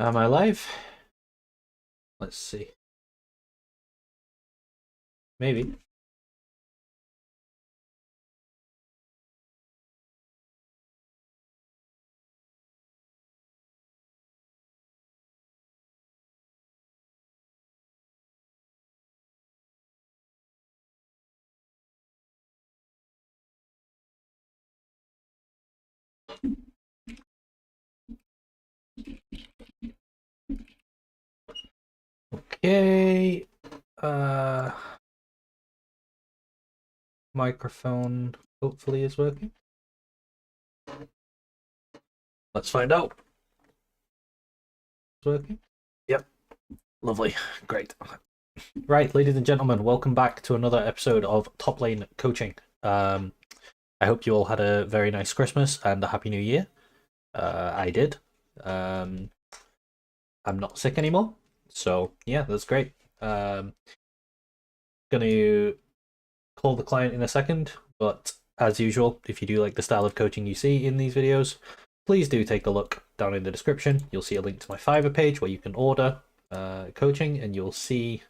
Am I live? Let's see. Maybe. Okay. Uh, Microphone hopefully is working. Let's find out. It's working? Yep. Lovely. Great. Right, ladies and gentlemen, welcome back to another episode of Toplane Coaching. I hope you all had a very nice Christmas and a happy New Year. I did. I'm not sick anymore, so yeah, that's great. Gonna call the client in a second, but as usual, if you do like the style of coaching you see in these videos, please do take a look down in the description. You'll see a link to my Fiverr page where you can order coaching, and you'll see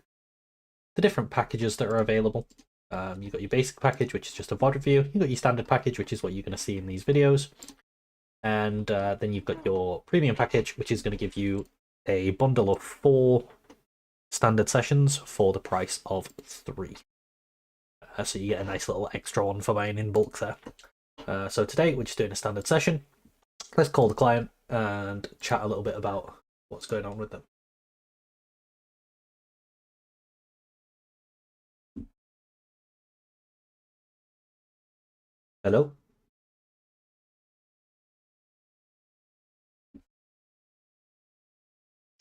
the different packages that are available. You've got your basic package, which is just a VOD review. You've got your standard package, which is what you're going to see in these videos. And then you've got your premium package, which is going to give you a bundle of 4 standard sessions for the price of 3. So you get a nice little extra one for buying in bulk there. So today we're just doing a standard session. Let's call the client and chat a little bit about what's going on with them. Hello?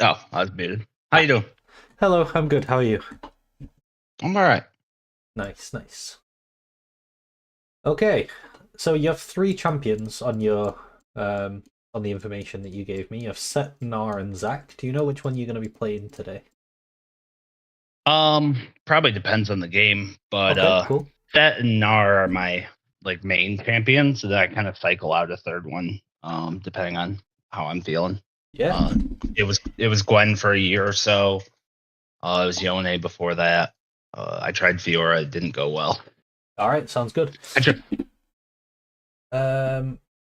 Oh, I was muted. How you doing? Hello, I'm good. How are you? I'm all right. Nice, nice. Okay, so you have 3 champions on your on the information that you gave me. You have Set, Nar, and Zach. Do you know which one you're going to be playing today? Probably depends on the game, but Okay, cool. Set and Nar are my main champions, so that I kind of cycle out a third one, depending on how I'm feeling. Yeah. It was Gwen for a year or so. It was Yone before that. I tried Fiora, it didn't go well. All right, sounds good. I tried,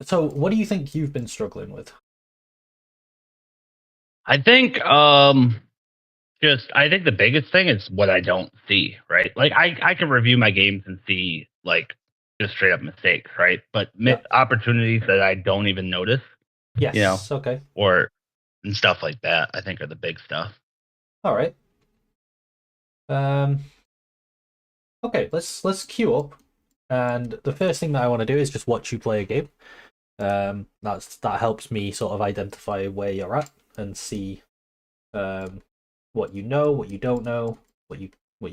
So what do you think you've been struggling with? I think just I think the biggest thing is what I don't see, right? Like I can review my games and see just straight up mistakes, right? But Yeah. opportunities that I don't even notice, you know, Yes. Okay. or and stuff like that, I think are the big stuff. All right. Um. Okay. Let's queue up, and the first thing that I want to do is just watch you play a game. That helps me sort of identify where you're at and see what you know, what you don't know, what you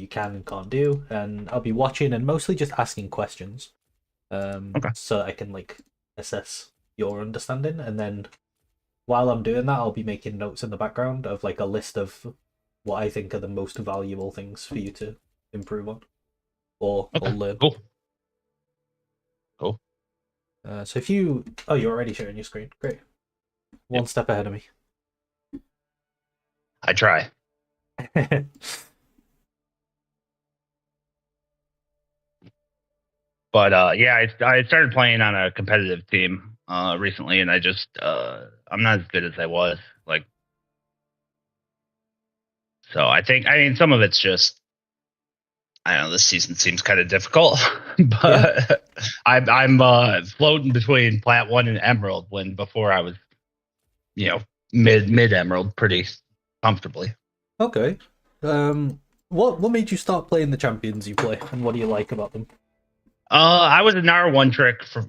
can and can't do, and I'll be watching and mostly just asking questions, Okay. so that I can like assess your understanding, and then while I'm doing that, I'll be making notes in the background of like a list of what I think are the most valuable things for you to improve on or Okay. learn. Cool. Cool. So if you, oh, you're already sharing your screen. Great, Yep. one step ahead of me. I try. But yeah, I started playing on a competitive team recently, and I'm not as good as I was. Like, so I mean some of it's just I don't know. This season seems kind of difficult, Yeah. but I'm floating between Plat 1 and Emerald when before I was mid Emerald pretty comfortably. Okay. What made you start playing the champions you play, and what do you like about them? I was a Nar one trick for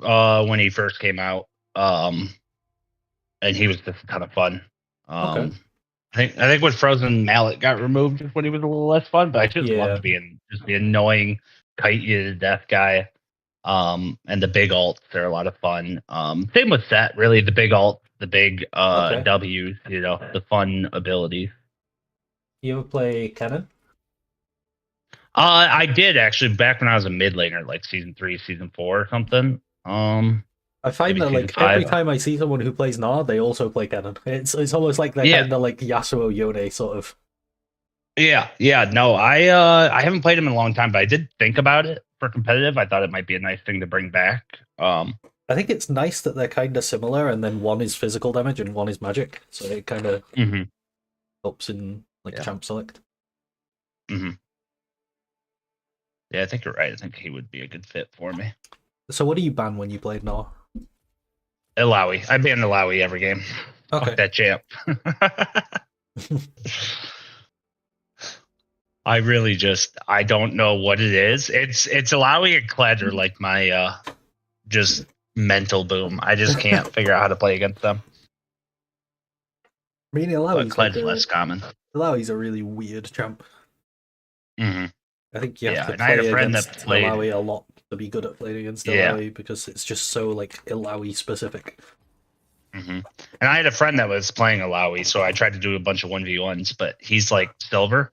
when he first came out, and he was just a ton of fun. Okay. I think when Frozen Mallet got removed is when he was a little less fun, but I just Yeah. loved being just the annoying kite you to death guy. And the big alts are a lot of fun. Same with Set, really the big alt, the big Okay. W's, the fun abilities. You ever play Cannon? I did actually back when I was a mid laner, like season 3, season 4 or something. I find maybe that season like every 5. time I see someone who plays Gnar, they also play Kennen. It's almost like they're Yeah, kind of like Yasuo Yone sort of. yeah. No, I haven't played him in a long time, but I did think about it for competitive. I thought it might be a nice thing to bring back. I think it's nice that they're kind of similar, and then one is physical damage and one is magic, so it kind of Mhm, helps in like yeah. champ select. Mhm. Yeah, I think you're right. I think he would be a good fit for me. So what do you ban when you played Gnar? Ilawi. I ban Ilawi every game. Okay. Fuck that champ. I really I don't know what it is. It's Ilawi and Kled are like my just mental boom. I just can't figure out how to play against them. I mean, But Ilawi's like Kled's less common. Ilawi's a really weird champ. Hmm. I think you have Yeah, to and I had a play friend that against played. Ilawi a lot to be good at playing against Yeah. Ilawi because it's just so like Ilawi specific. Hmm. And I had a friend that was playing Ilawi, so I tried to do a bunch of 1v1s, but he's like silver.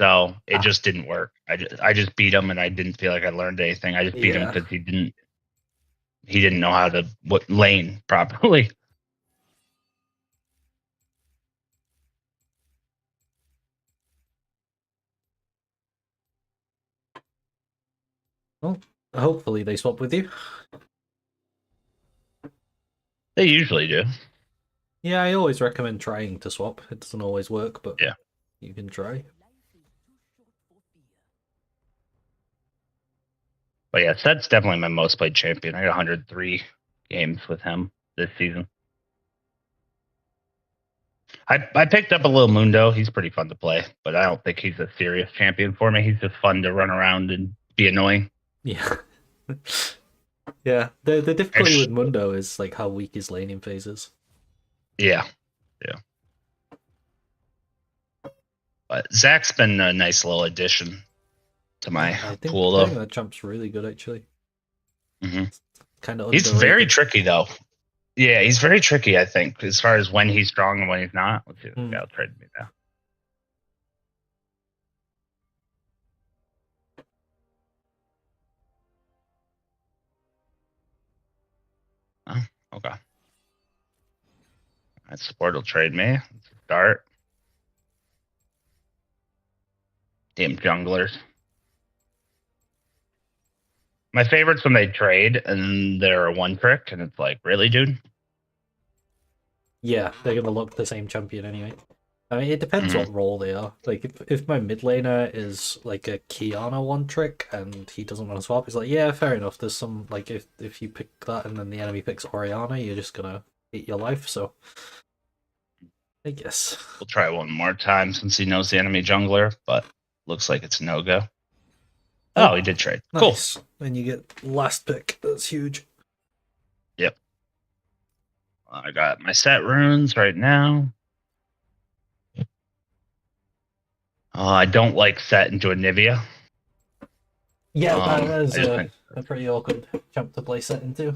So it just didn't work. I just beat him, and I didn't feel like I learned anything. I just beat him Yeah. because he didn't know how to lane properly. Well, hopefully they swap with you. They usually do. Yeah, I always recommend trying to swap. It doesn't always work, but Yeah. you can try. But yeah, Seth's definitely my most played champion. I got 103 games with him this season. I picked up a little Mundo. He's pretty fun to play, but I don't think he's a serious champion for me. He's just fun to run around and be annoying. Yeah. Yeah. The difficulty with Actually, Mundo is like how weak his laning phase is. yeah. But Zach's been a nice little addition to my I pool, think though. that champ's really good actually. Hmm. Kind of He's very underrated. tricky, though. Yeah, he's very tricky, I think, as far as when he's strong and when he's not. Let's see. Mm. Yeah, I'll trade me now. Oh, okay. That support will trade me. Let's start. Damn junglers. My favorite's when they trade and they're a one trick, and it's like, really, dude? Yeah, they're gonna look the same champion anyway. I mean, it depends Mm-hmm. what role they are. Like, if my mid laner is like a Kiana one trick and he doesn't want to swap, it's like, yeah, fair enough. There's some like if you pick that and then the enemy picks Oriana, you're just gonna hate your life. So, I guess. We'll try one more time since he knows the enemy jungler, but looks like it's a no go. Oh, he did trade. Nice. Cool. And you get last pick. That's huge. Yep. I got my set runes right now. I don't like set into a Nivea. Yeah, that is think, a pretty awkward champ to play set into.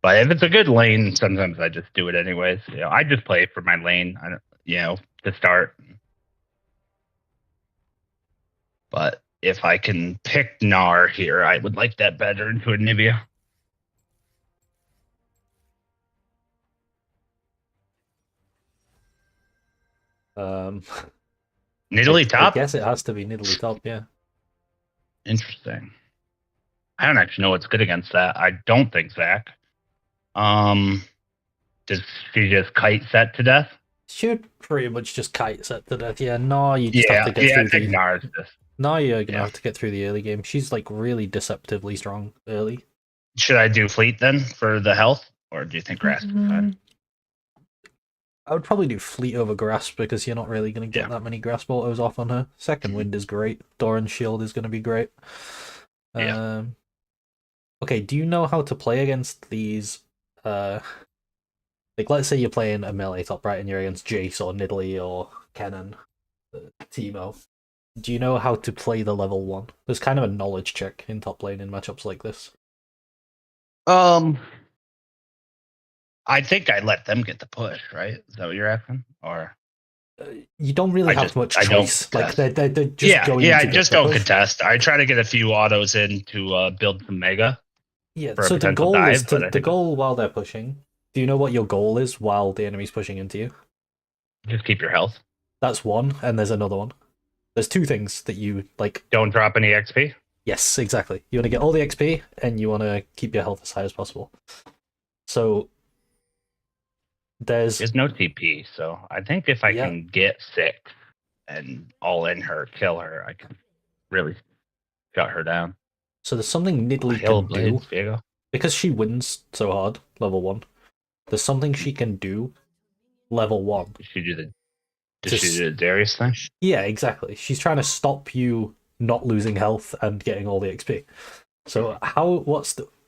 but if it's a good lane, sometimes I just do it anyways. You know, I just play for my lane. I don't, to start. But if I can pick Gnar here, I would like that better into a Nivea. Um, Nidalee I top? guess it has to be Nidalee top, yeah. Interesting. I don't actually know what's good against that. I don't think Zach. Does she just kite set to death? Should pretty much just kite set to death, yeah. No, you just have to get I through think the... Gnar is just. No, you're gonna have to get through the early game. She's like really deceptively strong early. Should I do fleet then for the health? Or do you think grasp is fine? I would probably do fleet over grasp because you're not really going to get that many grasp autos off on her. Second wind is great. Doran's shield is going to be great. Okay, do you know how to play against these? Like, let's say you're playing a melee top, right, and you're against Jace or Nidalee or Kennen, Teemo. Do you know how to play the level 1? There's kind of a knowledge check in top lane in matchups like this. I think I let them get the push, right? Is that what you're asking? Or You don't really have much I don't choice. Like contest. they're just Yeah, going yeah, to I get just the don't push. contest. I try to get a few autos in to build some mega Yeah. for a So the potential goal is dive, to but I the think goal while they're pushing. Do you know what your goal is while the enemy's pushing into you? just keep your health. That's one, and there's another one. There's two things that you like. Don't drop any XP. Yes, exactly. You want to get all the XP, and you want to keep your health as high as possible. So there's There's no TP, so I think if I yeah. can get 6 and all in her, kill her, I can really shut her down. So there's something Nidalee Hail can of do Blades, Viego. because she wins so hard. Level 1. There's something she can do. Level 1 Did she do the Did to she do the Darius thing? yeah, exactly. She's trying to stop you not losing health and getting all the XP. So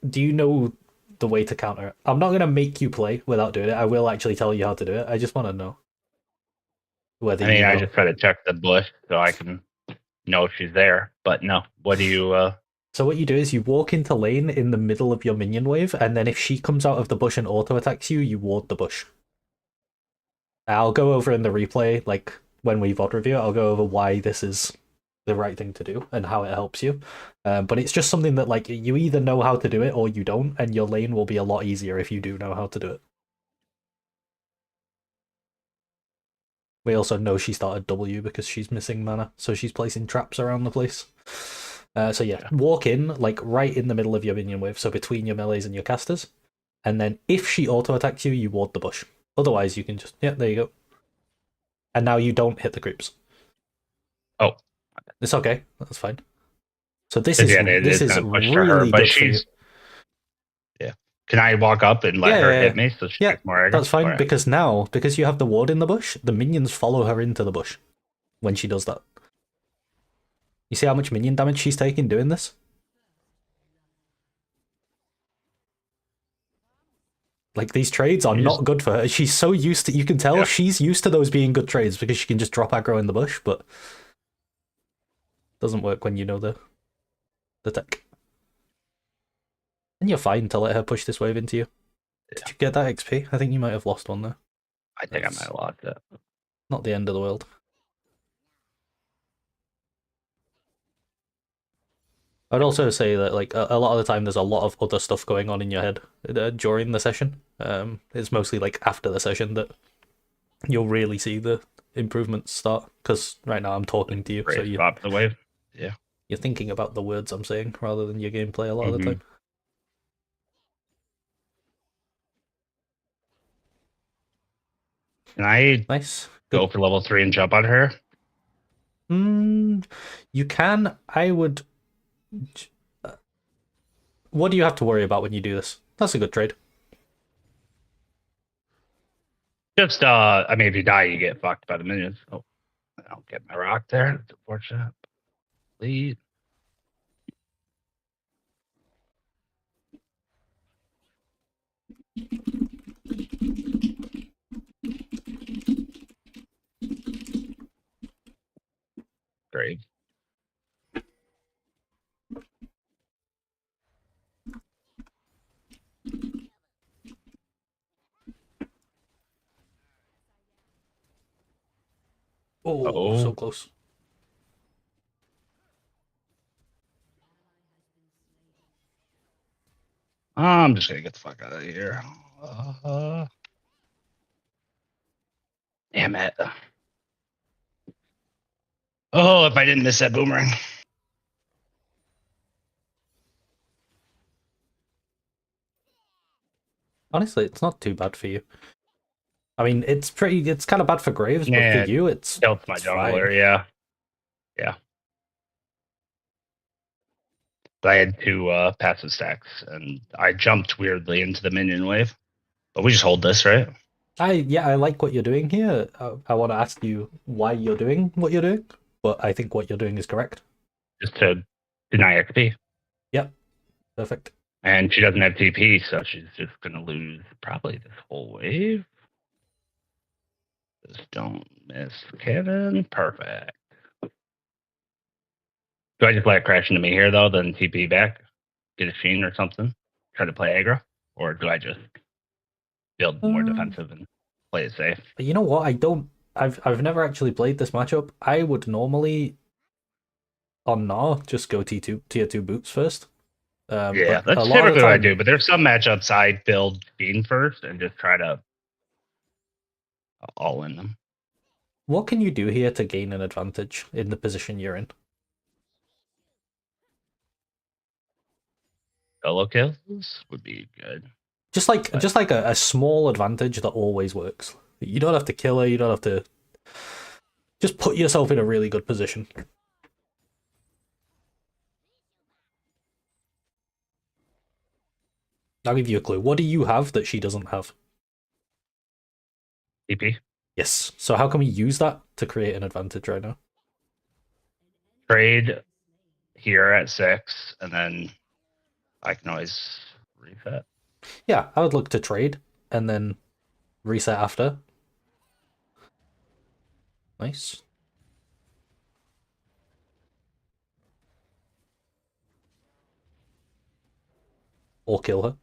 do you know the way to counter it? I'm not gonna make you play without doing it. I will actually tell you how to do it. I just want to know whether I mean, you I know. just try to check the bush so I can know if she's there. But no, what do you? So what you do is you walk into lane in the middle of your minion wave, and then if she comes out of the bush and auto attacks you, you ward the bush. I'll go over in the replay, like when we VOD review, I'll go over why this is the right thing to do and how it helps you. But it's just something that like you either know how to do it or you don't, and your lane will be a lot easier if you do know how to do it. We also know she started W because she's missing mana, so she's placing traps around the place. So yeah, walk in like right in the middle of your minion wave, so between your melees and your casters, and then if she auto attacks you, you ward the bush. Otherwise, you can just there you go. And now you don't hit the creeps. Oh, It's okay, that's fine. So because yeah, it this is is going to push to her, really but good for you. she's yeah. Can I walk up and let Yeah, her yeah, yeah. hit me so she Yeah, gets more aggro? that's fine All right. because now because you have the ward in the bush, the minions follow her into the bush when she does that. You see how much minion damage she's taking doing this? Like these trades are You just not good for her. She's so used to you can tell yeah. she's used to those being good trades because she can just drop aggro in the bush, but doesn't work when you know the tech. And you're fine to let her push this wave into you. Did you get that XP? I think you might have lost one there. I think I might That's have lost it. not the end of the world. I'd also say that like a lot of the time there's a lot of other stuff going on in your head during the session. It's mostly like after the session that you'll really see the improvements start. Because right now I'm talking to you, so Great spot for the wave. Yeah. you're thinking about the words I'm saying rather than your gameplay a lot of the Mm-hmm. time. Can I Nice, go good. for level 3 and jump on her? You can. I would. What do you have to worry about when you do this? That's a good trade. Just I mean, if you die, you get fucked by the minions. Oh, I don't get my rock there. It's unfortunate. Please. Great. Oh, so Oh, close. I'm just gonna get the fuck out of here. Damn it. Oh, if I didn't miss that boomerang. Honestly, it's not too bad for you. I mean, it's kind of bad for Graves, but for Yeah, you, tilts my it's fine. jungler. Yeah, yeah. But I had two passive stacks, and I jumped weirdly into the minion wave. But we just hold this, right? I like what you're doing here. I want to ask you why you're doing what you're doing, but I think what you're doing is correct. Just to deny XP. Yep, perfect. And she doesn't have TP, so she's just gonna lose probably this whole wave. Just don't miss Kevin. Perfect. Do I just let it crash into me here though, then TP back, get a sheen or something, try to play aggro, or do I just build more Um, defensive and play it safe? but you know what? I don't. I've never actually played this matchup. I would normally on Gnar just go T2 tier 2 boots first. Yeah, But a that's lot of the typically what I do. time, But there's some matchups I build Fiend first and just try to all in them. what can you do here to gain an advantage in the position you're in? Solo kills would be good. Just like a small advantage that always works. You don't have to kill her. You don't have to. Just put yourself in a really good position. I'll give you a clue. What do you have that she doesn't have? TP. Yes. So how can we use that to create an advantage right now? Trade here at 6, and then I can always reset. Yeah, I would look to trade and then reset after. Nice. Or kill her.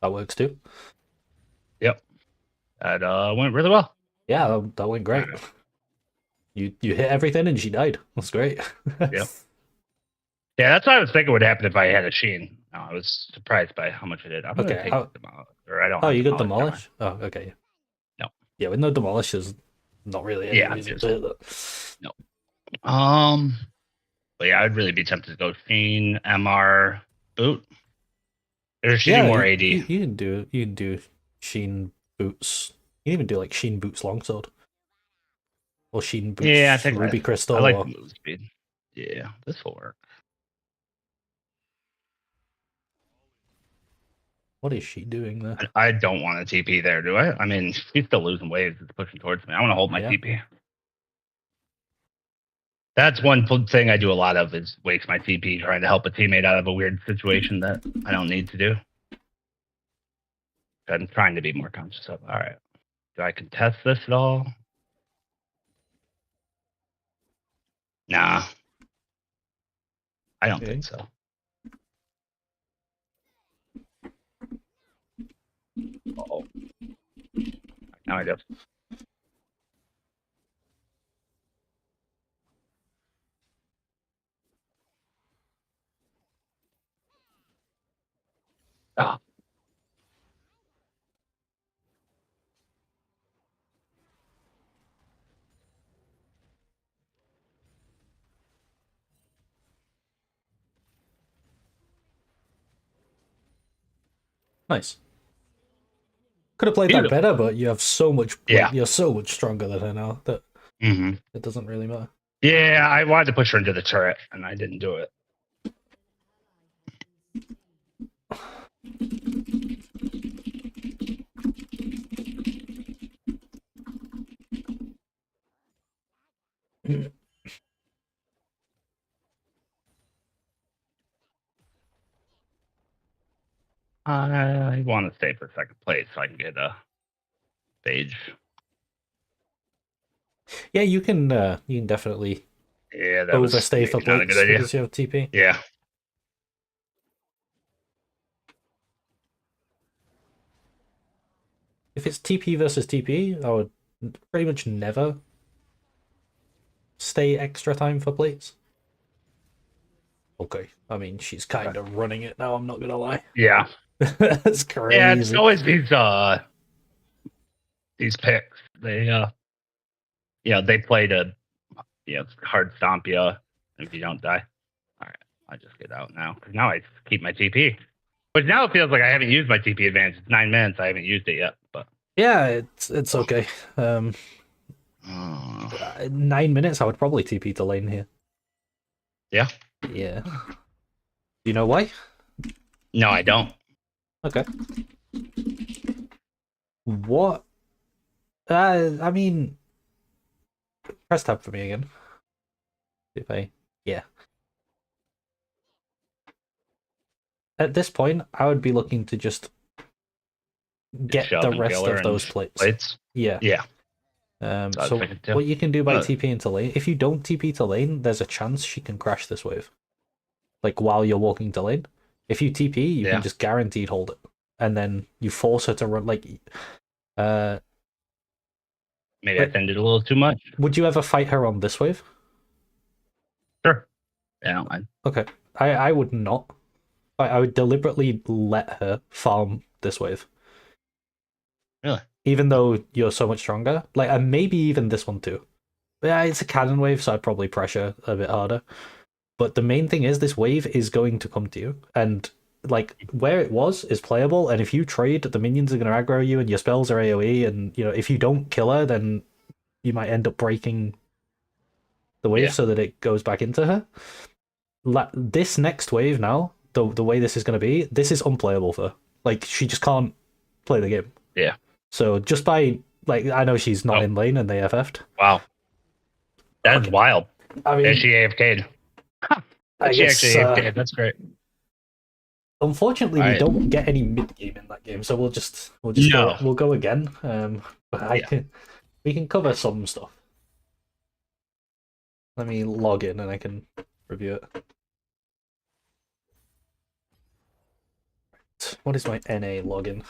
That works too. Yep. That went really well. Yeah, that went great. Right. You hit everything and she died. That's great. Yep. Yeah, that's what I was thinking would happen if I had a Sheen. I was surprised by how much I did. I'm gonna Okay. take demolish, or I don't. Oh, have you got demolish. demolish? Oh, okay. No. Yeah, with no demolish, there's not really any Yeah, reason just to hit that. no. But yeah, I'd really be tempted to go Sheen, MR, boot. Or should do Yeah, more AD. you can do Sheen boots. You can even do like Sheen boots longsword or Sheen Yeah, I boots think ruby crystal. I like Or the move speed. Yeah, this will work. what is she doing there? I don't want a TP there, do I? I mean, she's still losing waves. It's pushing towards me. I want to hold my Yeah. TP. That's one thing I do a lot of is waste my TP trying to help a teammate out of a weird situation that I don't need to do. I'm trying to be more conscious of. All right. Do I contest this at all? Nah. I don't Okay. think so. Oh. Now I do. Ah. Nice. Could have played that Beautiful. better, but you have so much Yeah. you're so much stronger than her now that Mm-hmm. it doesn't really matter. Yeah, I wanted to push her into the turret, and I didn't do it. I want to stay for second place so I can get a stage. Yeah, you can definitely Yeah, that was overstay for maybe not a good plates idea. because you have TP. Yeah. If it's TP versus TP, I would pretty much never stay extra time for plates. Okay, I mean she's kind of running it now. I'm not gonna lie. Yeah. That's Yeah, it's crazy. always these picks. They they play to hard stomp you if you don't die. All right, I just get out now because now I keep my TP. But now it feels like I haven't used my TP advantage. It's 9 minutes. I haven't used it yet. But Yeah, it's okay. uh, 9 minutes. I would probably TP to lane here. yeah. Yeah. Do you know why? No, I don't. Okay. What? I mean, press tab for me again. If I, yeah. At this point, I would be looking to just get Shove the and rest kill her of and those plates. plates. Yeah. Yeah. So what you can do by Uh, TP into lane, if you don't TP to lane, there's a chance she can crash this wave. Like while you're walking to lane. If you TP, you can just guaranteed hold it. And then you force her to run like maybe I thinned it a little too much. Would you ever fight her on this wave? Sure. Yeah, I don't mind. Okay. I would not. I would deliberately let her farm this wave. Really? Even though you're so much stronger. Like, and maybe even this one too. But yeah, it's a cannon wave, so I'd probably pressure a bit harder. But the main thing is this wave is going to come to you. And like where it was is playable, and if you trade, the minions are gonna aggro you and your spells are AoE, and if you don't kill her, then you might end up breaking the wave so that it goes back into her. This next wave now, the way this is gonna be, this is unplayable for her. Like she just can't play the game. Yeah. So just by like I know she's not in lane and they FF'd. Wow. That's wild. I mean, and she AFK'd. She actually AFK'd. That's great. Unfortunately, we don't get any mid game in that game, so we'll just go again. But we can cover some stuff. Let me log in and I can review it. What is my NA login?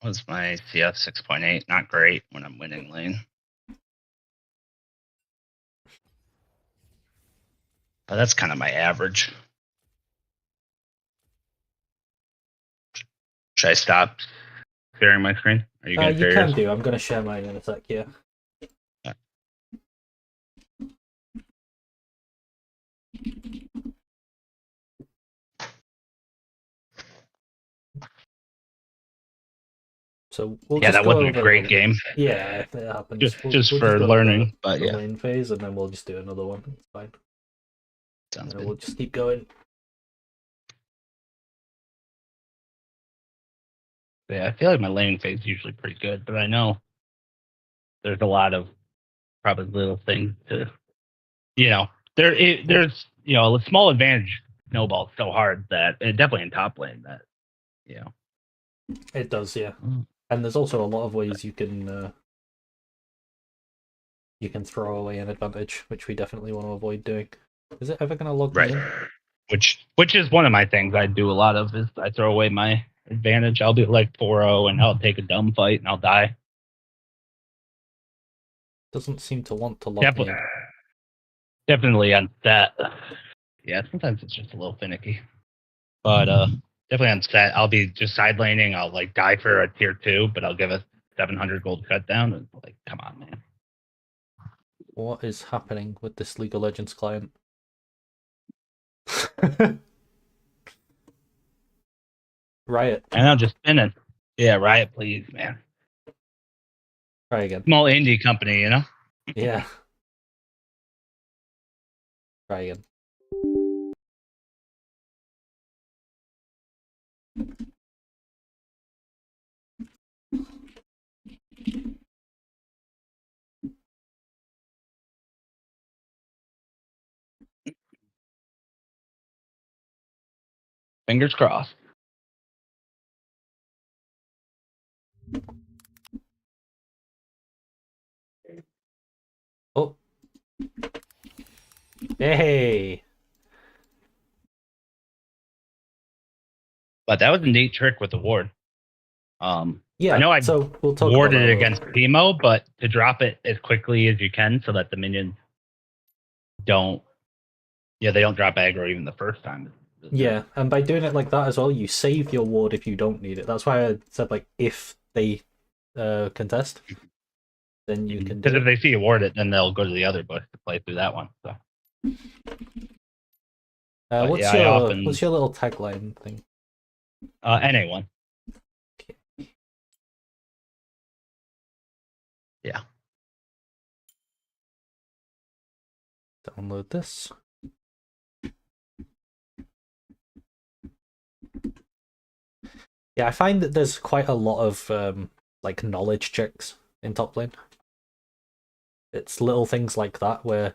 What's my CF 6.8? Not great when I'm winning lane. But that's kind of my average. Should I stop sharing my screen? Are you going to You can do. I'm going to share mine in a sec, yeah. So we'll just that wasn't a great game. Yeah, it happens. Just for learning, but the lane phase, and then we'll just do another one. It's fine. Sounds good. We'll just keep going. Yeah, I feel like my laning phase is usually pretty good, but I know there's a lot of probably little things to, there's a small advantage snowballs so hard that, and definitely in top lane that, It does, yeah. And there's also a lot of ways you can throw away an advantage, which we definitely want to avoid doing. Is it ever going to log me in? Which is one of my things I do a lot of is I throw away my advantage. I'll be like 4-0 and I'll take a dumb fight and I'll die. Doesn't seem to want to log me in. Definitely on set. Yeah, sometimes it's just a little finicky. But definitely on set, I'll be just side laning. I'll like die for a tier 2, but I'll give a 700 gold cut down. And like, come on, man. What is happening with this League of Legends client? Riot. And I'm just spinning. Yeah, Riot, please, man. Try again. Small indie company, Yeah. Try again. Fingers crossed. Oh. Hey. But that was a neat trick with the ward. Yeah, I know we'll talk warded it against Teemo, but to drop it as quickly as you can so that the minions don't drop aggro even the first time. Yeah, and by doing it like that as well, you save your ward if you don't need it. That's why I said like if they contest, then you can. Because if they see you ward it, then they'll go to the other bush to play through that one. So. What's your little tagline thing? NA1. Okay. Yeah. Download this. Yeah, I find that there's quite a lot of like knowledge checks in top lane. It's little things like that where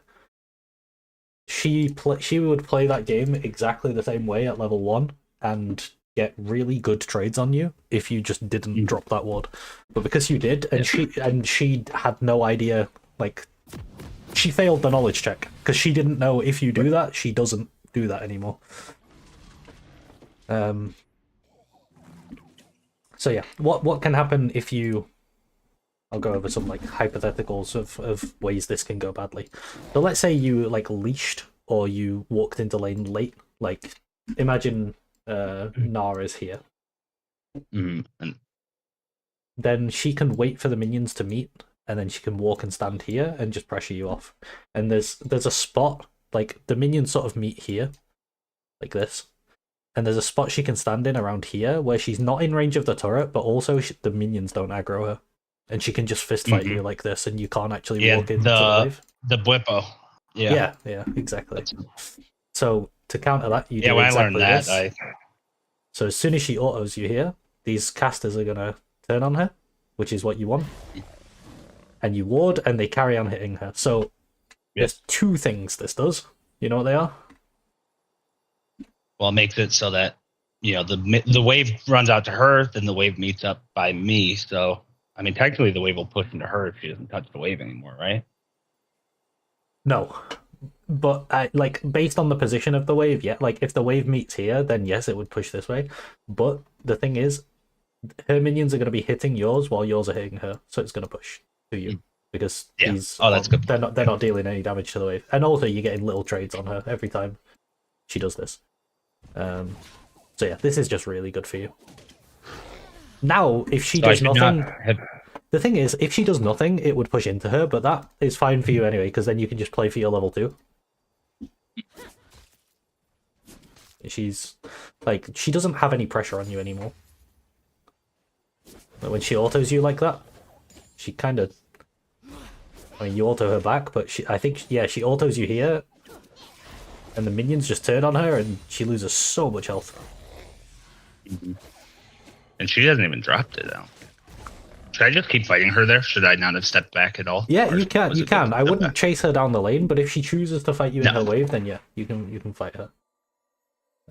she would play that game exactly the same way at level 1 and get really good trades on you if you just didn't drop that ward. But because you did, and she had no idea, like she failed the knowledge check because she didn't know if you do that, she doesn't do that anymore. So yeah, what can happen if you I'll go over some like hypotheticals of ways this can go badly. So let's say you like leashed or you walked into lane late. Like imagine Nara's here. And Then she can wait for the minions to meet, and then she can walk and stand here and just pressure you off. And there's a spot, like the minions sort of meet here, like this. And there's a spot she can stand in around here where she's not in range of the turret, but also the minions don't aggro her. And she can just fist fight you like this, and you can't actually walk into the wave. The Blippo. Yeah, exactly. So to counter that, you do when exactly I learned this. that, So as soon as she autos you here, these casters are gonna turn on her, which is what you want. And you ward, and they carry on hitting her. So there's two things this does. You know what they are? Well, it makes it so that the wave runs out to her, then the wave meets up by me. So I mean, technically, the wave will push into her if she doesn't touch the wave anymore, right? No, but like based on the position of the wave, yeah. Like if the wave meets here, then yes, it would push this way. But the thing is, her minions are going to be hitting yours while yours are hitting her, so it's going to push to you because these. Oh, that's good. They're not dealing any damage to the wave, and also you're getting little trades on her every time she does this. So yeah, this is just really good for you. Now, if she does nothing, the thing is, if she does nothing, it would push into her, but that is fine for you anyway, because then you can just play for your level 2. She's like, she doesn't have any pressure on you anymore. But when she autos you like that, she kind of, I mean, you auto her back, but I think she autos you here, and the minions just turn on her, and she loses so much health. And she hasn't even dropped it out. Should I just keep fighting her there? Should I not have stepped back at all? Yeah, you can. You can. I wouldn't chase her down the lane, but if she chooses to fight you in her wave, then yeah, you can fight her.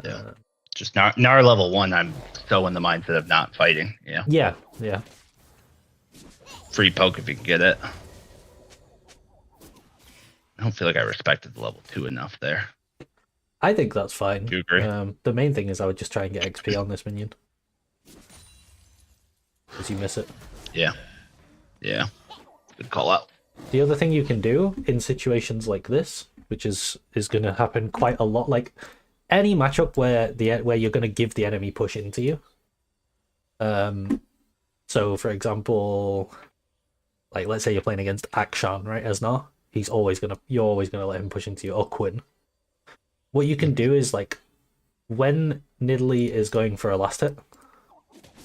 Yeah. Just Nar level 1, I'm so in the mindset of not fighting. Yeah. Yeah. Free poke if you can get it. I don't feel like I respected the level 2 enough there. I think that's fine. Do you agree? The main thing is I would just try and get XP on this minion. Because you miss it. Yeah. Good call out. The other thing you can do in situations like this, which is going to happen quite a lot, like any matchup where you're going to give the enemy push into you. So for example, like let's say you're playing against Akshan, right? Esnar, you're always gonna let him push into you, or Quinn. What you can do is like when Nidalee is going for a last hit.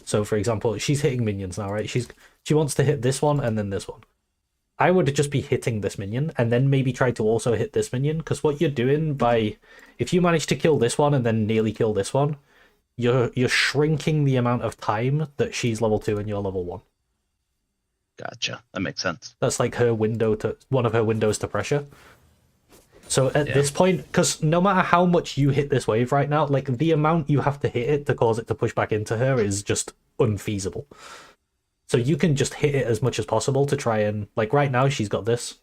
So for example, she's hitting minions now, right? She wants to hit this one and then this one. I would just be hitting this minion and then maybe try to also hit this minion, because what you're doing if you manage to kill this one and then nearly kill this one, you're shrinking the amount of time that she's level 2 and you're level 1. Gotcha. That makes sense. That's like one of her windows to pressure. So at this point, because no matter how much you hit this wave right now, like the amount you have to hit it to cause it to push back into her is just unfeasible. So you can just hit it as much as possible to try and, like right now she's got this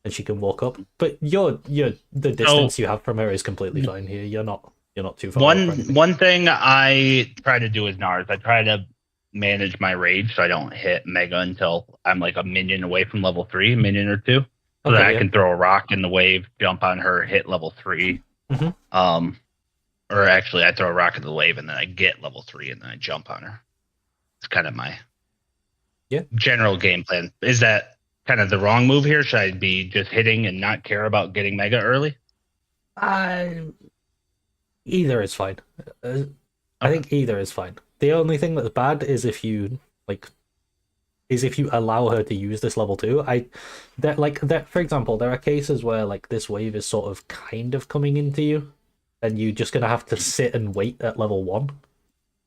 and she can walk up, but the distance you have from her is completely fine here. You're not too far. One thing I try to do with Nars, I try to manage my rage so I don't hit Mega until I'm like a minion away from level 3, minion or 2. So that I can throw a rock in the wave, jump on her, hit level 3. Or actually, I throw a rock in the wave and then I get level 3 and then I jump on her. It's kind of my general game plan. Is that kind of the wrong move here? Should I be just hitting and not care about getting Mega early? Either is fine. I think either is fine. The only thing that's bad is if you allow her to use this level 2. For example, there are cases where like this wave is sort of kind of coming into you, and you're just gonna have to sit and wait at level 1.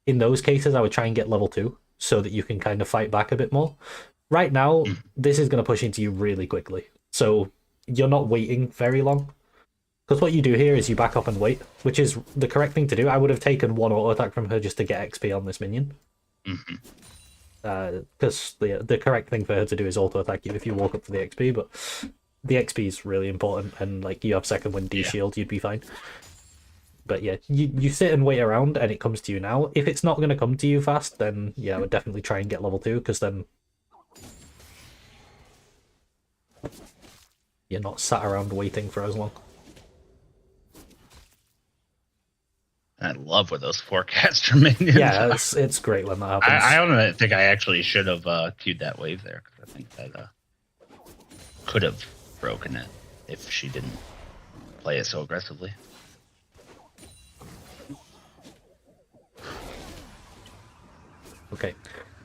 In those cases, I would try and get level 2 so that you can kind of fight back a bit more. Right now, this is gonna push into you really quickly, so you're not waiting very long. Because what you do here is you back up and wait, which is the correct thing to do. I would have taken 1 auto attack from her just to get XP on this minion. Because the correct thing for her to do is auto attack you if you walk up for the XP, but the XP is really important, and like you have second wind D shield, you'd be fine. But yeah, you sit and wait around and it comes to you now. If it's not going to come to you fast, then yeah, I would definitely try and get level 2, because then you're not sat around waiting for as long. I love with those forecaster minions. Yeah, it's great when that happens. I don't think I actually should have queued that wave there, because I think that could have broken it if she didn't play it so aggressively. Okay,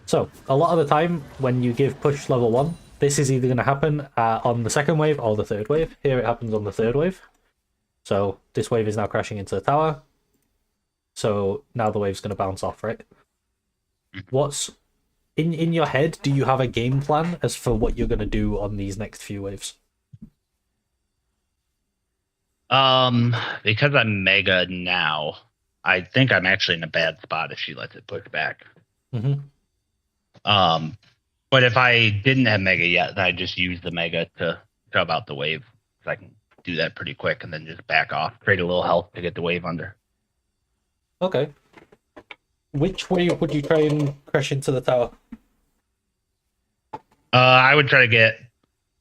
so a lot of the time when you give push level 1, this is either going to happen on the second wave or the third wave. Here it happens on the third wave. So this wave is now crashing into the tower. So now the wave's going to bounce off, right? What's in your head? Do you have a game plan as for what you're going to do on these next few waves? Because I'm mega now, I think I'm actually in a bad spot if she lets it push back. Mm-hmm. But if I didn't have mega yet, then I just use the mega to shove out the wave. So I can do that pretty quick and then just back off, trade a little health to get the wave under. Okay. Which wave would you try and crash into the tower? I would try to get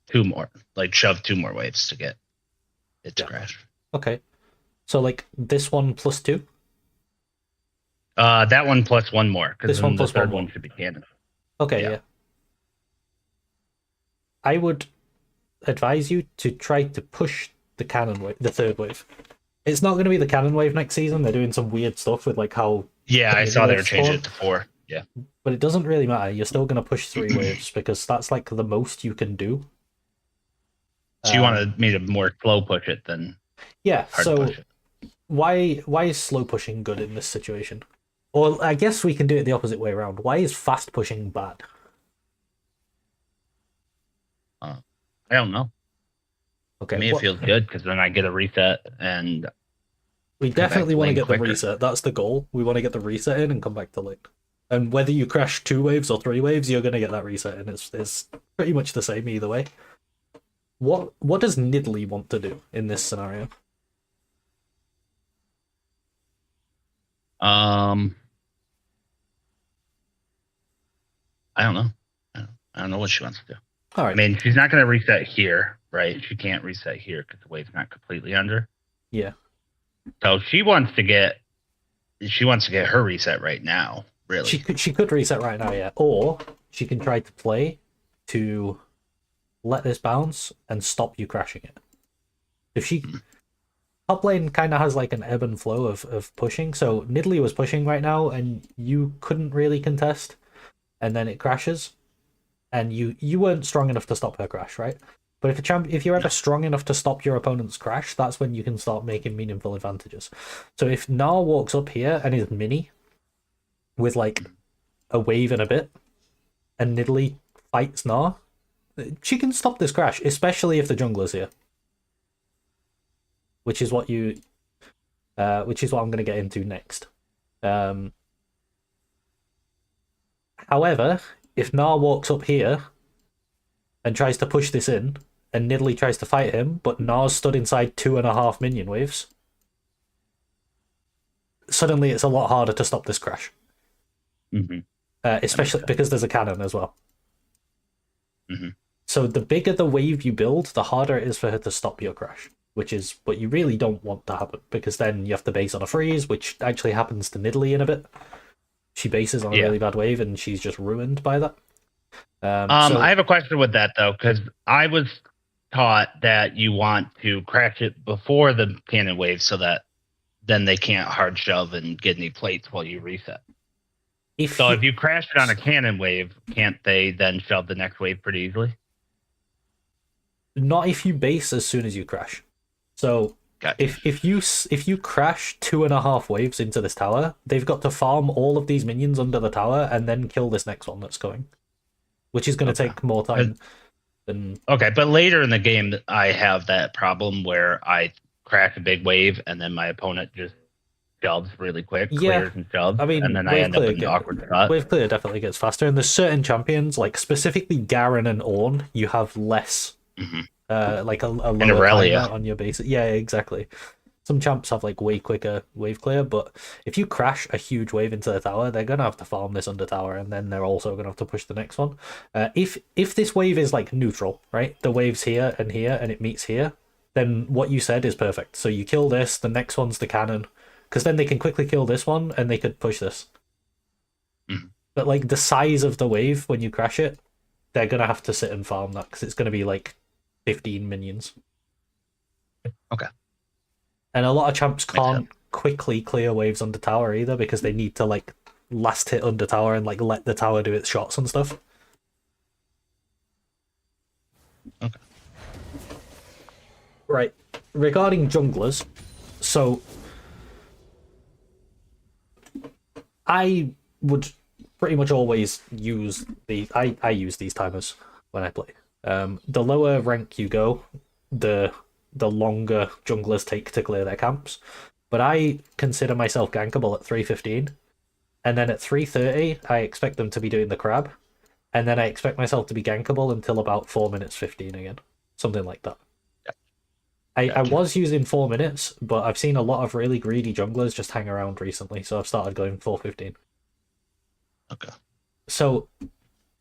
2 more, like shove 2 more waves to get it to crash. Okay. So like this one plus 2? That one plus 1 more, because the third one should be cannon. Okay, yeah. I would advise you to try to push the cannon wave, the third wave. It's not going to be the cannon wave next season. They're doing some weird stuff with like how... Yeah, I saw they were changing it to 4. Yeah. But it doesn't really matter. You're still going to push 3 waves because that's like the most you can do. She wanted me to more slow push it than hard push it. Why is slow pushing good in this situation? Or I guess we can do it the opposite way around. Why is fast pushing bad? I don't know. Okay, to me, it feels good because then I get a reset and we definitely want to get the reset. That's the goal. We want to get the reset in and come back to lane. And whether you crash 2 waves or 3 waves, you're going to get that reset in. It's pretty much the same either way. What does Nidalee want to do in this scenario? I don't know. I don't know what she wants to do. All right. I mean, she's not going to reset here, right? She can't reset here because the wave's not completely under. Yeah. So she wants to get her reset right now. Really, she could reset right now, yeah. Or she can try to play to let this bounce and stop you crashing it. If she top lane kind of has like an ebb and flow of pushing. So Nidalee was pushing right now, and you couldn't really contest, and then it crashes. And you weren't strong enough to stop her crash, right? But if you're ever strong enough to stop your opponent's crash, that's when you can start making meaningful advantages. So if Gnar walks up here and is mini with like a wave and a bit, and Nidalee fights Gnar, she can stop this crash, especially if the jungler's here. Which is what I'm going to get into next. However, if Gnar walks up here and tries to push this in, and Nidalee tries to fight him, but Gnar's stood inside 2.5 minion waves, suddenly it's a lot harder to stop this crash. Mm-hmm. Especially because there's a cannon as well. Mm-hmm. So the bigger the wave you build, the harder it is for her to stop your crash, which is what you really don't want to happen, because then you have to base on a freeze, which actually happens to Nidalee in a bit. She bases on a really bad wave, and she's just ruined by that. I have a question with that, though, because I was taught that you want to crash it before the cannon wave so that then they can't hard shove and get any plates while you reset. If you crash it on a cannon wave, can't they then shove the next wave pretty easily? Not if you base as soon as you crash. So gotcha. if you crash 2.5 waves into this tower, they've got to farm all of these minions under the tower and then kill this next one that's going, which is going to take more time than... Okay, but later in the game, I have that problem where I crash a big wave and then my opponent just shoves really quick, clears and shoves, I mean, and then I end up in an awkward spot. Wave clear definitely gets faster, and there's certain champions, like specifically Garen and Ornn, you have less, like a lower timer on your base. Yeah, exactly. Some champs have like way quicker wave clear, but if you crash a huge wave into the tower, they're gonna have to farm this under tower, and then they're also gonna have to push the next one. If this wave is like neutral, right? The wave's here, and it meets here, then what you said is perfect. So you kill this, the next one's the cannon, because then they can quickly kill this one, and they could push this. Mhm. But like the size of the wave when you crash it, they're gonna have to sit and farm that because it's gonna be like 15 minions. Okay. And a lot of champs Makes can't quickly clear waves under tower either because they need to like last hit under tower and like let the tower do its shots and stuff. Okay. Right. Regarding junglers, so I would pretty much always use I use these timers when I play. The lower rank you go, the longer junglers take to clear their camps. But I consider myself gankable at 3:15, and then at 3:30 I expect them to be doing the crab, and then I expect myself to be gankable until about 4 minutes 15 again, something like that. I was using 4 minutes, but I've seen a lot of really greedy junglers just hang around recently, so I've started going 4:15. Okay. So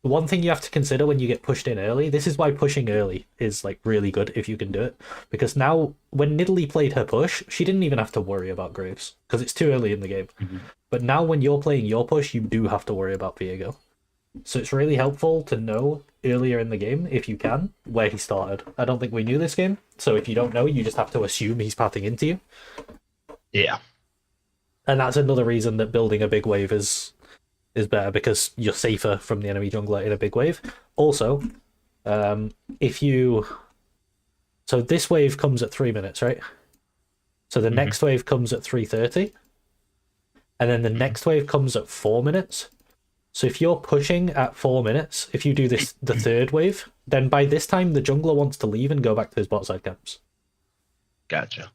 one thing you have to consider when you get pushed in early, this is why pushing early is like really good if you can do it. Because now when Nidalee played her push, she didn't even have to worry about Graves because it's too early in the game. Mhm. But now when you're playing your push, you do have to worry about Viego. So it's really helpful to know earlier in the game, if you can, where he started. I don't think we knew this game, so if you don't know, you just have to assume he's pathing into you. Yeah. And that's another reason that building a big wave is better, because you're safer from the enemy jungler in a big wave. Also, if you... So this wave comes at 3 minutes, right? So the next wave comes at 3:30. And then the next wave comes at 4 minutes. So if you're pushing at 4 minutes, if you do this the third wave, then by this time the jungler wants to leave and go back to his bot side camps. Gotcha.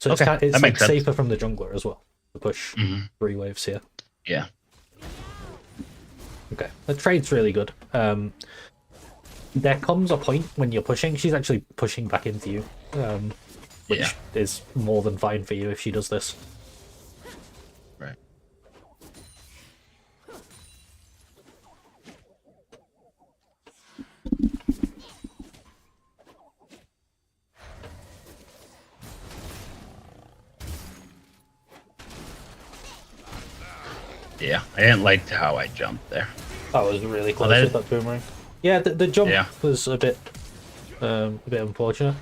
So Okay, it's that like makes sense. safer from the jungler as well to push 3 waves here. Yeah. Okay, the trade's really good. There comes a point when you're pushing, she's actually pushing back into you, which is more than fine for you if she does this. Right. Yeah, I didn't like how I jumped there. That was really close that- with that boomerang. Yeah, the jump Yeah. was a bit unfortunate.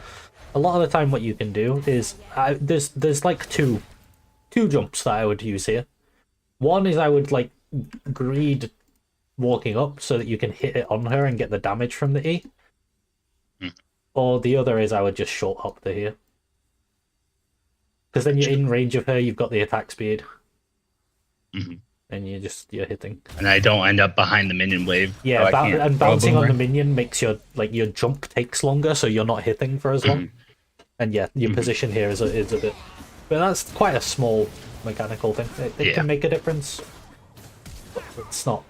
A lot of the time, what you can do is there's like two jumps that I would use here. One is I would like greed walking up so that you can hit it on her and get the damage from the E. Or the other is I would just short hop to here. Because then you're in range of her, you've got the attack speed. And you're hitting. And I don't end up behind the minion wave. Yeah, so I can't and throw a bouncing on the boomerang. minion makes your jump takes longer, so you're not hitting for as long. And yeah, your position here is a bit, but that's quite a small mechanical thing. It can make a difference, but it's not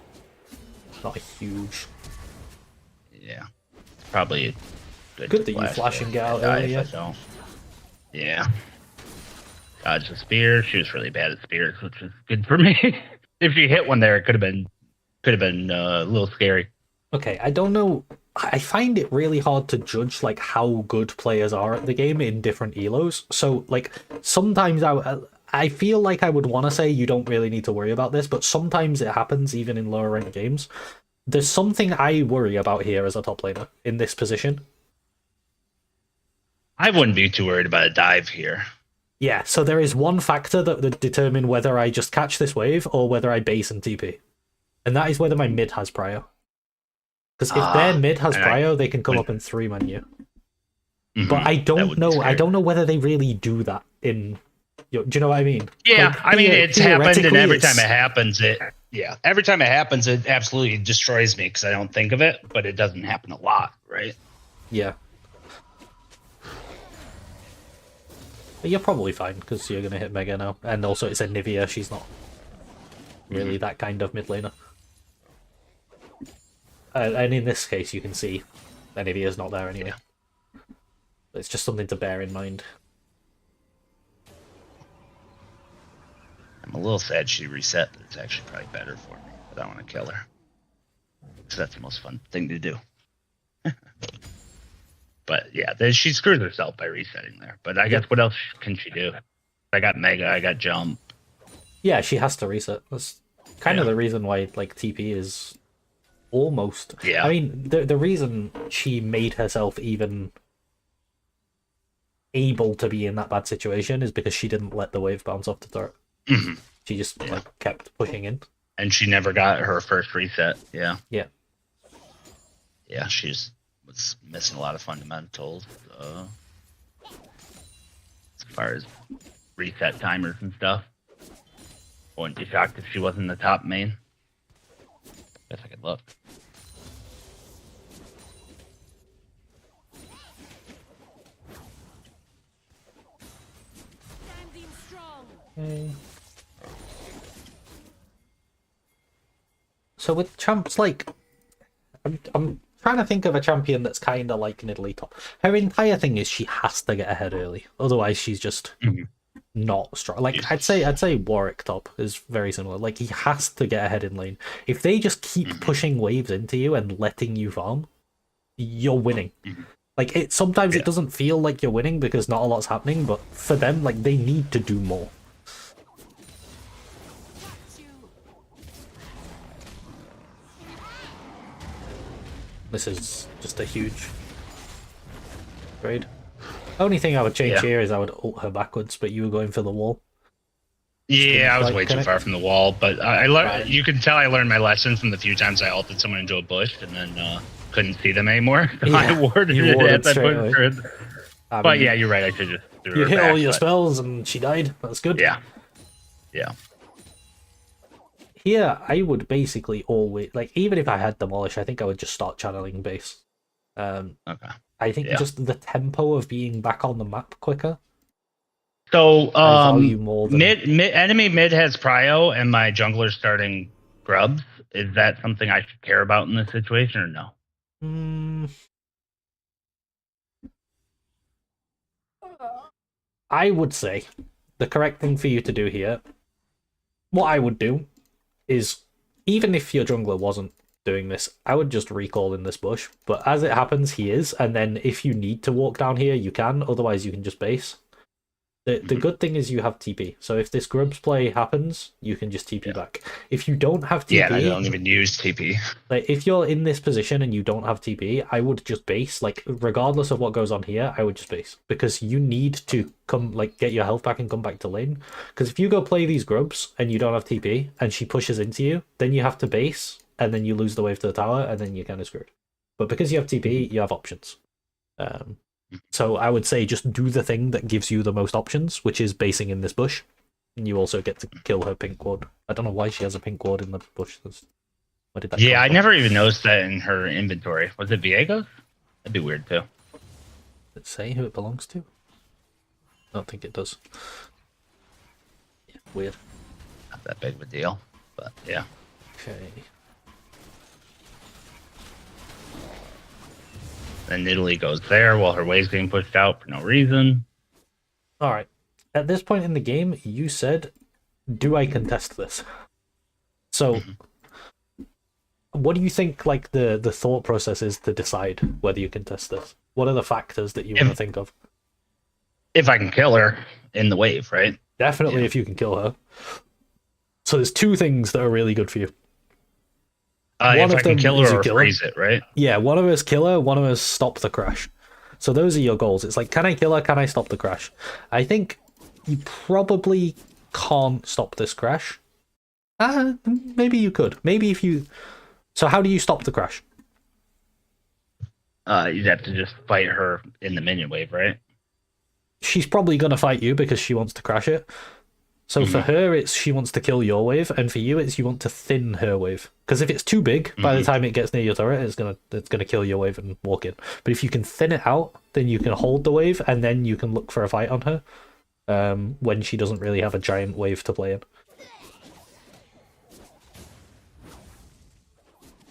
a huge. Yeah, probably Good that you flash and get out early. Yeah. Dodged the spear. She was really bad at spears, which is good for me. If she hit one there, it could have been a little scary. Okay, I don't know. I find it really hard to judge like how good players are at the game in different elos. So like sometimes I feel like I would want to say you don't really need to worry about this, but sometimes it happens even in lower ranked games. There's something I worry about here as a top laner in this position. I wouldn't be too worried about a dive here. Yeah, so there is one factor that would determine whether I just catch this wave or whether I base and TP. And that is whether my mid has prio. Because if their mid has prio, they can come up and 3-man you. But I don't know. I don't know whether they really do that in. Do you know what I mean? Yeah, like, I mean it's happened, and every time it's- it happens, every time it happens, it absolutely destroys me because I don't think of it. But it doesn't happen a lot, right? Yeah. But you're probably fine because you're gonna hit Mega now, and also it's a Nivea. She's not really that kind of mid laner. And in this case, you can see that Nivea's not there anyway. It's just something to bear in mind. I'm a little sad she reset, but it's actually probably better for me. But I want to kill her. So that's the most fun thing to do. But yeah, she screwed herself by resetting there. But I guess what else can she do? I got Mega, I got Jump. Yeah, she has to reset. That's kind of the reason why like TP is almost. Yeah. I mean, the reason she made herself even able to be in that bad situation is because she didn't let the wave bounce off the turret. Mm-hmm. She just like kept pushing in. And she never got her first reset. Yeah. Yeah. Yeah, she was missing a lot of fundamentals. As far as reset timers and stuff. I wouldn't be shocked if she wasn't the top main. Guess I could look. Okay. So with champs like, I'm trying to think of a champion that's kind of like Nidalee top. Her entire thing is she has to get ahead early, otherwise she's just not strong. Like I'd say Warwick top is very similar. Like he has to get ahead in lane. If they just keep pushing waves into you and letting you farm, you're winning. Like it sometimes it doesn't feel like you're winning because not a lot's happening, but for them, like they need to do more. This is just a huge trade. Only thing I would change here is I would ult her backwards, but you were going for the wall. Yeah, I was way too far from the wall, but I learned. Right. You can tell I learned my lesson from the few times I ulted someone into a bush and then couldn't see them anymore. So I warded it as I put her in. But yeah, you're right. I should just threw you her hit back, all your spells and she died. That's good. Yeah. Yeah. Here, I would basically always, like, even if I had Demolish, I think I would just start channeling base. Okay. I think just the tempo of being back on the map quicker. So, I value more than... enemy mid has prio, and my jungler's starting grubs. Is that something I should care about in this situation, or no? I would say the correct thing for you to do here, what I would do, is even if your jungler wasn't doing this, I would just recall in this bush. But as it happens, he is, and then if you need to walk down here, you can. Otherwise, you can just base. The good thing is you have TP. So if this grubs play happens, you can just TP back. If you don't have TP... Yeah, I don't even use TP. Like, if you're in this position and you don't have TP, I would just base. Like, regardless of what goes on here, I would just base. Because you need to come, like, get your health back and come back to lane. Because if you go play these grubs and you don't have TP, and she pushes into you, then you have to base, and then you lose the wave to the tower, and then you're kind of screwed. But because you have TP, you have options. So I would say just do the thing that gives you the most options, which is basing in this bush. And you also get to kill her pink ward. I don't know why she has a pink ward in the bush. Where did that come I from? never even noticed that in her inventory. Was it Viego's? That'd be weird too. Does it say who it belongs to? I don't think it does. Yeah, weird. Not that big of a deal, but yeah. Okay. Then Nidalee goes there while her wave's getting pushed out for no reason. Alright. At this point in the game, you said, do I contest this? So, what do you think like the thought process is to decide whether you contest this? What are the factors that you want to think of? If I can kill her in the wave, right? Definitely if you can kill her. So there's two things that are really good for you. If I can kill her or freeze it, right? Yeah, one of us kill her, one of us stop the crash. So those are your goals. It's like, can I kill her? Can I stop the crash? I think you probably can't stop this crash. Maybe you could. Maybe if you... So how do you stop the crash? You'd have to just fight her in the minion wave, right? She's probably going to fight you because she wants to crash it. So for her, it's she wants to kill your wave, and for you, it's you want to thin her wave. Because if it's too big, by the time it gets near your turret, it's gonna kill your wave and walk in. But if you can thin it out, then you can hold the wave, and then you can look for a fight on her when she doesn't really have a giant wave to play in.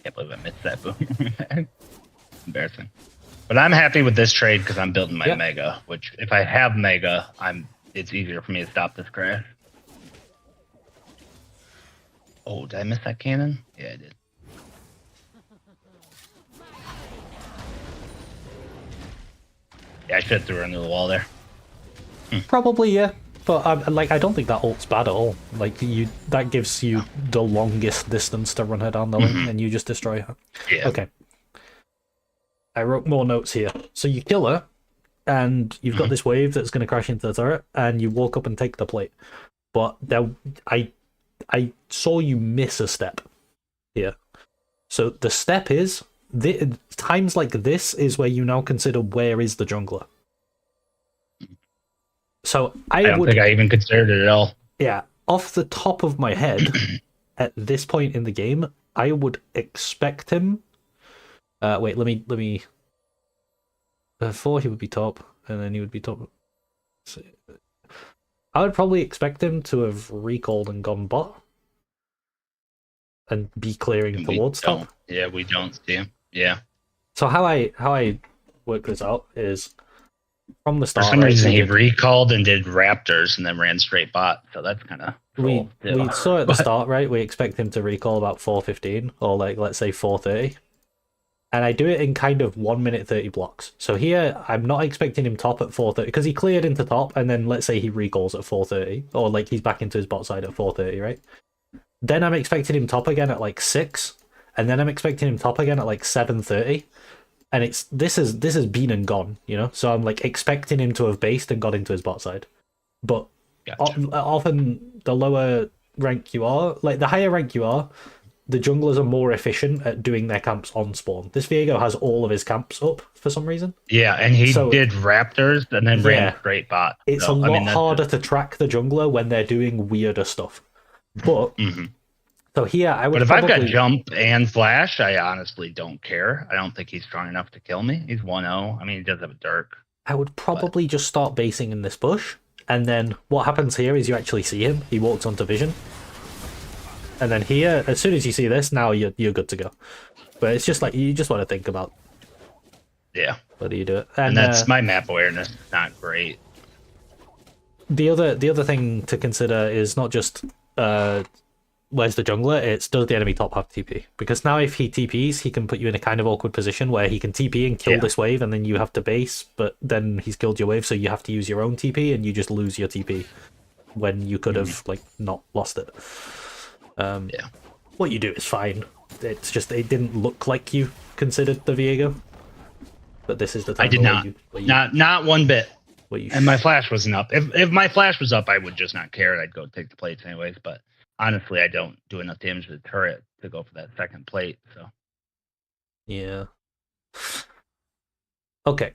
Can't believe I missed that boom. Embarrassing. But I'm happy with this trade because I'm building my Mega, which if I have Mega, it's easier for me to stop this crash. Oh, did I miss that cannon? Yeah, I did. Yeah, I should have threw her into the wall there. Probably, yeah. But I don't think that ult's bad at all. Like that gives you the longest distance to run her down the lane, and you just destroy her. Yeah. Okay. I wrote more notes here. So you kill her, and you've got this wave that's going to crash into the turret, and you walk up and take the plate. But I saw you miss a step here. So the step is times like this is where you now consider where is the jungler. So I don't think I even considered it at all. Yeah, off the top of my head, at this point in the game, I would expect him. Wait, let me. Before he would be top, and then he would be top. I would probably expect him to have recalled and gone bot, and be clearing towards top. Yeah, we don't see him. Yeah. So how I work this out is from the start. For some reason, he recalled and did Raptors and then ran straight bot. So that's kind of we saw at the start, right? We expect him to recall about 4:15 or like let's say 4:30. And I do it in kind of 1 minute 30 blocks. So here, I'm not expecting him top at 4:30 because he cleared into top, and then let's say he recalls at 4:30, or like he's back into his bot side at 4:30, right? Then I'm expecting him top again at like 6, and then I'm expecting him top again at like 7:30, and this has been and gone, you know. So I'm like expecting him to have based and got into his bot side, but often the lower rank you are, like the higher rank you are, the junglers are more efficient at doing their camps on spawn. This Viego has all of his camps up for some reason. Yeah, and he did Raptors and then ran straight bot. It's a lot harder to track the jungler when they're doing weirder stuff. But so here I would. But if I've got jump and flash, I honestly don't care. I don't think he's strong enough to kill me. He's 1-0. I mean, he does have a Dirk. I would probably just start basing in this bush, and then what happens here is you actually see him. He walks onto vision. And then here, as soon as you see this, now you're good to go. But it's just like you just want to think about. Yeah. Whether you do it, and that's my map awareness. Not great. The other thing to consider is not just where's the jungler. It's does the enemy top have TP? Because now if he TPs, he can put you in a kind of awkward position where he can TP and kill this wave, and then you have to base. But then he's killed your wave, so you have to use your own TP, and you just lose your TP when you could have like not lost it. What you do is fine. It's just it didn't look like you considered the Viego, but this is the time. I did not. Not one bit. And my flash wasn't up. If my flash was up, I would just not care. I'd go take the plates anyways. But honestly, I don't do enough damage to the turret to go for that second plate. So yeah. Okay.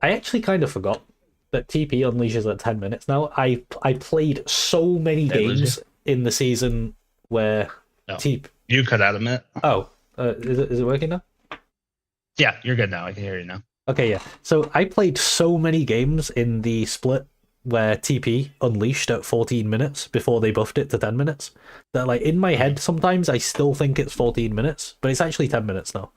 I actually kind of forgot that TP unleashes at 10 minutes now. I played so many games in the season where TP... You cut out a minute. Oh, is it working now? Yeah, you're good now. I can hear you now. Okay, yeah. So I played so many games in the split where TP unleashed at 14 minutes before they buffed it to 10 minutes. That like in my head, sometimes I still think it's 14 minutes, but it's actually 10 minutes now.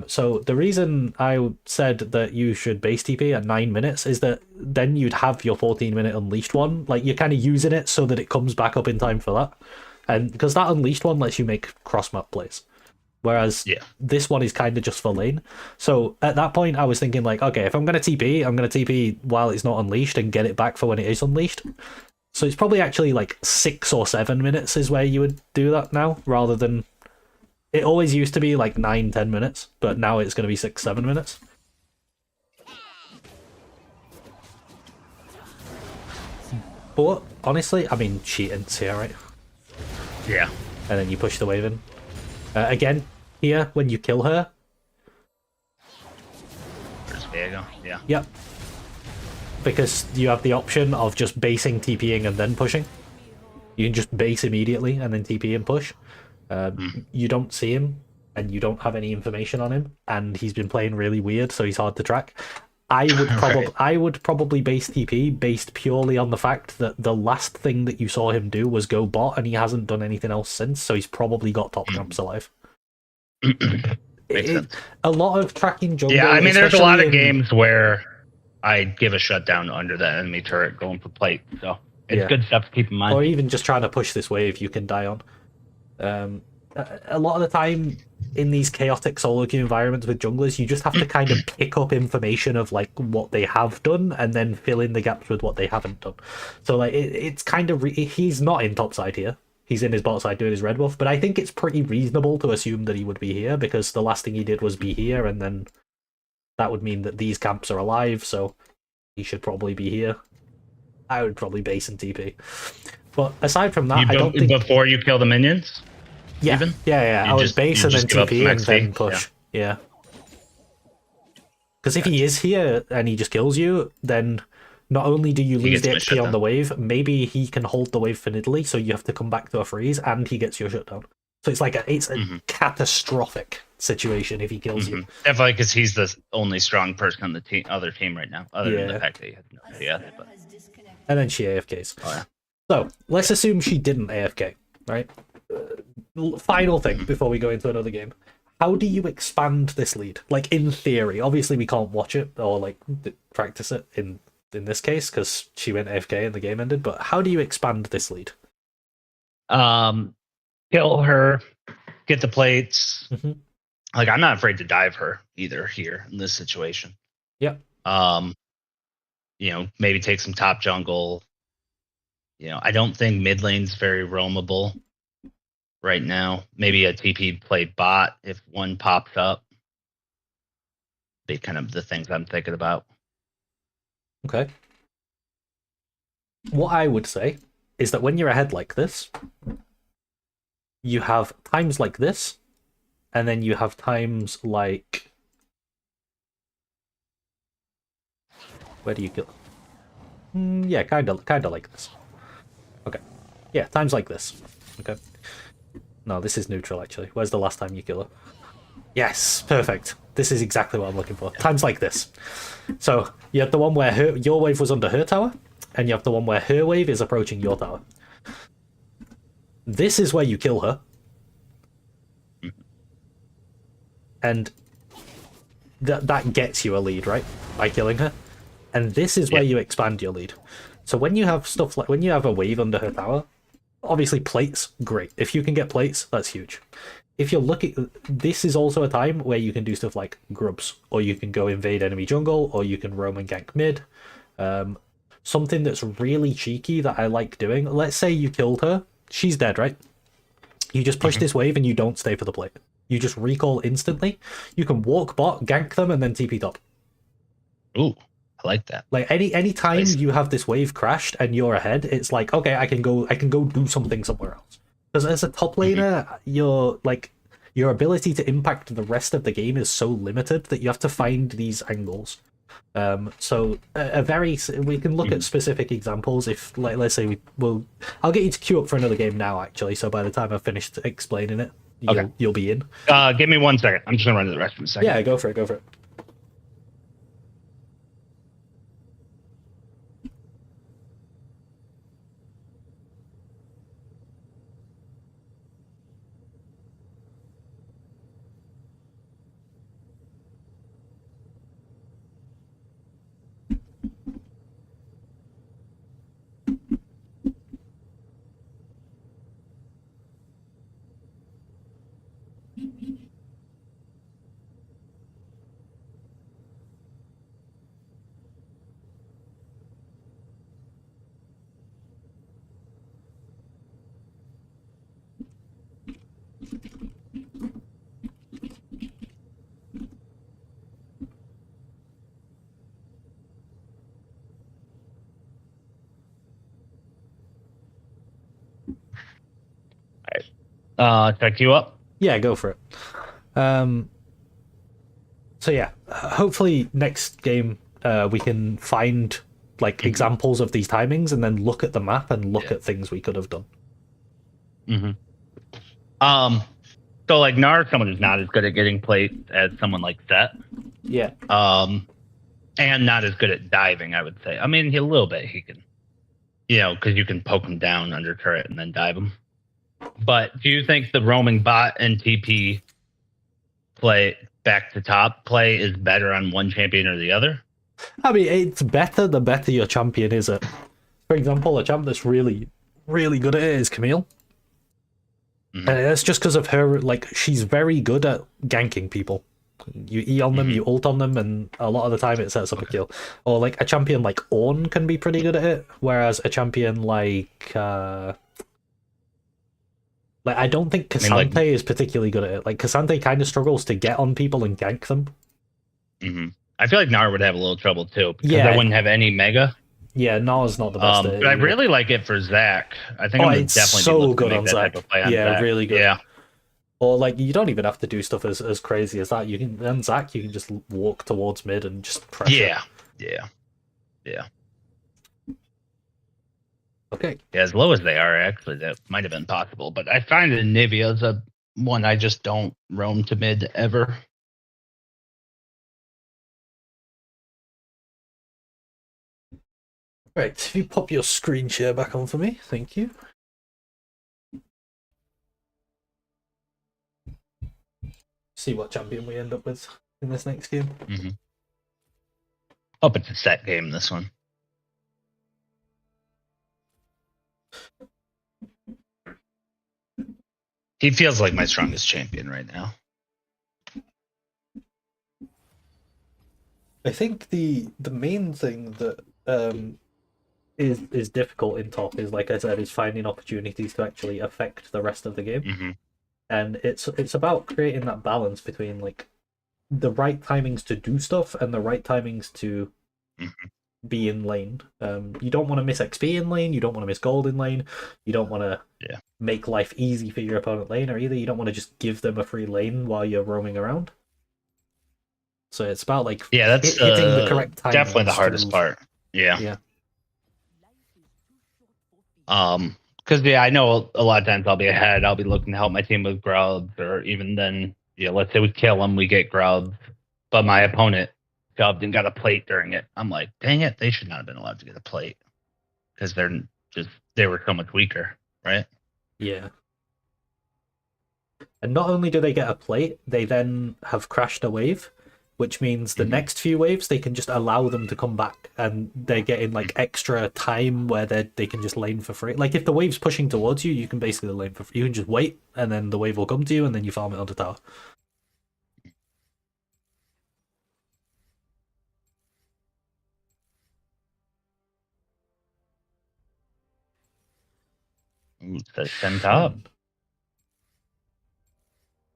So the reason I said that you should base TP at 9 minutes is that then you'd have your 14-minute unleashed one. Like you're kind of using it so that it comes back up in time for that. And because that unleashed one lets you make cross-map plays. Whereas this one is kind of just for lane. So at that point, I was thinking like, okay, if I'm going to TP, I'm going to TP while it's not unleashed and get it back for when it is unleashed. So it's probably actually like 6 or 7 minutes is where you would do that now, rather than... It always used to be like 9-10 minutes, but now it's going to be 6-7 minutes. But honestly, I mean, cheating's here, right? Yeah. And then you push the wave in. Again, here, when you kill her. There you go, yeah. Yep. Because you have the option of just basing, TPing, and then pushing. You can just base immediately and then TP and push. You don't see him, and you don't have any information on him, and he's been playing really weird, so he's hard to track. I would probably base TP based purely on the fact that the last thing that you saw him do was go bot, and he hasn't done anything else since, so he's probably got top camps alive. A lot of tracking jungle. Yeah, I mean, there's a lot of games where I give a shutdown under that enemy turret going for plate, so It's good stuff to keep in mind. Or even just trying to push this wave you can die on. A lot of the time in these chaotic solo queue environments with junglers, you just have to kind of pick up information of like what they have done and then fill in the gaps with what they haven't done. So like it's kind of he's not in top side here. He's in his bot side doing his red buff, but I think it's pretty reasonable to assume that he would be here because the last thing he did was be here, and then that would mean that these camps are alive, so he should probably be here. I would probably base and TP. But aside from that, I don't think... Before you kill the minions? Yeah, even? I would base and then TP and then push. Yeah. Because if he is here and he just kills you, then not only do you lose the XP on the wave, maybe he can hold the wave for Nidalee, so you have to come back to a freeze, and he gets your shutdown. So it's like a catastrophic situation if he kills you. Definitely, because he's the only strong person on the other team right now, other than the fact that he has no idea. But... And then she AFKs. Oh, yeah. So let's assume she didn't AFK, right? Final thing before we go into another game. How do you expand this lead? Like, in theory, obviously we can't watch it or like practice it in this case because she went AFK and the game ended. But how do you expand this lead? Kill her, get the plates. Like, I'm not afraid to dive her either here in this situation. Yeah. You know, maybe take some top jungle. You know, I don't think mid lane's very roamable right now. Maybe a TP play bot if one pops up. Be kind of the things I'm thinking about. Okay. What I would say is that when you're ahead like this, you have times like this, and then you have times like... Where do you kill? Yeah, kind of like this. Okay. Yeah, times like this. Okay. No, this is neutral, actually. Where's the last time you kill her? Yes, perfect. This is exactly what I'm looking for. Times like this. So, you have the one where your wave was under her tower, and you have the one where her wave is approaching your tower. This is where you kill her. And that gets you a lead, right? By killing her. And this is where you expand your lead. So when you have stuff like, when you have a wave under her tower, obviously plates, great. If you can get plates, that's huge. If you're looking, this is also a time where you can do stuff like grubs, or you can go invade enemy jungle, or you can roam and gank mid. Something that's really cheeky that I like doing, let's say you killed her, she's dead, right? You just push this wave and you don't stay for the plate. You just recall instantly. You can walk bot, gank them, and then TP top. Ooh, I like that. Like any time you have this wave crashed and you're ahead, it's like, okay, I can go do something somewhere else. Because as a top laner, your ability to impact the rest of the game is so limited that you have to find these angles. So we can look at specific examples. If, like, let's say I'll get you to queue up for another game now, actually. So by the time I've finished explaining it, you'll be in. Give me 1 second. I'm just gonna run to the restroom a second. Yeah, go for it. Go for it. Check you up. Yeah, go for it. So yeah, hopefully next game we can find like examples of these timings and then look at the map and look at things we could have done. So like Nar, someone who's not as good at getting plates as someone like Set. Yeah. And not as good at diving, I would say. I mean, a little bit he can, because you can poke him down under turret and then dive him. But do you think the roaming bot and TP play back to top play is better on one champion or the other? I mean, it's better the better your champion is at For example, a champ that's really, really good at it is Camille. Mhm. And that's just because of her, like, she's very good at ganking people. You E on them, you ult on them, and a lot of the time it sets up a kill. Or like a champion like Ornn can be pretty good at it, whereas a champion like I don't think I mean, like, Cassante is particularly good at it. Like Cassante kind of struggles to get on people and gank them. I feel like Nar would have a little trouble too because I Yeah, wouldn't have any mega. yeah, Nar's not the best at But it I either. really like it for Zach. I think Oh, I'm gonna it's definitely be so looking to good make on that type Zach. of play on Yeah, Zach. really good. Yeah. Or like you don't even have to do stuff as crazy as that. You can on Zach, you can just walk towards mid and just pressure. Yeah. Yeah. Yeah. Okay. Yeah, as low as they are, actually, that might have been possible. But I find that Nivea's a one I just don't roam to mid ever. Right, if you pop your screen share back on for me, thank you. See what champion we end up with in this next game. Hope it's a set game, this one. He feels like my strongest champion right now. I think the main thing that is difficult in top is, like I said, is finding opportunities to actually affect the rest of the game. And it's about creating that balance between like the right timings to do stuff and the right timings to be in lane. You don't want to miss XP in lane, you don't want to miss gold in lane, you don't want to make life easy for your opponent laner either. You don't want to just give them a free lane while you're roaming around. So it's about like that's hitting the correct timing. definitely the hardest part. Yeah. Because I know a lot of times I'll be ahead. I'll be looking to help my team with grubs, or even then, let's say we kill them, we get grubs, but my opponent jumped and got a plate during it. I'm like, dang it, they should not have been allowed to get a plate because they were so much weaker, right? Yeah. And not only do they get a plate, they then have crashed a wave, which means the next few waves they can just allow them to come back, and they're getting like extra time where they can just lane for free. Like if the wave's pushing towards you, you can basically lane for free. You can just wait, and then the wave will come to you, and then you farm it onto tower. Ooh, the 10 top.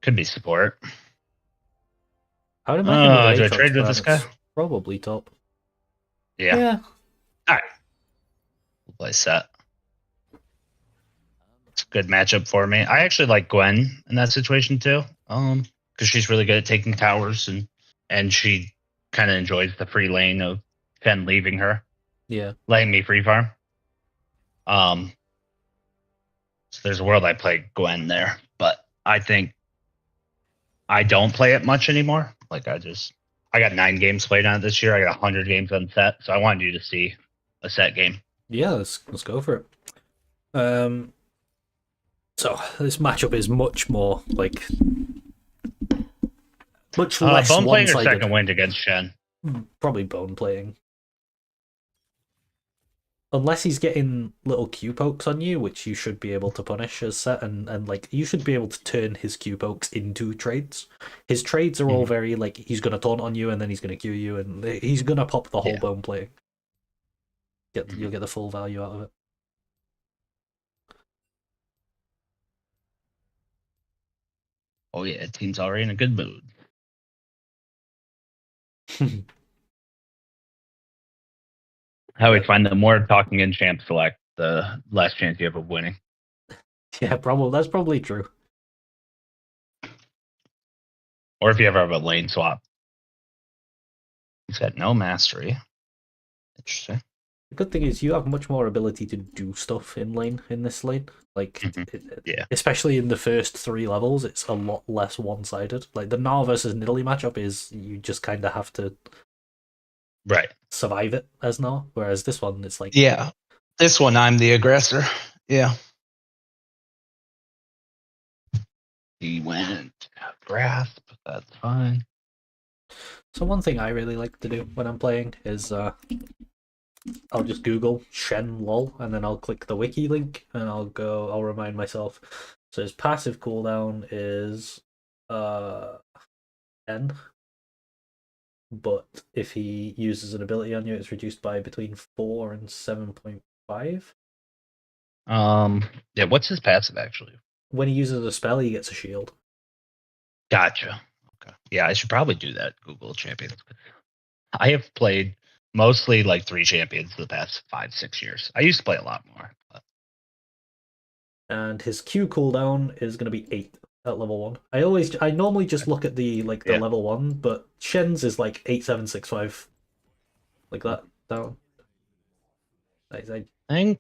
Could be support. I would imagine with do I Aatrox trade with this guy? probably top. Yeah. All right. We'll play set. It's a good matchup for me. I actually like Gwen in that situation too. Because she's really good at taking towers, and she kind of enjoys the free lane of Fen leaving her. Yeah. Letting me free farm. So there's a world I play Gwen there, but I think I don't play it much anymore. Like I got 9 games played on it this year. I got 100 games on set, so I wanted you to see a set game. Yeah, let's go for it. So this matchup is much more like much less bone playing or one-sided. second wind against Shen? Probably bone playing. Unless he's getting little Q pokes on you, which you should be able to punish as set, and like you should be able to turn his Q pokes into trades. His trades are all very like he's gonna taunt on you and then he's gonna Q you and he's gonna pop the whole bone playing. You'll get the full value out of it. Oh yeah, team's already in a good mood. How we find that more talking in champ select, the less chance you have of winning. Yeah, that's probably true. Or if you ever have a lane swap. He's got no mastery. Interesting. The good thing is you have much more ability to do stuff in lane in this lane. Like, especially in the first 3 levels, it's a lot less one-sided. Like the Gnar versus Nidalee matchup is you just kind of have to survive it as Gnar, whereas this one it's like this one I'm the aggressor. Yeah. He went grasp. That's fine. So one thing I really like to do when I'm playing is I'll just Google Shen lol, and then I'll click the wiki link, and I'll remind myself. So his passive cooldown is uh N, but if he uses an ability on you, it's reduced by between 4 and 7.5. Yeah. What's his passive actually? When he uses a spell, he gets a shield. Gotcha. Okay. Yeah, I should probably do that. Google champions. I have played mostly like 3 champions the past 5-6 years. I used to play a lot more. But And his Q cooldown is going to be 8 at level 1. I normally just look at the yeah, level 1, but Shen's is like 8765, like that down. I think.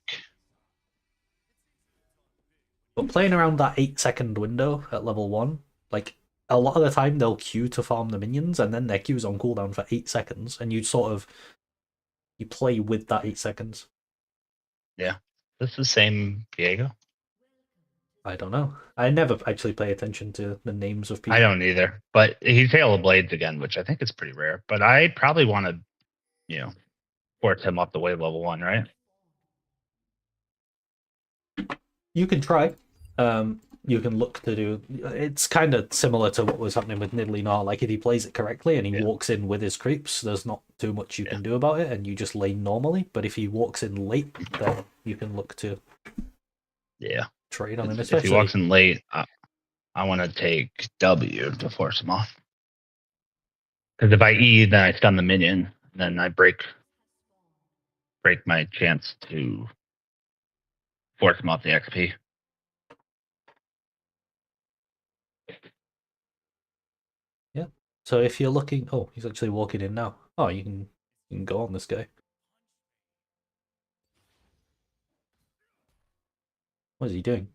But playing around that 8-second window at level 1, like a lot of the time they'll queue to farm the minions, and then their queue's on cooldown for 8 seconds, and you play with that 8 seconds. Yeah, this is the same Diego. I don't know. I never actually pay attention to the names of people. I don't either, but he's Hail of Blades again, which I think is pretty rare. But I probably want to, force him up the way level 1, right? You can try. You can look to do. It's kind of similar to what was happening with Nidalee Gnar. Like if he plays it correctly and he Yeah. walks in with his creeps, there's not too much you can do about it, and you just lane normally. But if he walks in late, then you can look to trade on him. If he walks in late, I want to take W to force him off. Because if I E, then I stun the minion, then I break my chance to force him off the XP. Yeah. So if you're looking, oh, he's actually walking in now. Oh, you can go on this guy. What is he doing?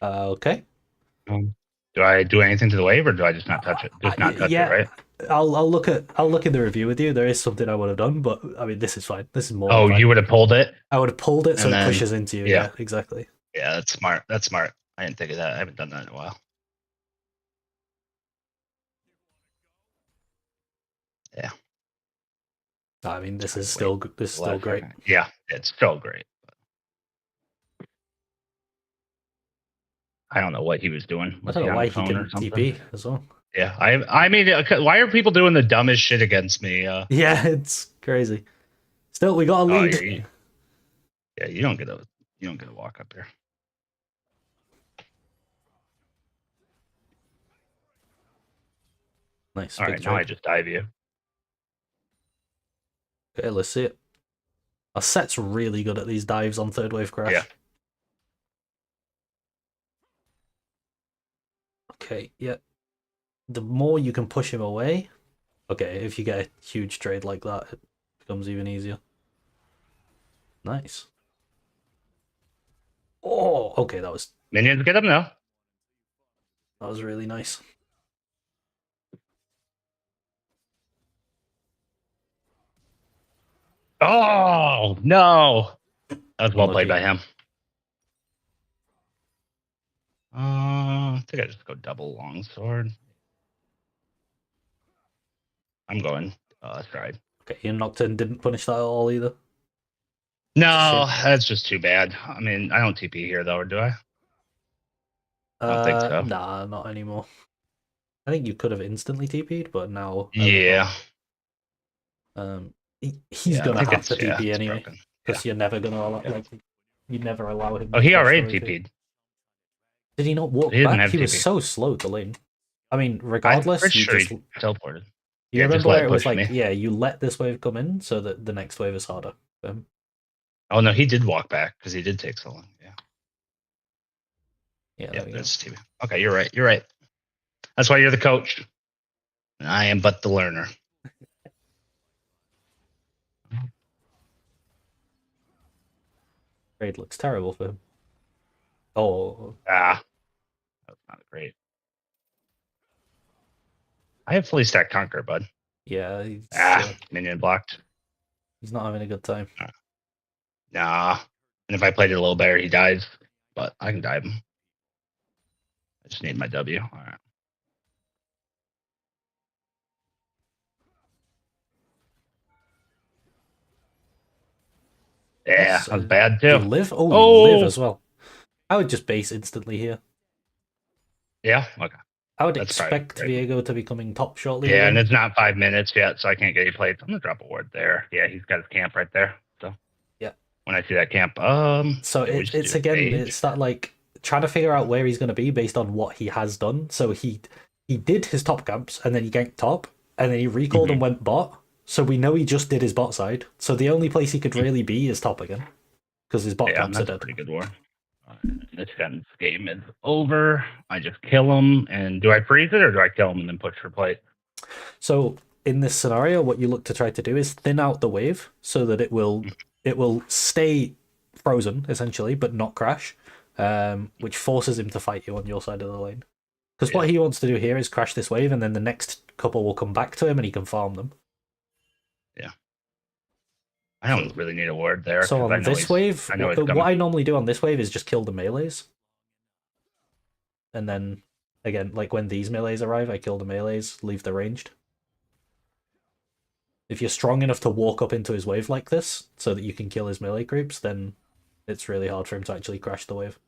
Okay. Do I do anything to the wave, or do I just not touch it? Just not touch it, right? I'll look in the review with you. There is something I would have done, but I mean, this is fine. This is more. Oh, fine. you would have pulled it. I would have pulled it so it pushes into you. Yeah, exactly. Yeah, that's smart. That's smart. I didn't think of that. I haven't done that in a while. Yeah. I mean, this is still great. Yeah, it's still great. I don't know what he was doing. I don't know why he can TP as well. Yeah, I mean, why are people doing the dumbest shit against me? Yeah, it's crazy. Still, we got a lead. Yeah, you don't get a walk up here. Nice. All right, now I just dive you. Okay, let's see it. Our set's really good at these dives on third wave crash. Yeah. Okay, yeah. The more you can push him away, okay, if you get a huge trade like that, it becomes even easier. Nice. Oh, okay, that was... Minions get him now. That was really nice. Oh, no. That was well played by him. I think I just go double longsword. I'm going stride. Okay, your Nocturne didn't punish that at all either? No, that's just too bad. I mean, I don't TP here though, or do I? I don't think so. Nah, not anymore. I think you could have instantly TP'd, but now... Yeah. He's gonna have to TP anyway, because you're never gonna allow, you never allow him. Oh, he already TP'd. Did he not walk back? He was so slow to lane. I mean, regardless, I'm pretty sure he teleported. You remember where it was like, yeah, you let this wave come in so that the next wave is harder for him. Oh no, he did walk back because he did take so long. Yeah. Yeah, that's TV. Okay, you're right. You're right. That's why you're the coach. And I am but the learner. Trade looks terrible for him. Oh. That's not great. I have fully stacked Conquer, bud. Yeah. Minion blocked. He's not having a good time. Nah. And if I played it a little better, he dies. But I can dive him. I just need my W. All right. Yeah, That's that's bad do too. you live? Oh, you live Oh, as well. I would just base instantly here. yeah. Okay, I would that's probably expect right. Viego to be coming top shortly Yeah, and again. it's not 5 minutes yet, so I can't get any plates. I'm gonna drop a ward there. Yeah, he's got his camp right there. So Yeah. when I see that camp, So yeah, we just it's do again, mage. it's that like trying to figure out where he's going to be based on what he has done. So he did his top camps and then he ganked top and then he recalled and Mm-hmm. went bot. So we know he just did his bot side. So the only place he could really be is top again because his bot Yeah, camps are that's a dead. pretty good war. This gun's game is over. I just kill him, and do I freeze it or do I kill him and then push for plate? So in this scenario, what you look to try to do is thin out the wave so that it will stay frozen essentially, but not crash, which forces him to fight you on your side of the lane. Because Yeah, what he wants to do here is crash this wave, and then the next couple will come back to him, and he can farm them. yeah. I So, don't really need a ward there so because on this wave, I know he's what coming. I normally do on this wave is just kill the melees, and then again, like when these melees arrive, I kill the melees, leave the ranged. If you're strong enough to walk up into his wave like this, so that you can kill his melee creeps, then it's really hard for him to actually crash the wave.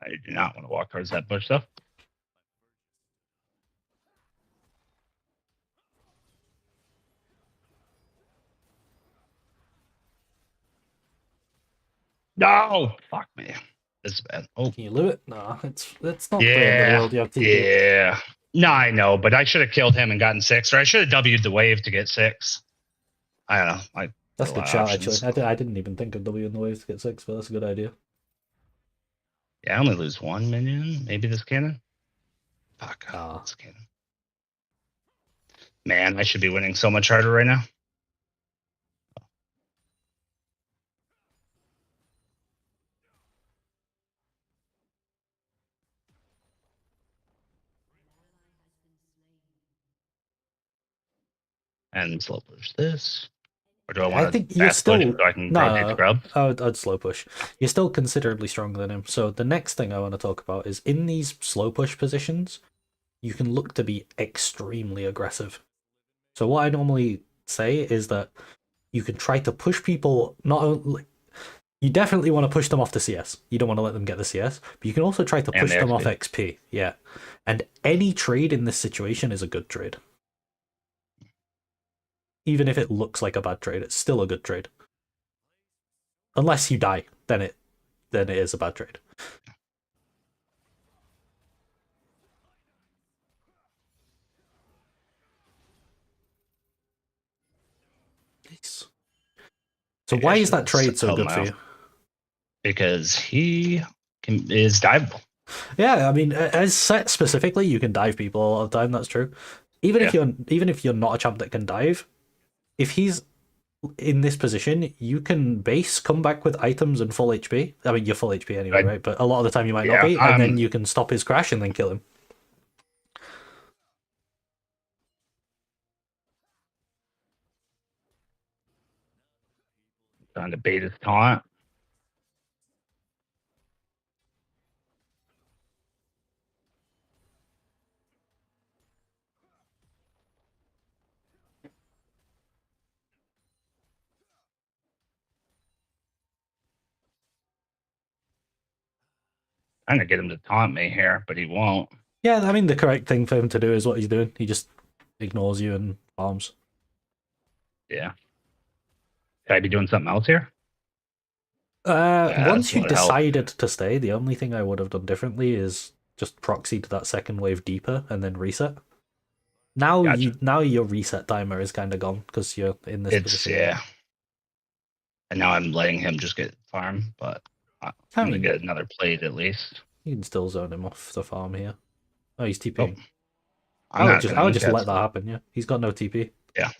I do not want to walk towards that bush though. No, fuck me. This is bad. Oh, Can you live it? Nah, it's not the end of the yeah, world. You have TP. yeah. No, I know, but I should have killed him and gotten 6, or I should have W'd the wave to get 6. I don't know. I got That's a a good lot of shout, actually. options. I didn't even think of W in the wave to get 6, but that's a good idea. Yeah, I only lose 1 minion. Maybe this cannon. Fuck, Ah, this cannon. Man, I should be winning so much harder right now. And slow push this. Or do I I want to think you're fast push still so I can rotate no. scrub? I'd slow push. You're still considerably stronger than him. So the next thing I want to talk about is in these slow push positions, you can look to be extremely aggressive. So what I normally say is that you can try to push people. Not only you definitely want to push them off the CS. You don't want to let them get the CS, but you can also try to And push the them off XP. XP. Yeah, and any trade in this situation is a good trade. Even if it looks like a bad trade, it's still a good trade. Unless you die, then it is a bad trade. Nice. So Maybe I why is should that have trade so held good my for off. you? Because is diveable. Yeah, I mean, as set specifically, you can dive people a lot of the time. That's true. Yeah. Even if you're not a champ that can dive, if he's in this position, you can base, come back with items and full HP. I mean, you're full HP anyway, I, right? But a lot of the time you might not yeah. be, and then you can stop his crash and then kill him. Trying to bait his taunt. Trying to get him to taunt me here, but he won't. Yeah, I mean, the correct thing for him to do is what he's doing. He just ignores you and farms. Yeah. Could I be doing something else here? That's Once you what help. decided to stay, the only thing I would have done differently is just proxy to that second wave deeper and then reset. Gotcha. Now your reset timer is kind of gone because you're in this It's position now. yeah. And now I'm letting him just get farm, but I'm I gonna mean, get another plate at least. you can still zone him off the farm here. Oh, he's Oh, TPing. I'm not I gonna would just let that encapsulate. happen. Yeah, he's got no TP. Yeah.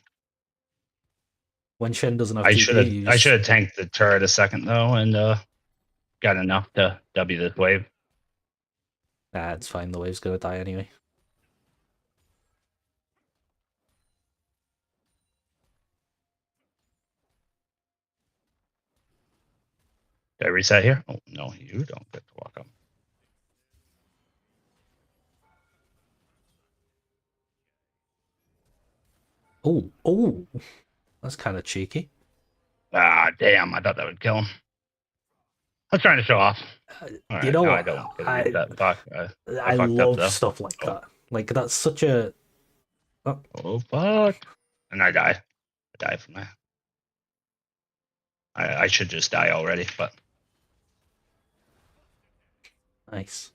When Shen doesn't have TP, you I should just have tanked the turret a second though and got enough to W this wave. it's fine. The wave's gonna die anyway. Did I reset here? Oh no, you don't get to walk up. Oh, that's kind of cheeky. Ah, damn! I thought that would kill him. I was trying to show off. All You right, know now I what? don't get to reset. Fuck. I I fucked up love though. stuff like Oh, that. Like that's such a. Oh, oh fuck! And I die. I die from that. I should just die already, but nice.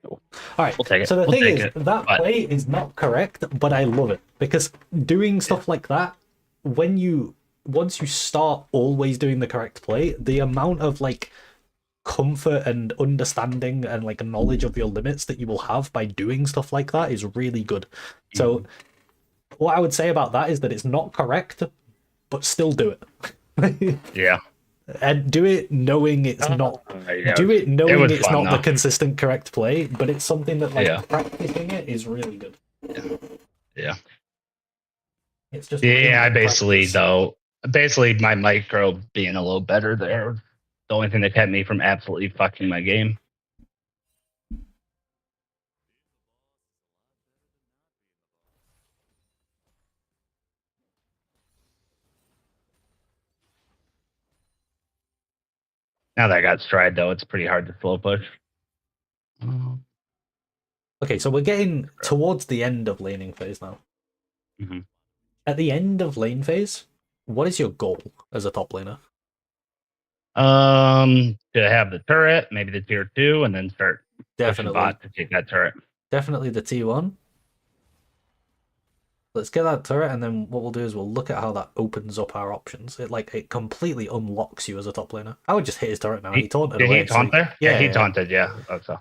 cool. All right. We'll take it. So the We'll thing take is, it. that But play is not correct, but I love it because doing stuff like that, when you once you start always doing the correct play, the amount of like comfort and understanding and like knowledge of your limits that you will have by doing stuff like that is really good. So what I would say about that is that it's not correct, but still do it. yeah, And do it knowing it's not yeah, do it it knowing was it's fun not the though. consistent correct play, but it's something that like Yeah, practicing it is really good. yeah, It's just really yeah. I good basically practice. my micro being a little better there. The only thing that kept me from absolutely fucking my game. Now that I got stride though, it's pretty hard to slow push. Okay, so we're getting towards the end of laning phase now. Mm-hmm. At the end of lane phase, what is your goal as a top laner? To have the turret, maybe the tier 2, and then start pushing Definitely, bot to take that turret. definitely the T1. Let's get that turret, and then what we'll do is we'll look at how that opens up our options. It completely unlocks you as a top laner. I would just hit his turret now. He taunted Did away. he taunt there? Yeah, He yeah, taunted. Yeah, that's so.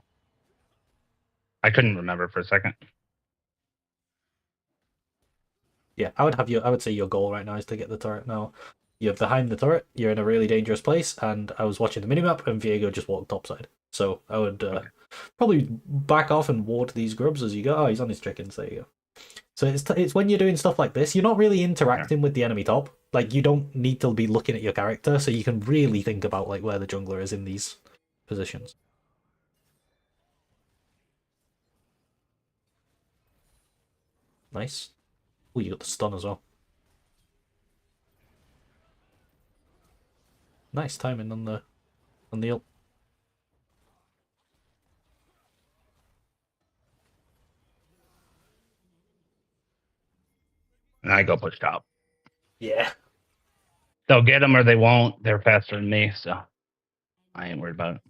I couldn't remember for a second. yeah. I would say your goal right now is to get the turret. Now you're behind the turret. You're in a really dangerous place, and I was watching the minimap, and Viego just walked topside. So I would Okay. probably back off and ward these grubs as you go. Oh, he's on his chickens. There you go. So it's when you're doing stuff like this, you're not really interacting with the enemy top. Like you don't need to be looking at your character, so you can really think about like where the jungler is in these positions. Nice. Oh, you got the stun as well. Nice timing on the ult. And I go push top. Yeah. They'll get them or they won't. They're faster than me, so I ain't worried about it.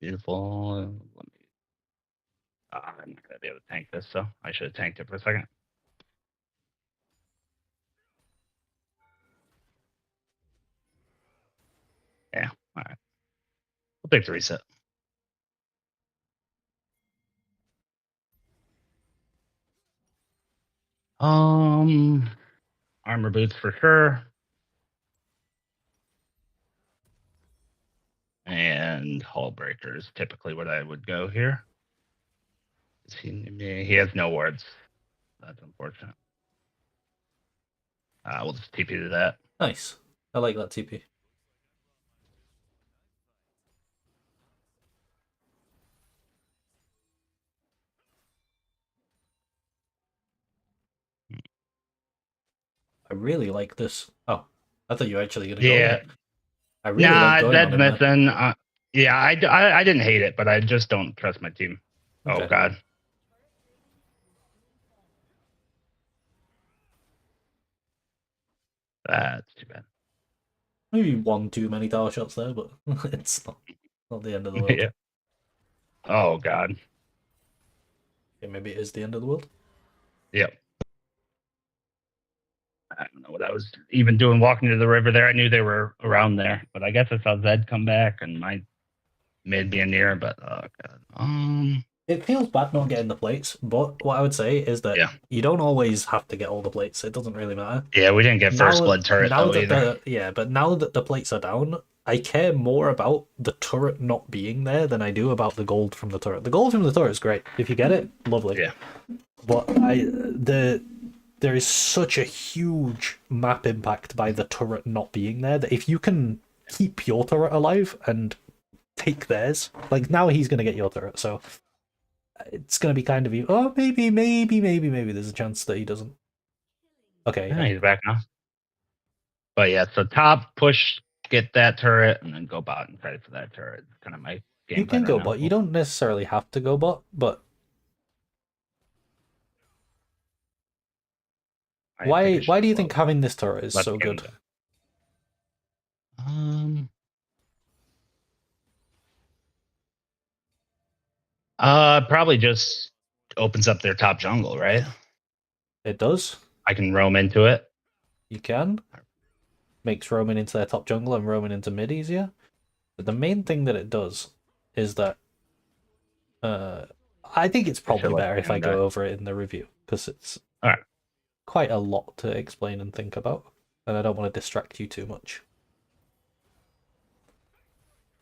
Beautiful. I'm not gonna be able to tank this, so I should have tanked it for a second. Yeah. All right. We'll take the reset. Armor boots for sure. And hull breakers, typically what I would go here. He has no wards. That's unfortunate. We'll just TP to that. Nice. I like that TP. I really like this. Oh, I thought you were actually gonna go on Yeah. him. I really like Nah, going on that's him there. missing. Yeah, I didn't hate it, but I just don't trust my team. Oh, Okay. God. That's too bad. Maybe one too many tower shots there, but it's not the end of the world. Yeah. Oh, God. Yeah, maybe it is the end of the world. Yep. I don't know what I was even doing walking to the river there. I knew they were around there, but I guess I saw Zed come back and my mid being near, but oh, God. It feels bad not getting the plates, but what I would say is that Yeah. you don't always have to get all the plates. It doesn't really matter. Yeah, we didn't get first blood turret Now though that either. but now that the plates are down, I care more about the turret not being there than I do about the gold from the turret. The gold from the turret is great. If you get it, lovely. Yeah. But there is such a huge map impact by the turret not being there that if you can keep your turret alive and take theirs, like now he's gonna get your turret, so it's going to be kind of even. Oh, maybe there's a chance that he doesn't. Okay. Yeah, he's back now. But yeah, so top, push, get that turret, and then go bot and fight for that turret. It's kind of my game You plan can right go now. bot. You don't necessarily have to go bot, but why do you think having this turret is so good? Probably just opens up their top jungle, right? It does. I can roam into it. You can. Makes roaming into their top jungle and roaming into mid easier. But the main thing that it does is that I think it's probably better if I go over it in the review, because it's quite a lot to explain and think about, and I don't want to distract you too much.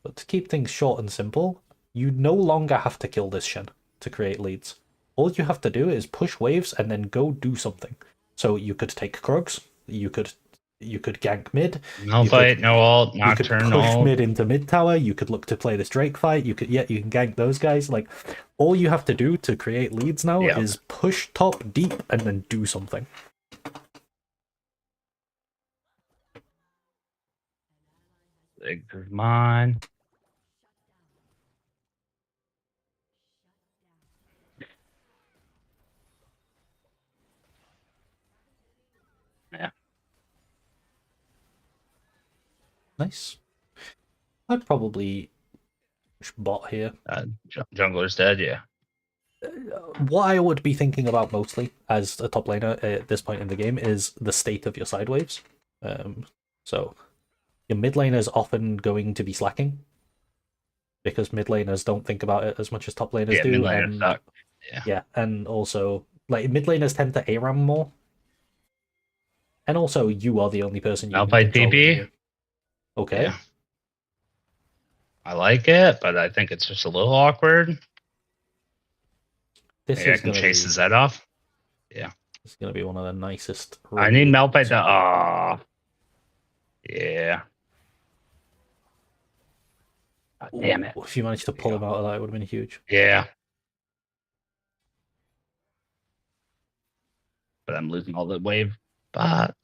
But to keep things short and simple, you no longer have to kill this Shen to create leads. All you have to do is push waves and then go do something. So you could take Krugs, you could gank mid. No fight, no ult, Nocturne. You could push mid into mid tower. You could look to play this Drake fight. You can gank those guys. Like, all you have to do to create leads now is push top deep and then do something. This is mine. Yeah. Nice. I'd probably push bot here. Jungler's dead, yeah. What I would be thinking about mostly as a top laner at this point in the game is the state of your side waves. So your mid laner is often going to be slacking because mid laners don't think about it as much as top laners do. Mid laners suck. Yeah, and also like mid laners tend to ARAM more. And also, you are the only person you I'll can play TP. Okay. Yeah. I like it, but I think it's just a little awkward. Maybe I can chase his head off. Yeah. It's going to be one of the nicest. I need Malphite to... Oh. Yeah. Oh, damn it. If you managed to pull him out of that, it would have been huge. Yeah. But I'm losing all the wave. But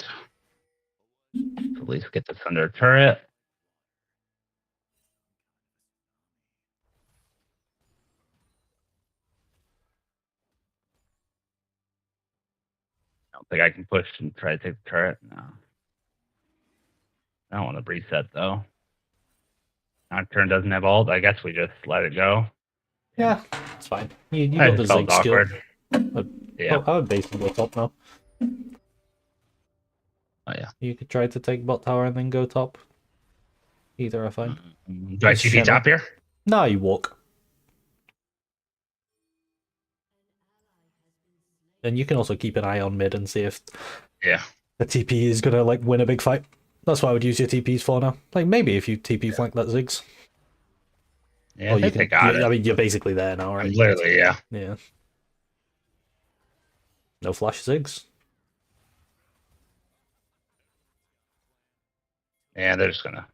at least get this under a turret. I don't think I can push and try to take the turret. No. I don't want to reset though. Nocturne doesn't have ult. I guess we just let it go. Yeah, it's fine. You got the Zig skill. Yeah. I would basically go top now. Oh yeah. You could try to take bot tower and then go top. Either are fine. Do I TP top here? No, you walk. And you can also keep an eye on mid and see if the TP is gonna like win a big fight. That's what I would use your TPs for now. Like maybe if you TP flank that Ziggs. Yeah, I think got it. I mean, you're basically there now, right? Literally, yeah. Yeah. No flash Ziggs. Yeah, they're just gonna.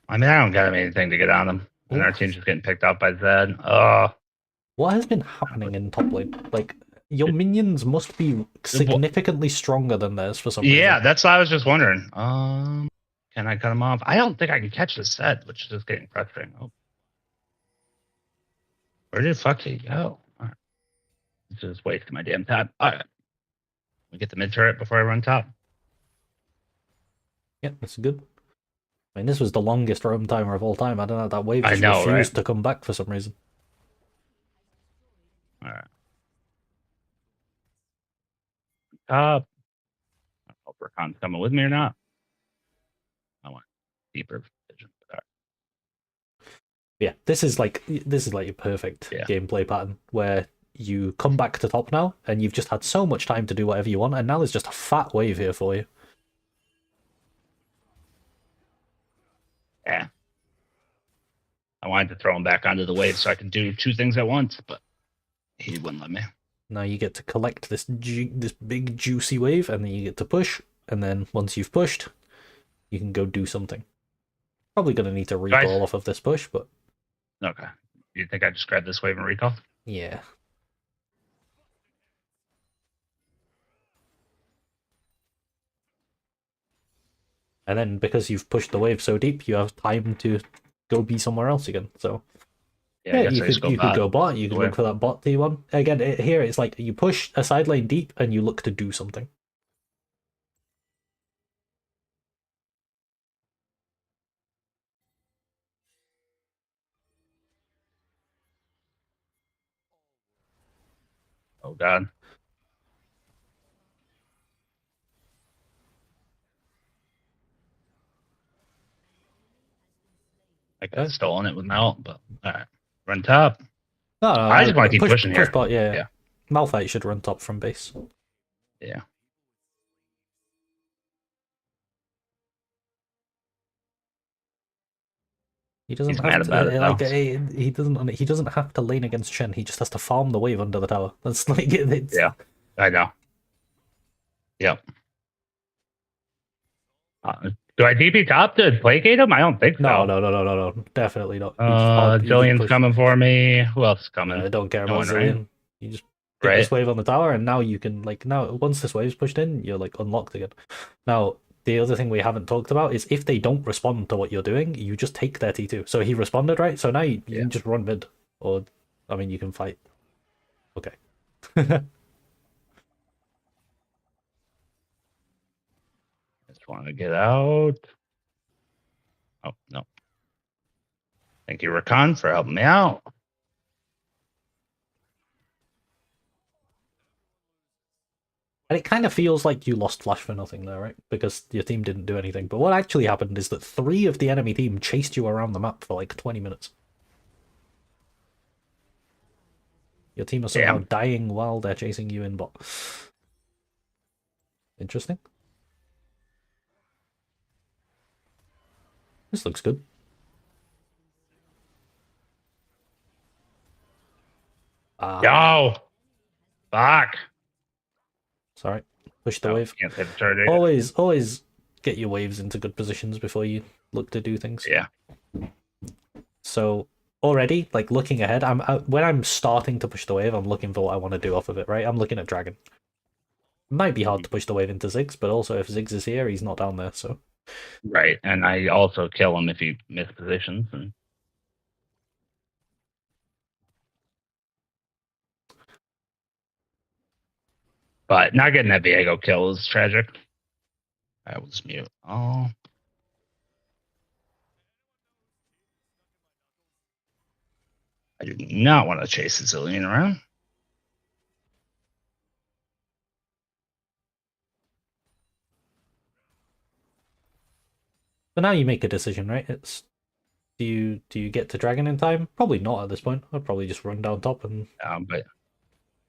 I mean, I don't got anything to get on them. And our team's just getting picked up by Zed. What has been happening in top lane? Like, your minions must be significantly stronger than theirs for some reason. Yeah, that's what I was just wondering. Can I cut him off? I don't think I can catch the set, which is just getting frustrating. Oh. Where did fuck he go? All right. It's just wasting my damn time. All right. We get the mid turret before I run top. Yeah, that's good. I mean, this was the longest roam timer of all time. I don't know, that wave just refused to come back for some reason. All right. Top. I don't know if Rakan's coming with me or not. I want deeper vision. Right. Yeah, this is like your perfect gameplay pattern where you come back to top now and you've just had so much time to do whatever you want, and now there's just a fat wave here for you. Yeah. I wanted to throw him back onto the wave so I can do two things at once, but he wouldn't let me. Now you get to collect this big juicy wave, and then you get to push, and then once you've pushed, you can go do something. Probably going to need to Guys, recall off of this push, but okay. You think I just grabbed this wave and recall? yeah. And then because you've pushed the wave so deep, you have time to go be somewhere else again. So Yeah, I guess I just go you could bot. go bot. You could look for that bot T1 again. Here it's like you push a side lane deep and you look to do something. Oh god. I got stolen it with Melt, but alright. Run top. No, I just want to keep push, pushing push here. bot. Yeah, Yeah. Malphite should run top from base. Yeah. He doesn't He's have mad to about it, like though. he doesn't have to lane against Chen. He just has to farm the wave under the tower. That's like it's... Yeah, I know. Yep. Do I DP top to placate him? I don't think so. No, definitely not. Jillian's coming for me. Who else is coming? I don't care No about one, right? Zillion. You just get this wave on the tower, and now you can now once this wave's pushed in, you're like unlocked again. Now the other thing we haven't talked about is if they don't respond to what you're doing, you just take their T2. So he responded, right? So now you can just run mid, or I mean you can fight. Okay. Just want to get out. Oh no. Thank you, Rakan, for helping me out. And it kind of feels like you lost Flash for nothing there, right? Because your team didn't do anything. But what actually happened is that 3 of the enemy team chased you around the map for like 20 minutes. Your team are somehow dying while they're chasing you in bot. Interesting. This looks good. Yo! Fuck! Sorry. Push the wave. Can't hit the target. Always get your waves into good positions before you look to do things. Yeah. So already, like looking ahead, when I'm starting to push the wave, I'm looking for what I want to do off of it, right? I'm looking at Dragon. It might be hard to push the wave into Ziggs, but also if Ziggs is here, he's not down there, so... Right, and I also kill him if he mispositions. And... But not getting that Viego kill is tragic. I will just mute. Oh. I do not want to chase the Zillion around. So now you make a decision, right? It's do you get to Dragon in time? Probably not at this point. I'd probably just run down top and but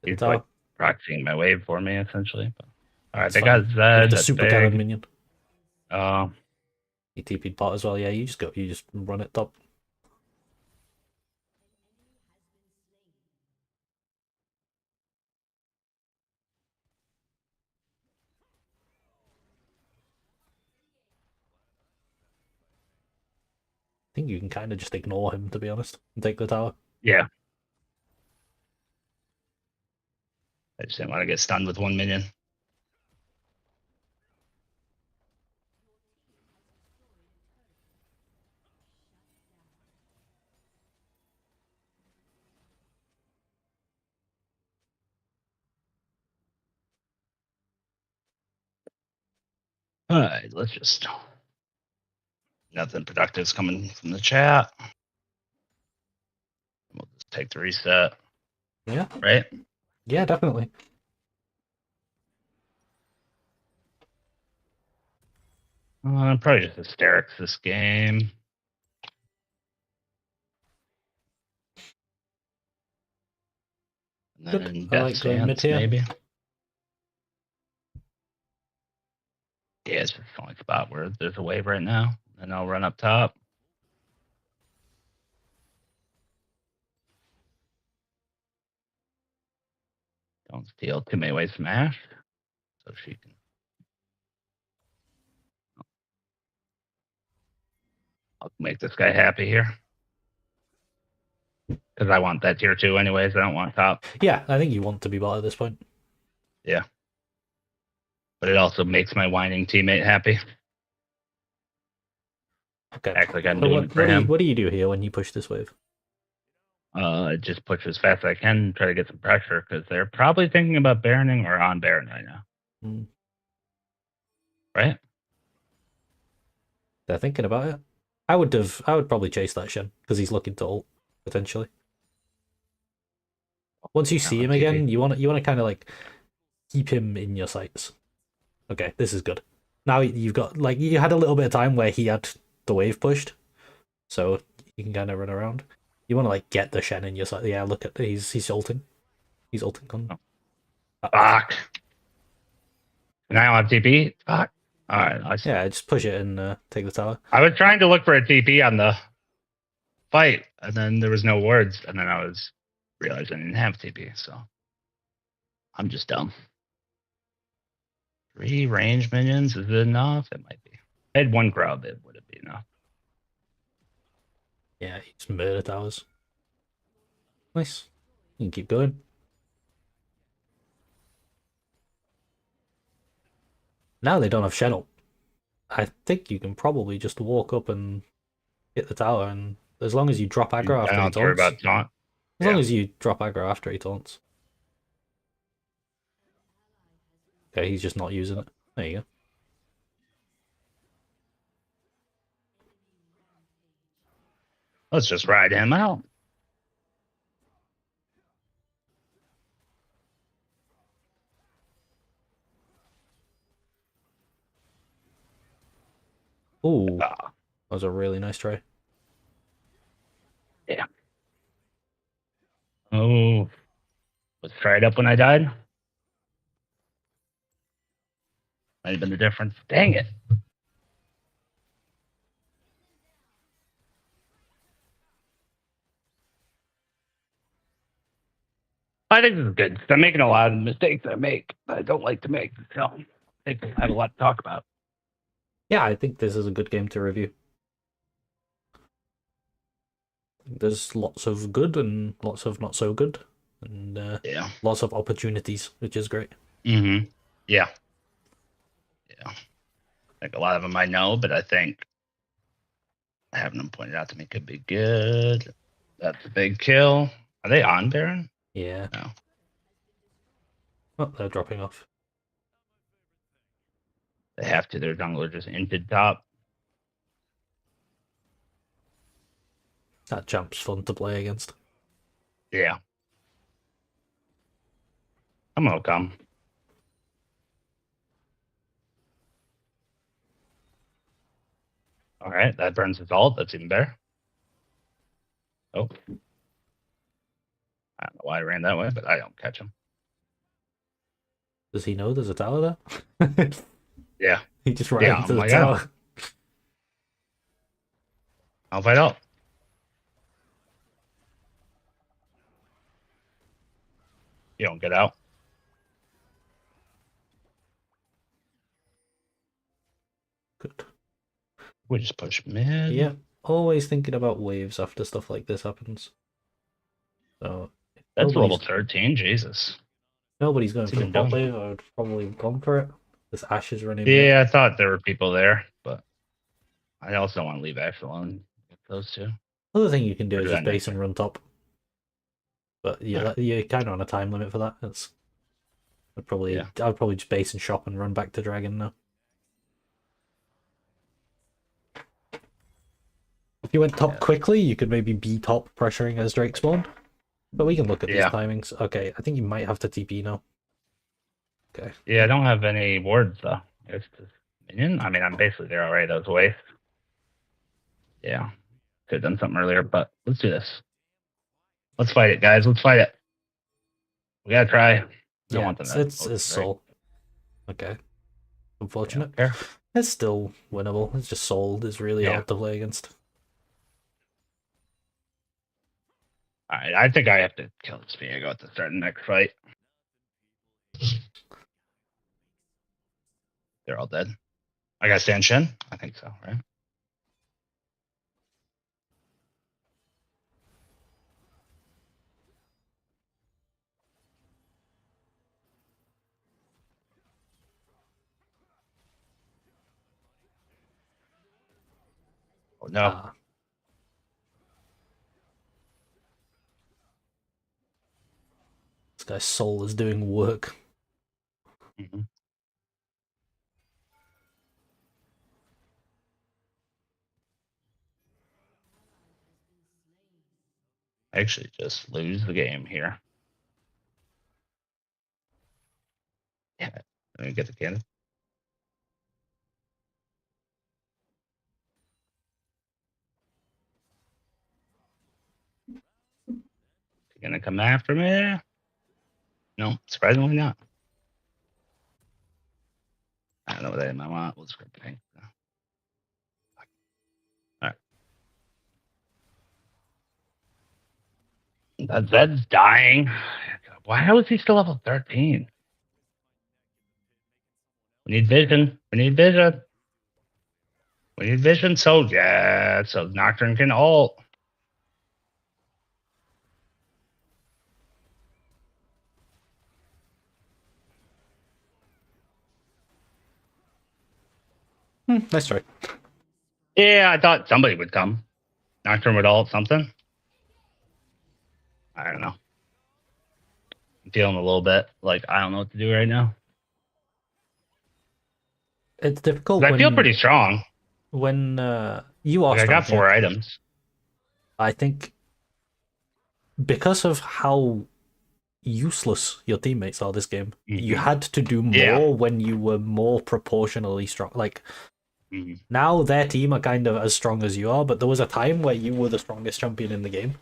he's like proxying my wave for me essentially. But, all right, they got Zed. You have the super cannon minion. He TP'd pot as well. Yeah, you just run it top. I think you can kind of just ignore him, to be honest, and take the tower. Yeah. I just didn't want to get stunned with 1 minion. All right, let's just... Nothing productive's coming from the chat. We'll just take the reset. Yeah. Right? Yeah, definitely. Probably just hysterics this game. And then I like going mid here. Maybe. Yeah, it's just the only spot where there's a wave right now. And I'll run up top. Don't steal too many ways from Ash. So she can... I'll make this guy happy here. Because I want that tier 2 anyways. I don't want top. Yeah, I think you want to be bot at this point. Yeah. But it also makes my whining teammate happy. Okay. Act like I'm So doing it for him. what do you do here when you push this wave? Just push as fast as I can, try to get some pressure, because they're probably thinking about Baroning or on Baron right now. Right? They're thinking about it. I would probably chase that Shen, because he's looking to ult, potentially. Once you see him again, you want to kind of like keep him in your sights. Okay, this is good. Now you've got like you had a little bit of time where he had the wave pushed, so you can kind of run around. You want to like get the Shen in your sight. Yeah, look at he's ulting. He's ulting on. Fuck. And I don't have TP. Fuck. All right. Yeah, just push it and take the tower. I was trying to look for a TP on the fight, and then there was no words, and then I was realizing I didn't have TP, so I'm just dumb. 3 range minions, is it enough? It might be. I had 1 crowd, it would have been enough. Yeah, he's murder towers. Nice. You can keep going. Now they don't have Shen ult. I think you can probably just walk up and hit the tower, and as long as you drop aggro after he taunts. As long as you drop aggro after he taunts. Okay, he's just not using it. There you go. Let's just ride him out. Ooh, that was a really nice try. Yeah. Oh, was tried up when I died. Might have been the difference. Dang it. I think this is good. I'm making a lot of mistakes I make that I don't like to make. So I think I have a lot to talk about. Yeah, I think this is a good game to review. There's lots of good and lots of not so good, and yeah, lots of opportunities, which is great. Mm-hmm. Yeah. Yeah. I think a lot of them I know, but I think having them pointed out to me could be good. That's a big kill. Are they on Baron? Yeah. No. Oh, they're dropping off. They have to. Their jungler just inted top. That champ's fun to play against. Yeah. I'm gonna come. All right, that burns his ult. That's even better. Oh. I don't know why I ran that way, but I don't catch him. Does he know there's a tower there? Yeah. He just ran into the tower. I'll fight out. You don't get out. Good. We just push mid. Yeah, always thinking about waves after stuff like this happens. So that's level 13. Jesus. Nobody's going for the bot wave. I would probably have gone for it. This Ashe is running. Yeah, I thought there were people there, but I also don't want to leave Ashe alone with those two. Other thing you can do is just base and run top. But yeah, you're kind of on a time limit for that. I'd probably just base and shop and run back to Dragon now. If you went top quickly, you could maybe be top pressuring as Drake spawned. But we can look at these timings. Okay, I think you might have to TP now. Okay. Yeah, I don't have any wards though. It's just minion. I mean, I'm basically there already. That was a waste. Yeah, could have done something earlier, but let's do this. Let's fight it, guys. Let's fight it. We gotta try. Don't want them it's Soul. Okay. Unfortunate. It's still winnable. It's just Soul is really hard to play against. Alright, I think I have to kill this Viego at the start of the next fight. They're all dead. I gotta stand Shen? I think so, right? no. Ah. This guy's soul is doing work. Mm-hmm. I actually just lose the game here. Yeah, let me get the cannon. You gonna come after me? No, surprisingly not. I don't know what I want. Let's grab pink. All right. That Zed's dying. Why was he still level 13? We need vision. We need vision. We need vision. So yeah, so Nocturne can ult. Nice try. Yeah, I thought somebody would come. Nocturne would ult something. I don't know. I'm feeling a little bit like I don't know what to do right now. It's difficult I when feel pretty strong. when you are Like I strong. got 4 items. I think because of how useless your teammates are this game, you had to do more when you were more proportionally strong. Like now their team are kind of as strong as you are, but there was a time where you were the strongest champion in the game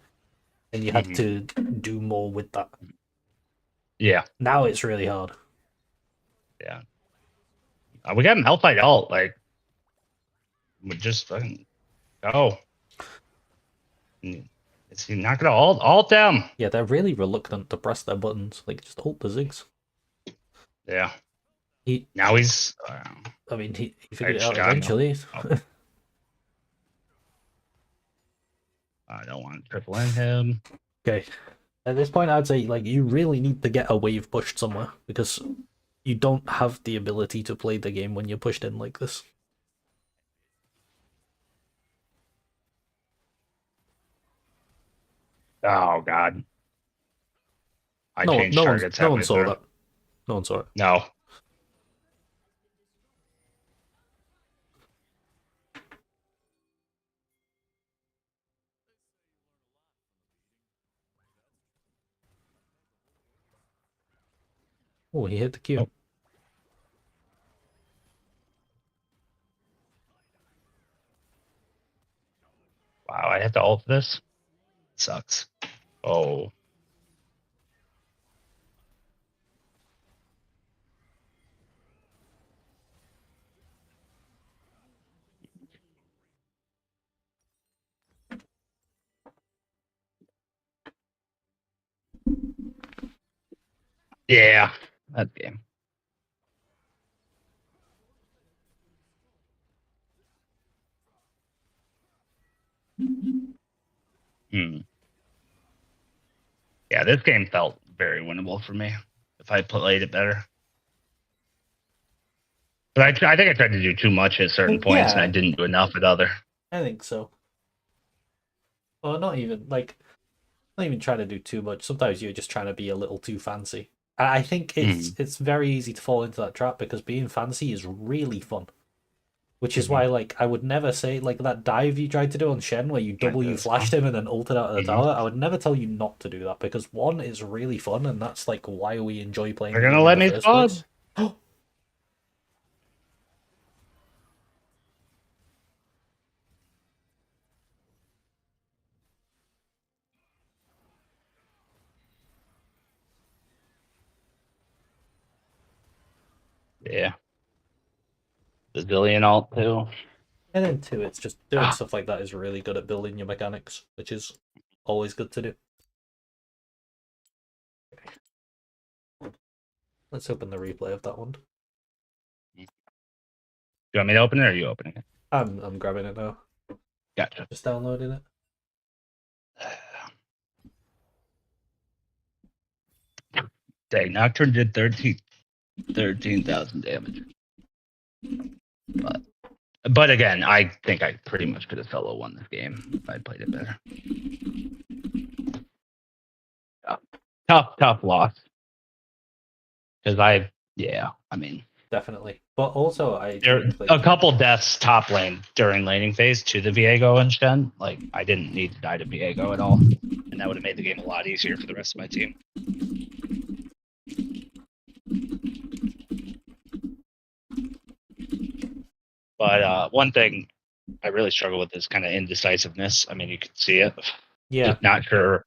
and you had to do more with that. Yeah. Now it's really hard. Yeah. We got Malphite ult. Like, we just fucking go. Is he not gonna ult them? Yeah, they're really reluctant to press their buttons. Like, just ult the Ziggs. Yeah. He Now he's. I mean, he figured it out Actually, I know. eventually. Oh. I don't want to triple in him. Okay. At this point, I'd say like you really need to get a wave pushed somewhere because you don't have the ability to play the game when you're pushed in like this. Oh God. I No, changed targets. no one saw that. No one saw it. No. Oh, he hit the Q. Oh. Wow, I have to ult this. Sucks. Oh. Yeah, that game. Yeah, this game felt very winnable for me if I played it better. But I think I tried to do too much at certain points, and I didn't do enough at other. I think so. Well, not even trying to do too much. Sometimes you're just trying to be a little too fancy. And I think it's very easy to fall into that trap because being fancy is really fun. Which is why, like, I would never say, like, that dive you tried to do on Shen where you W flashed him and then ulted out of the tower, I would never tell you not to do that because one, it's really fun and that's, like, why we enjoy playing They're the gonna game let in the me first spawn. place. Yeah. The zillion ult too. And then two, it's just doing stuff like that is really good at building your mechanics, which is always good to do. Let's open the replay of that one. Do you want me to open it or are you opening it? I'm grabbing it now. Gotcha. Just downloading it. Dang, Nocturne did 13,000 damage. But But again, I think I pretty much could have solo won this game if I played it better. Tough loss. Because I mean, Definitely. But also, I there think, like, a couple deaths top lane during laning phase to the Viego and Shen. Like, I didn't need to die to Viego at all, and that would have made the game a lot easier for the rest of my team. But one thing I really struggle with is kind of indecisiveness. I mean, you can see it. yeah, Just not sure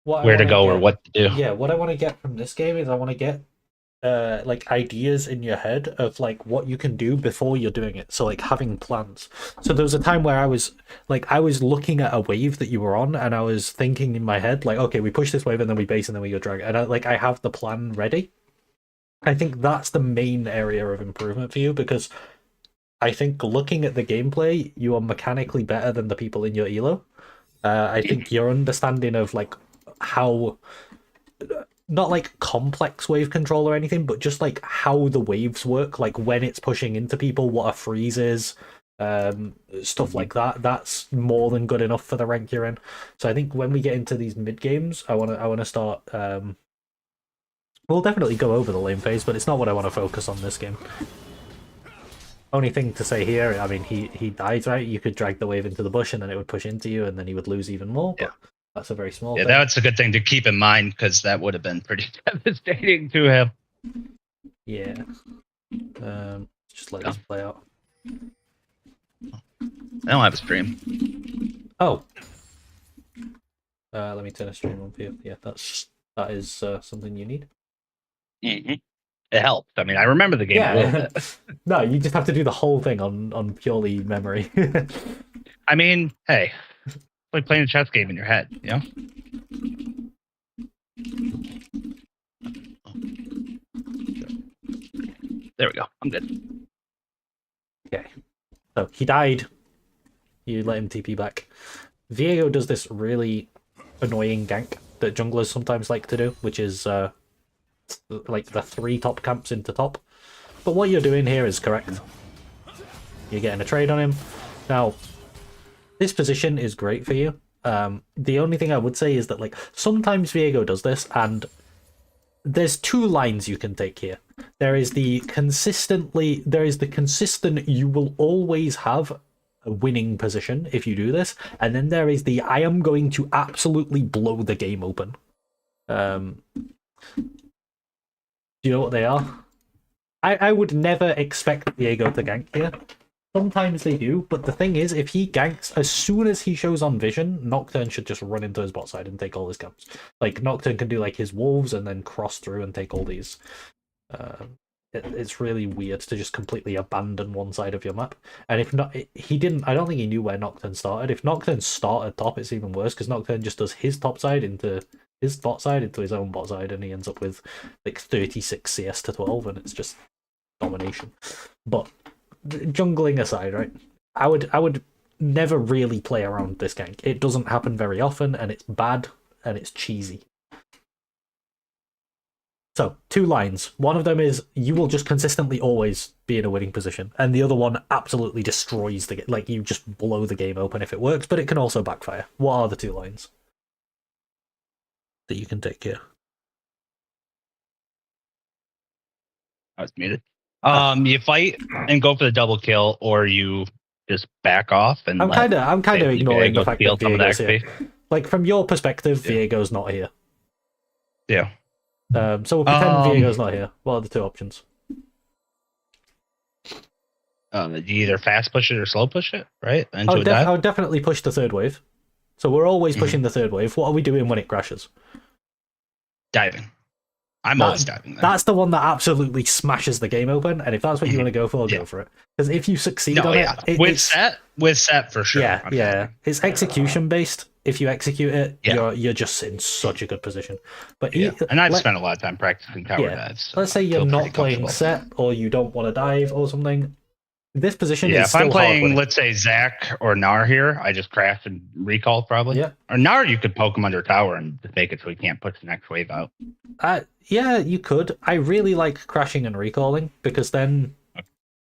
what where to go or what to do. Yeah, what I want to get from this game is I want to get like ideas in your head of like what you can do before you're doing it. So like having plans. So there was a time where I was looking at a wave that you were on, and I was thinking in my head like, okay, we push this wave and then we base and then we go drag, and I have the plan ready. I think that's the main area of improvement for you, because I think looking at the gameplay, you are mechanically better than the people in your elo. I think your understanding of like how, not like complex wave control or anything, but just like how the waves work, like when it's pushing into people, what a freeze is, stuff like that. That's more than good enough for the rank you're in. So I think when we get into these mid games, I wanna start. We'll definitely go over the lane phase, but it's not what I want to focus on this game. Only thing to say here, I mean, he died, right? You could drag the wave into the bush and then it would push into you and then he would lose even more, but that's a very small thing. That's a good thing to keep in mind, because that would have been pretty devastating to him. Yeah. Just let this play out. I don't have a stream. Oh. Let me turn a stream on for you. Yeah, that is something you need. Mm-hmm. It helps. I mean, I remember the game a little bit. No, you just have to do the whole thing on purely memory. I mean, hey, it's like playing a chess game in your head, you know? There we go. I'm good. Okay. So he died. You let him TP back. Viego does this really annoying gank that junglers sometimes like to do, which is like the 3 top camps into top. But what you're doing here is correct. You're getting a trade on him. Now, this position is great for you. The only thing I would say is that like sometimes Viego does this, and there's 2 lines you can take here. There is the consistent you will always have a winning position if you do this, and then there is the I am going to absolutely blow the game open. Do you know what they are? I would never expect Viego to gank here. Sometimes they do, but the thing is, if he ganks, as soon as he shows on vision, Nocturne should just run into his bot side and take all his camps. Like, Nocturne can do like his wolves and then cross through and take all these. It's really weird to just completely abandon one side of your map. And if not, he didn't. I don't think he knew where Nocturne started. If Nocturne started top, it's even worse, because Nocturne just does his top side into his bot side into his own bot side, and he ends up with like 36 CS to 12, and it's just domination. But jungling aside, right? I would never really play around this gank. It doesn't happen very often, and it's bad and it's cheesy. So, 2 lines. One of them is you will just consistently always be in a winning position, and the other one absolutely destroys the game. Like, you just blow the game open if it works, but it can also backfire. What are the 2 lines that you can take here? I was muted. You fight and go for the double kill, or you just back off and I'm kind of ignoring the fact that Viego's here. Like, from your perspective, Viego's not here. Yeah. So we'll pretend Viego's not here. What are the 2 options? You either fast push it or slow push it, right? I would definitely push the 3rd wave. So we're always pushing the 3rd wave. What are we doing when it crashes? Diving. I'm always diving. That's the one that absolutely smashes the game open, and if that's what you want to go for, go for it. Because if you succeed on it, with set for sure. Yeah. It's execution based. If you execute it, you're just in such a good position. But and I've spent a lot of time practicing tower dives. So let's say you're not playing set, or you don't want to dive or something. This position is if still I'm playing, hard-winning. let's say Zach or Gnar here, I just crash and recall probably. Yeah. Or Gnar, you could poke him under tower and make it so he can't push the next wave out. Yeah, you could. I really like crashing and recalling, because then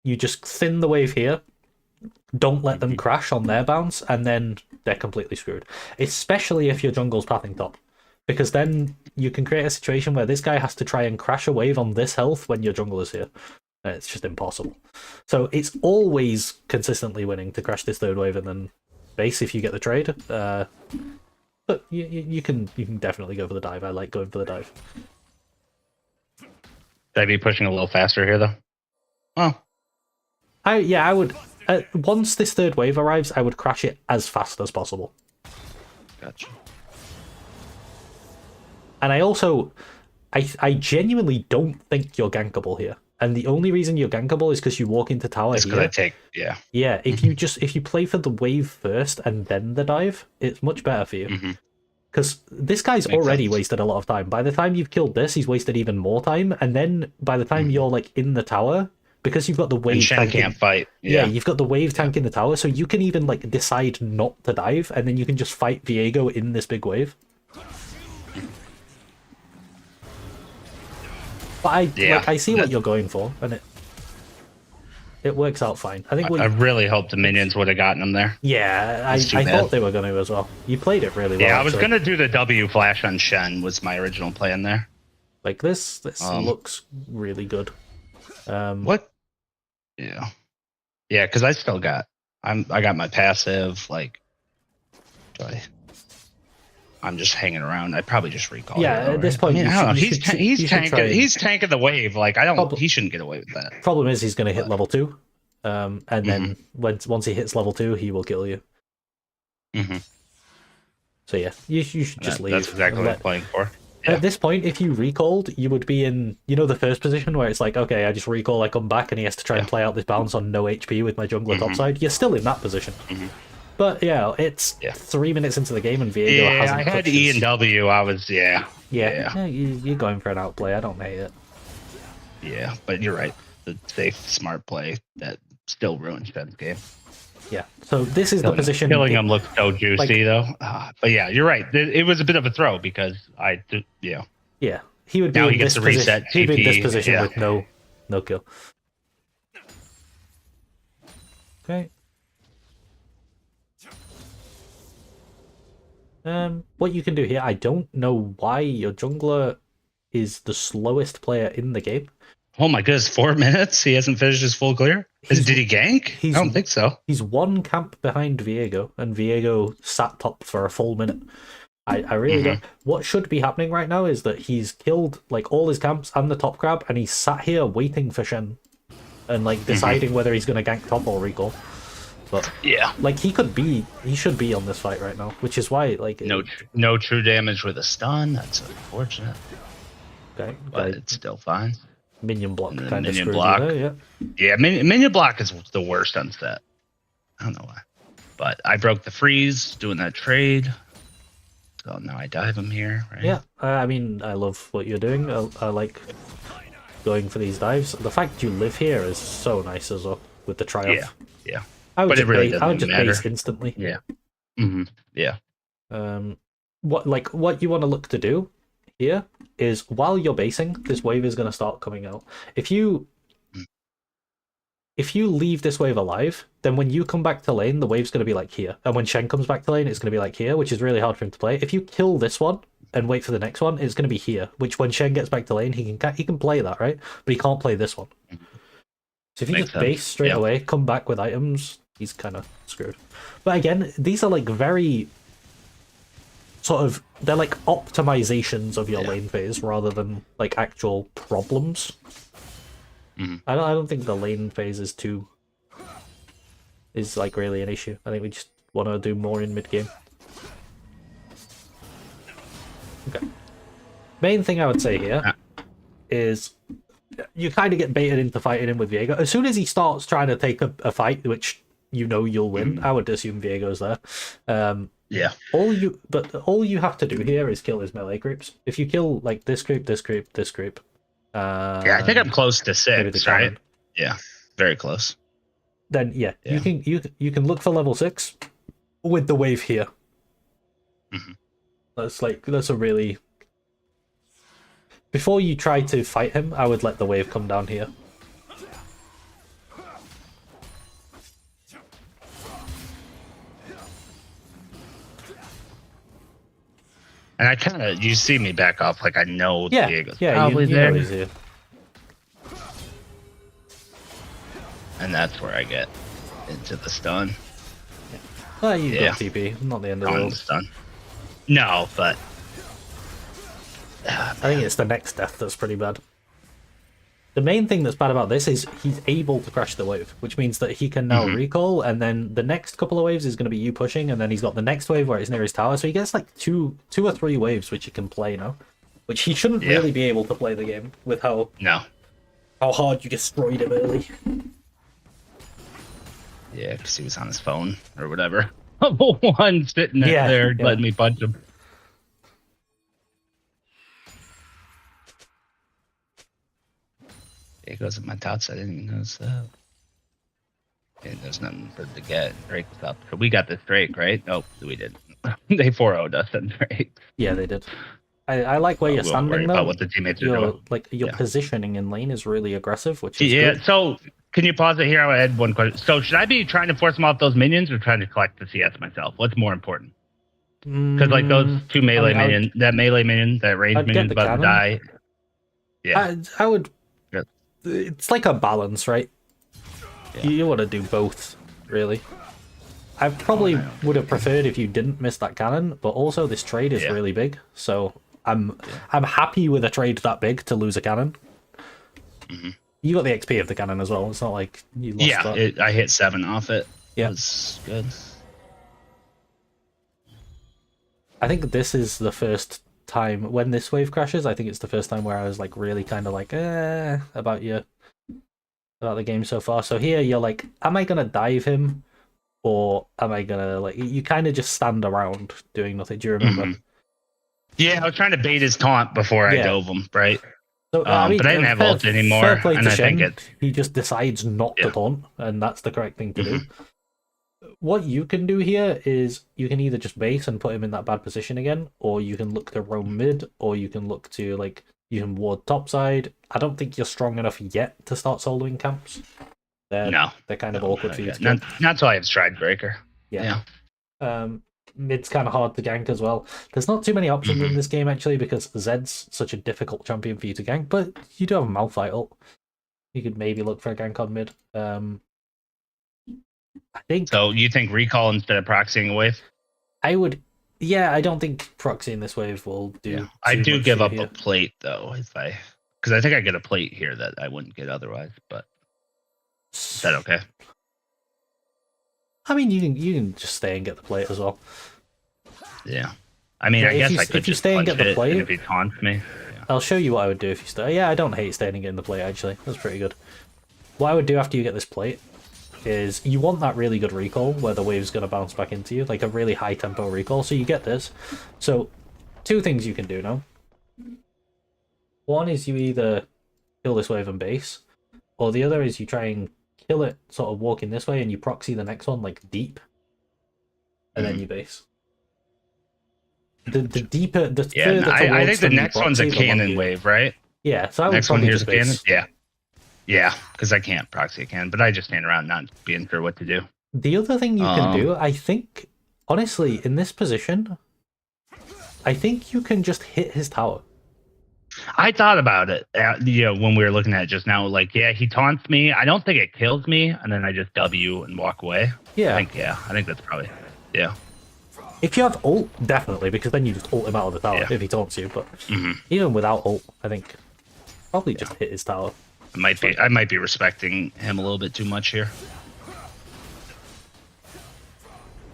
you just thin the wave here, don't let them crash on their bounce, and then they're completely screwed. Especially if your jungle's pathing top. Because then you can create a situation where this guy has to try and crash a wave on this health when your jungle is here. And it's just impossible. So it's always consistently winning to crash this third wave and then base if you get the trade. But you can definitely go for the dive. I like going for the dive. Should I be pushing a little faster here, though? Oh. I would. Once this third wave arrives, I would crash it as fast as possible. Gotcha. And I also, I genuinely don't think you're gankable here. And the only reason you're gankable is because you walk into tower It's here. because I take, yeah. Yeah, if you play for the wave first and then the dive, it's much better for you. Because this guy's already wasted a lot of time. By the time you've killed this, he's wasted even more time. And then by the time you're like in the tower, because you've got the wave tank, can't fight. Yeah, you've got the wave tank in the tower, so you can even like decide not to dive, and then you can just fight Viego in this big wave. But I see what you're going for, and it works out fine. I think I really hope the minions would have gotten him there. Yeah, I thought they were going to as well. You played it really well. Yeah, I was going to do the W flash on Shen, was my original plan there. Like this looks really good. What? Yeah, because I still got I got my passive. Like, I'm just hanging around. I'd probably just recall. Yeah, at this point, I don't know. He's tanking the wave. Like, he shouldn't get away with that. Problem is, he's going to hit level 2, and then once he hits level 2, he will kill you. So yeah, you should just leave. That's exactly what I'm playing for. Yeah. At this point, if you recalled, you would be in, the first position where it's like, okay, I just recall, I come back, and he has to try and play out this bounce on no HP with my jungler topside. You're still in that position. But yeah, it's 3 minutes into the game and Viego hasn't. I had E and W. I was Yeah, you're going for an outplay. I don't hate it. Yeah, but you're right. The safe, smart play that still ruins Shen's game. Yeah. So this is the position. Killing him looked so juicy though. But yeah, you're right. It was a bit of a throw because Yeah, he would be in this position. He'd be in this position with no kill. Okay. What you can do here, I don't know why your jungler is the slowest player in the game. Oh my goodness, 4 minutes? He hasn't finished his full clear? Did he gank? I don't think so. He's one camp behind Viego, and Viego sat top for a full minute. I really don't. What should be happening right now is that he's killed like all his camps and the top crab, and he's sat here waiting for Shen and like deciding whether he's going to gank top or recall. But yeah, like he should be on this fight right now, which is why like no true damage with a stun. That's unfortunate. Okay, but it's still fine. Minion block kind of minion screwed block. you there, yeah, minion block is the worst on set. I don't know why, but I broke the freeze doing that trade. So now I dive him here. Right? Yeah, I mean I love what you're doing. I like going for these dives. The fact you live here is so nice as well with the try-off. Yeah. I would really just base instantly. Yeah. Yeah. What you want to look to do here is while you're basing, this wave is going to start coming out. If you leave this wave alive, then when you come back to lane, the wave's going to be like here, and when Shen comes back to lane, it's going to be like here, which is really hard for him to play. If you kill this one and wait for the next one, it's going to be here, which when Shen gets back to lane, he can play that, right? But he can't play this one. So if you just base straight away, come back with items, he's kind of screwed. But again, these are like very they're like optimizations of your lane phase rather than like actual problems. I don't think the lane phase is like really an issue. I think we just want to do more in mid game. Okay. Main thing I would say here is you kind of get baited into fighting him with Viego. As soon as he starts trying to take a fight, which you'll win, I would assume Viego's there. All you have to do here is kill his melee groups. If you kill like this group, this group, this group. I think I'm close to 6, right? Yeah, very close. Then you can look for level 6 with the wave here. That's a really. Before you try to fight him, I would let the wave come down here. And I kind of, you see me back off, like I know Yeah, Diego's yeah, probably you there. know he's here. And that's where I get into the stun. Oh, you've got TP, not the end of the world. Stun. No, but I think it's the next death that's pretty bad. The main thing that's bad about this is he's able to crash the wave, which means that he can now recall, and then the next couple of waves is going to be you pushing, and then he's got the next wave where it's near his tower, so he gets like two or three waves which he can play now, which he shouldn't really be able to play the game with how hard you destroyed him early. Yeah, because he was on his phone or whatever. One sitting there letting me punch him. There goes at my tots. I didn't even notice that. And there's nothing for to get. Drake was up. So we got this Drake, right? Nope, we didn't. They 4-0'd us and Drake. Yeah, they did. I like where you're standing though. About what the teammates are doing. Like your positioning in lane is really aggressive, which is good. So can you pause it here? I'll add one question. So should I be trying to force them off those minions or trying to collect the CS myself? What's more important? Because like those two melee minions, that melee minion, that range minion about to die. Yeah, I would. It's like a balance, right? Yeah. You want to do both, really. I probably would have preferred if you didn't miss that cannon, but also this trade is really big, so I'm happy with a trade that big to lose a cannon. You got the XP of the cannon as well. It's not like you lost that. I hit 7 off it. Yeah, it's good. I think this is the first time when this wave crashes. I think it's the first time where I was like really kind of like about the game so far. So here you're like, am I gonna dive him, or am I gonna like? You kind of just stand around doing nothing. Do you remember? Yeah, I was trying to bait his taunt before I dove him, right? So, but I didn't have ult anymore, and I think he just decides not to taunt, and that's the correct thing to do. What you can do here is you can either just base and put him in that bad position again, or you can look to roam mid, or you can look to like you can ward topside. I don't think you're strong enough yet to start soloing camps. They're kind of awkward for you to not until I have Stride Breaker. Yeah. Mid's kind of hard to gank as well. There's not too many options in this game actually because Zed's such a difficult champion for you to gank, but you do have a Malphite ult. You could maybe look for a gank on mid. I think. So you think recall instead of proxying a wave? I would. Yeah, I don't think proxying this wave will do. Yeah. I do give up a plate though, because I think I get a plate here that I wouldn't get otherwise. But is that okay? I mean, you can just stay and get the plate as well. Yeah. I mean, I guess I could if you stay and get the plate, if he taunts me. Yeah. I'll show you what I would do if you stay. Yeah, I don't hate staying and getting the plate actually. That's pretty good. What I would do after you get this plate is you want that really good recall where the wave's going to bounce back into you, like a really high tempo recall. So you get this. So two things you can do now. One is you either kill this wave and base, or the other is you try and kill it sort of walking this way and you proxy the next one like deep, and then you base. The deeper, the further I think the next one's a cannon wave, right? Yeah, so I would probably just base. Yeah, because I can't proxy a cannon, but I just stand around not being sure what to do. The other thing you can do, I think, honestly, in this position, I think you can just hit his tower. I thought about it, when we were looking at it just now. Like, he taunts me. I don't think it kills me, and then I just W and walk away. Yeah. I think that's probably, If you have ult, definitely, because then you just ult him out of the tower if he taunts you. But even without ult, I think probably just hit his tower. I might be respecting him a little bit too much here.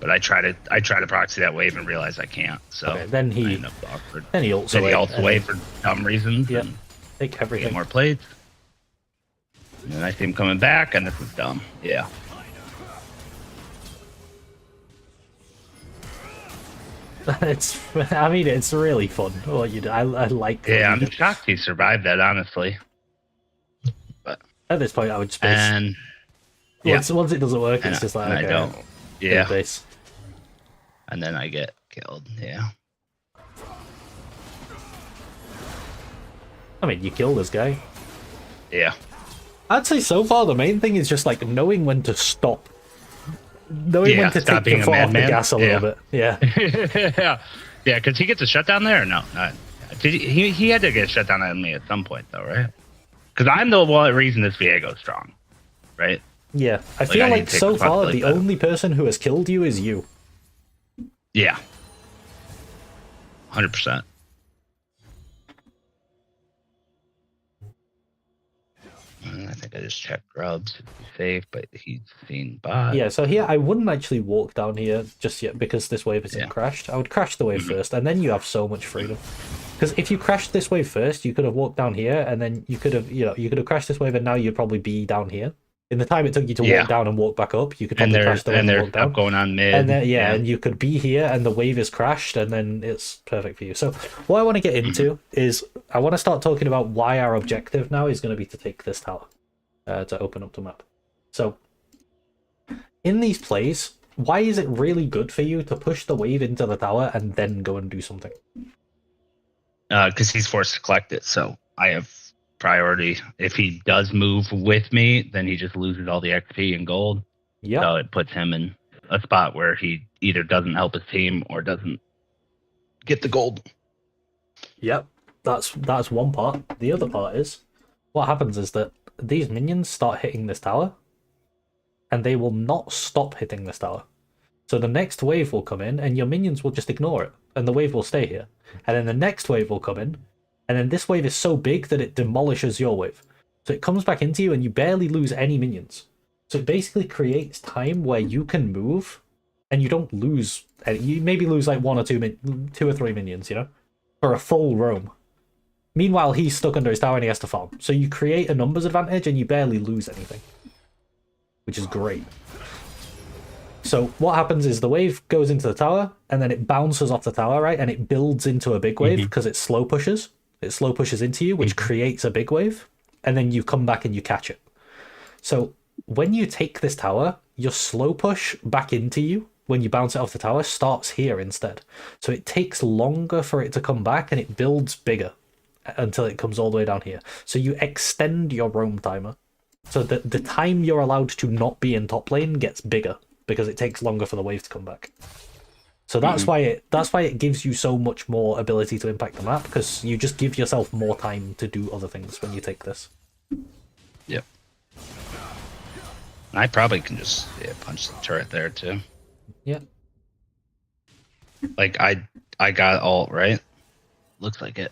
But I try to proxy that wave and realize I can't. So then he end up awkward. Then he ults away for dumb reasons. Yeah, take everything. Get more plates. And then I see him coming back, and this is dumb. Yeah. I mean, it's really fun. What you do, I like. Yeah, I'm shocked he survived that, honestly. But at this point, I would just base. And once it doesn't work, it's just like okay, I don't. Yeah. Base. And then I get killed. Yeah. I mean, you kill this guy. Yeah. I'd say so far the main thing is just like knowing when to stop. Knowing when to take your foot off the gas a little bit. Yeah. Yeah, because he gets a shutdown there or no? Not. Did he had to get a shutdown on me at some point though, right? Because I'm the reason this Viego's strong, right? Yeah, I feel I need like to take so far the responsibility for that. only person who has killed you is you. Yeah, 100%. I think I just checked Grubs to be safe, but he's seen bot. Yeah, so here I wouldn't actually walk down here just yet because this wave isn't Yeah. crashed. I would crash the wave first, and then you have so much freedom. Because if you crashed this wave first, you could have walked down here, and then you could have, you could have crashed this wave, and now you'd probably be down here. In the time it took you to walk down and walk back up, you could probably crash the wave and walk down. Going on mid. And then and you could be here, and the wave is crashed, and then it's perfect for you. So what I want to get into is I want to start talking about why our objective now is going to be to take this tower to open up the map. So in these plays, why is it really good for you to push the wave into the tower and then go and do something? Because he's forced to collect it, so I have priority. If he does move with me, then he just loses all the XP and gold. Yeah. So it puts him in a spot where he either doesn't help his team or doesn't get the gold. Yep. That's one part. The other part is what happens is that these minions start hitting this tower, and they will not stop hitting this tower. So the next wave will come in, and your minions will just ignore it, and the wave will stay here. And then the next wave will come in, and then this wave is so big that it demolishes your wave. So it comes back into you, and you barely lose any minions. So it basically creates time where you can move, and you don't lose. You maybe lose like 1 or 2 or 3 minions, for a full roam. Meanwhile, he's stuck under his tower and he has to farm. So you create a numbers advantage, and you barely lose anything, which is great. So what happens is the wave goes into the tower, and then it bounces off the tower, right? And it builds into a big wave because it slow pushes. It slow pushes into you, which creates a big wave, and then you come back and you catch it. So when you take this tower, your slow push back into you, when you bounce it off the tower, starts here instead. So it takes longer for it to come back, and it builds bigger until it comes all the way down here. So you extend your roam timer. So the time you're allowed to not be in top lane gets bigger, because it takes longer for the wave to come back. So that's why it gives you so much more ability to impact the map, because you just give yourself more time to do other things when you take this. Yep. I probably can just punch the turret there too. Yeah. Like I got ult, right? Looks like it.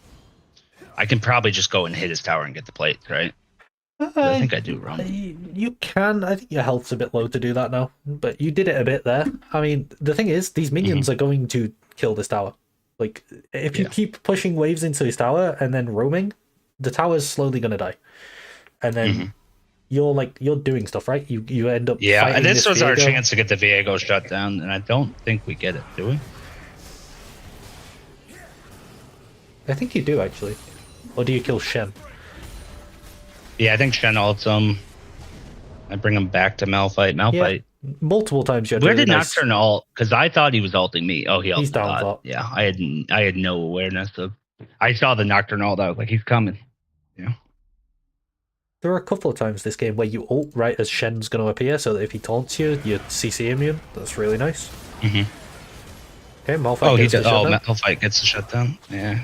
I can probably just go and hit his tower and get the plates, right? I think I do wrong. You can. I think your health's a bit low to do that now, but you did it a bit there. I mean, the thing is, these minions are going to kill this tower. Like, if you keep pushing waves into his tower and then roaming, the tower's slowly going to die. And then you're doing stuff, right? You end up fighting and this was our Viego. chance to get the Viego shut down, and I don't think we get it, do we? I think you do, actually. Or do you kill Shen? Yeah, I think Shen ults him. I bring him back to Malphite. Malphite. Yeah, multiple times you had Where really did nice... Nocturne ult? Because I thought he was ulting me. Oh, He's down bot. Yeah, I had no awareness of. I saw the Nocturne ult. I was like, he's coming. Yeah. There are a couple of times this game where you ult right as Shen's going to appear, so that if he taunts you, you're CC immune. That's really nice. Okay, Malphite gets the shutdown. Malphite gets the shutdown. Yeah.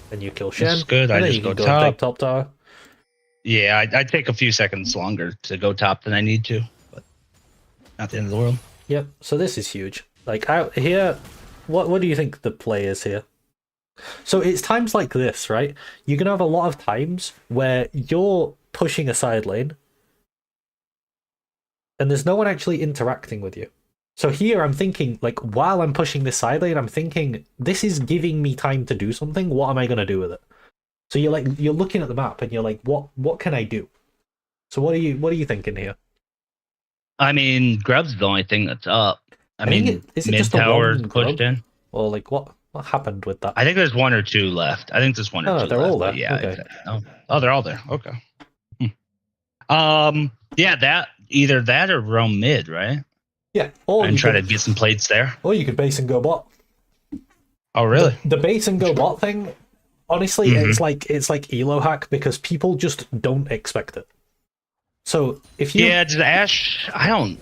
Then you kill Shen. That's good. I just go top tower. Yeah, I'd take a few seconds longer to go top than I need to, but not the end of the world. Yep. So this is huge. Like out here, what do you think the play is here? So it's times like this, right? You're gonna have a lot of times where you're pushing a side lane, and there's no one actually interacting with you. So here I'm thinking, like, while I'm pushing this side lane, I'm thinking, this is giving me time to do something. What am I gonna do with it? So you're looking at the map and you're like, what can I do? So what are you thinking here? I mean, Grub's the only thing that's up. I mean, is it mid just tower's one pushed Grub? in. Or like what happened with that? I think there's 1 or 2 left. I think there's 1 or 2 they're left. all there. Yeah. Okay. Exactly. Oh, they're all there. Okay. Yeah, that either that or roam mid, right? Yeah. Or and try to get some plates there. Or you could base and go bot. Oh, really? The base and go bot thing, honestly, it's like elo hack, because people just don't expect it. So if you Yeah, just Ash. I don't.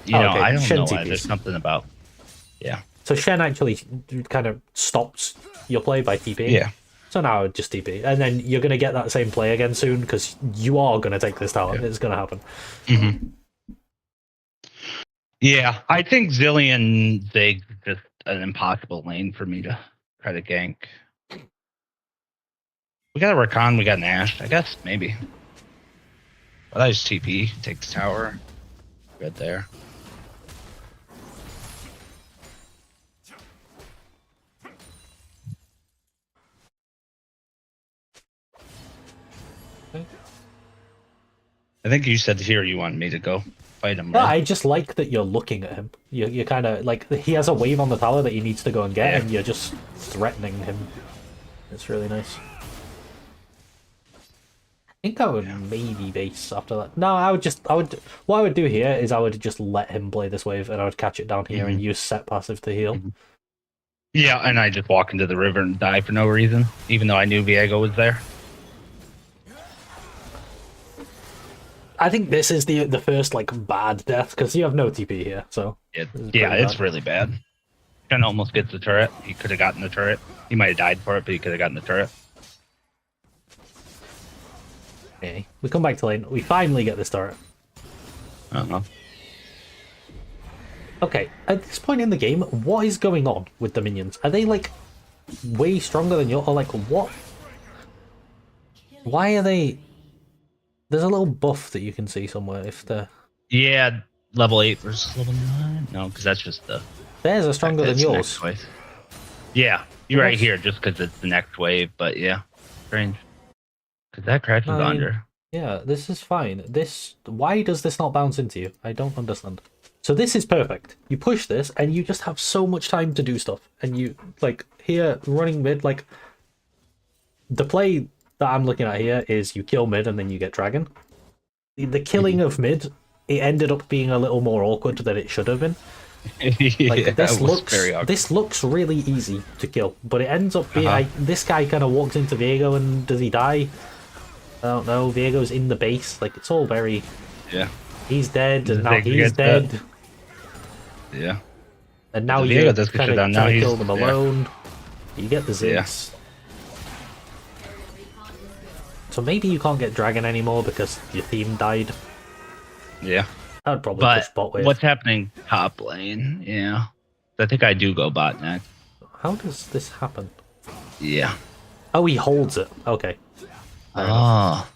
You know, okay, I don't Shen know why. TPs. There's something about. Yeah. So Shen actually kind of stops your play by TPing. Yeah. So now I would just TP, and then you're gonna get that same play again soon because you are gonna take this tower. Yeah. It's gonna happen. Mm-hmm. Yeah, I think Zillion Zig's just an impossible lane for me to try to gank. We got a Rakan, we got an Ashe. I guess maybe. But I just TP, take the tower. Good there. I think you said here you want me to go fight him, No, right? I just like that you're looking at him. You're kind of like he has a wave on the tower that he needs to go and get, Yeah. and you're just threatening him. It's really nice. I think I would maybe base after that. No, what I would do here is I would just let him play this wave, and I would catch it down here and use set passive to heal. Yeah, and I just walk into the river and die for no reason, even though I knew Viego was there. I think this is the first like bad death because you have no TP here, so It's really bad. Ken almost gets the turret. He could have gotten the turret. He might have died for it, but he could have gotten the turret. Okay, we come back to lane. We finally get this turret. I don't know. Okay, at this point in the game, what is going on with the minions? Are they like way stronger than you, or like what? Why are they? There's a little buff that you can see somewhere if they're. Yeah, level 8 versus level 9. No, because that's just the. Theirs are stronger than it's yours. next wave. Yeah, you're right here just because it's the next wave, but yeah, strange. Because that crashes under. Yeah, this is fine. Why does this not bounce into you? I don't understand. So this is perfect. You push this, and you just have so much time to do stuff. And you like here running mid, like the play that I'm looking at here is you kill mid and then you get dragon. The killing of mid, it ended up being a little more awkward than it should have been. Like this looks really easy to kill, but it ends up being this guy kind of walks into Viego and does he die? I don't know. Viego's in the base, like it's all very. Yeah. He's dead, and now he's dead. That. Yeah. And now you're kind of trying to kill them yeah. alone. You get the Ziggs. So maybe you can't get Dragon anymore because your theme died. Yeah. I'd probably push bot wave. What's happening top lane? Yeah. I think I do go bot next. How does this happen? Yeah. Oh, he holds it. Okay. Oh.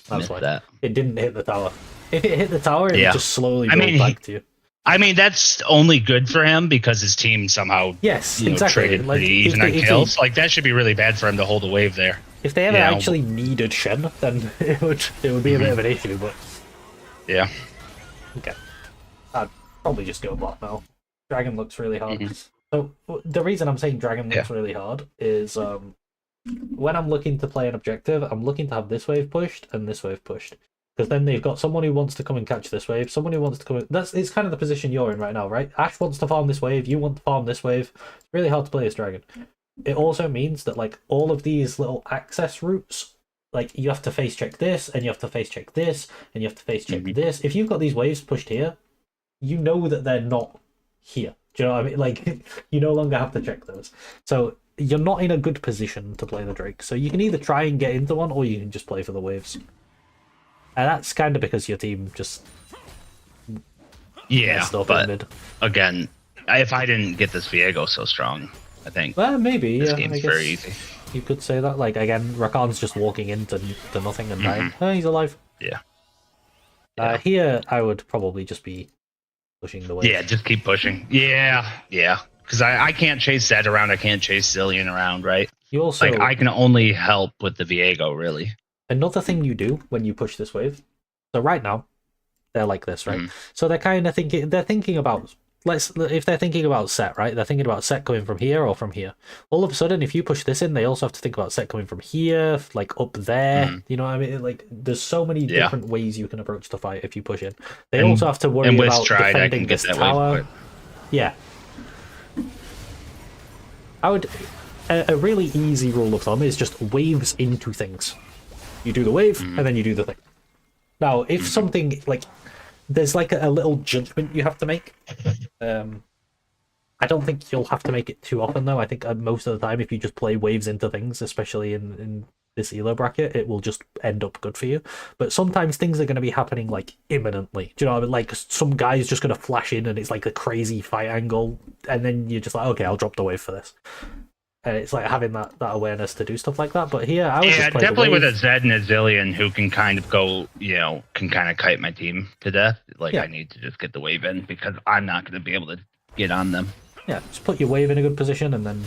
That's why. That. It didn't hit the tower. If it hit the tower, it would just slowly go back to you. I mean, that's only good for him because his team somehow traded pretty even on kills. Like, that should be really bad for him to hold a wave there. If they ever actually needed Shen, then it would be a bit of an issue, but... Yeah. Okay. I'd probably just go bot now. Dragon looks really hard. So, the reason I'm saying Dragon looks really hard is... when I'm looking to play an objective, I'm looking to have this wave pushed and this wave pushed. Because then they've got someone who wants to come and catch this wave, someone who wants to come in... It's kind of the position you're in right now, right? Ashe wants to farm this wave, you want to farm this wave. It's really hard to play as Dragon. It also means that, like, all of these little access routes, like, you have to face check this, and you have to face check this, and you have to face check this. If you've got these waves pushed here, you know that they're not here. Do you know what I mean? Like, you no longer have to check those. So... you're not in a good position to play the Drake, so you can either try and get into one, or you can just play for the waves. And that's kind of because your team just... but again, if I didn't get this Viego so strong, I think maybe, this game's very easy. You could say that. Like, again, Rakan's just walking into nothing and dying. Oh, he's alive. Yeah. Here, I would probably just be pushing the wave. Yeah, just keep pushing. Yeah. Because I can't chase that around. I can't chase Zillion around, right? You also... like, I can only help with the Viego, really. Another thing you do when you push this wave... So right now, they're like this, right? So they're kind of thinking... They're thinking about... If they're thinking about set, right? They're thinking about set coming from here or from here. All of a sudden, if you push this in, they also have to think about set coming from here, like up there. You know what I mean? Like, there's so many different ways you can approach the fight if you push in. They also have to worry about defending this tower. Yeah. I would... A really easy rule of thumb is just waves into things. You do the wave, and then you do the thing. Now, if something like there's like a little judgment you have to make. I don't think you'll have to make it too often though. I think most of the time, if you just play waves into things, especially in this elo bracket, it will just end up good for you. But sometimes things are going to be happening like imminently. Do you know what I mean? Like some guy's just going to flash in and it's like a crazy fight angle, and then you're just like, okay, I'll drop the wave for this. And it's like having that awareness to do stuff like that. But here, I would just play definitely the wave. with a Zed and a Zillion who can kind of go, can kind of kite my team to death. Like I need to just get the wave in because I'm not going to be able to get on them. Yeah, just put your wave in a good position and then.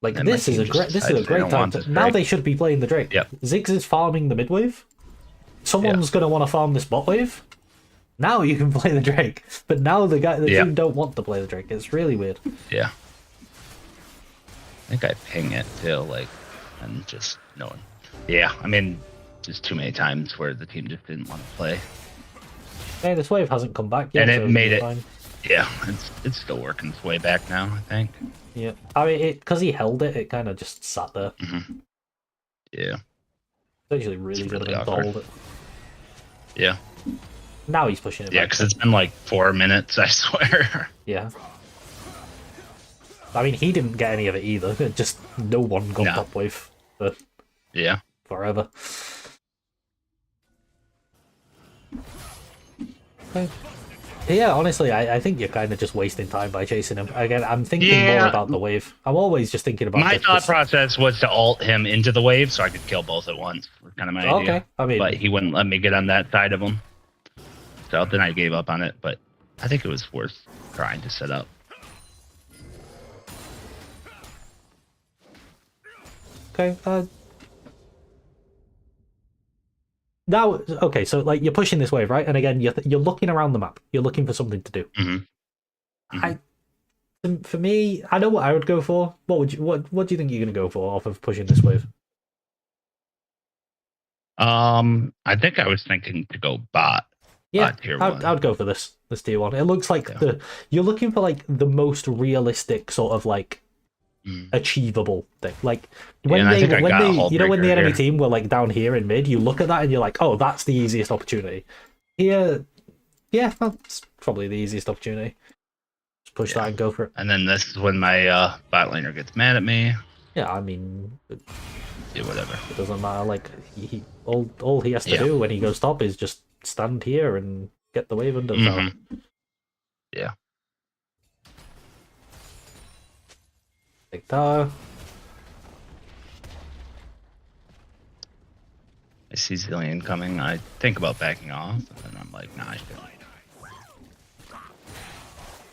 Like and this is a great time. Now they should be playing the Drake. Yep. Ziggs is farming the mid wave. Someone's gonna want to farm this bot wave. Now you can play the Drake, but now the team don't want to play the Drake. It's really weird. Yeah. I think I ping it too, and just no one. Yeah, I mean, just too many times where the team just didn't want to play. Hey, this wave hasn't come back yet, and it made it. Fine. Yeah, it's still working its way back now, I think. Yeah, I mean, because he held it, it kind of just sat there. Mm-hmm. Yeah. It's actually really good to hold it. Yeah. Now he's pushing it. Yeah, because it's been like 4 minutes, I swear. Yeah. I mean, he didn't get any of it either. Just no one got top wave for forever. Okay. Yeah, honestly, I think you're kind of just wasting time by chasing him. Again, I'm thinking more about the wave. I'm always just thinking about my thought process was to ult him into the wave so I could kill both at once. Was kind of my idea. Okay, I mean, but he wouldn't let me get on that side of him. So then I gave up on it, but I think it was worth trying to set up. Okay. Now, okay, so like you're pushing this wave, right? And again, you're looking around the map. You're looking for something to do. Mm-hmm. Mm-hmm. For me, I know what I would go for. What do you think you're going to go for off of pushing this wave? I think I was thinking to go bot. Yeah, I'd go for this tier 1. It looks like you're looking for like the most realistic sort of like achievable thing. Like when the enemy team were like down here in mid, you look at that and you're like, oh, that's the easiest opportunity. Here, yeah, that's probably the easiest opportunity. Just push that and go for it. And then this is when my bot laner gets mad at me. Yeah, I mean, whatever. It doesn't matter. Like all he has to do when he goes top is just stand here and get the wave under the tower. Yeah. Take tower. I see Zillion coming. I think about backing off, and then I'm like, nah, I shouldn't.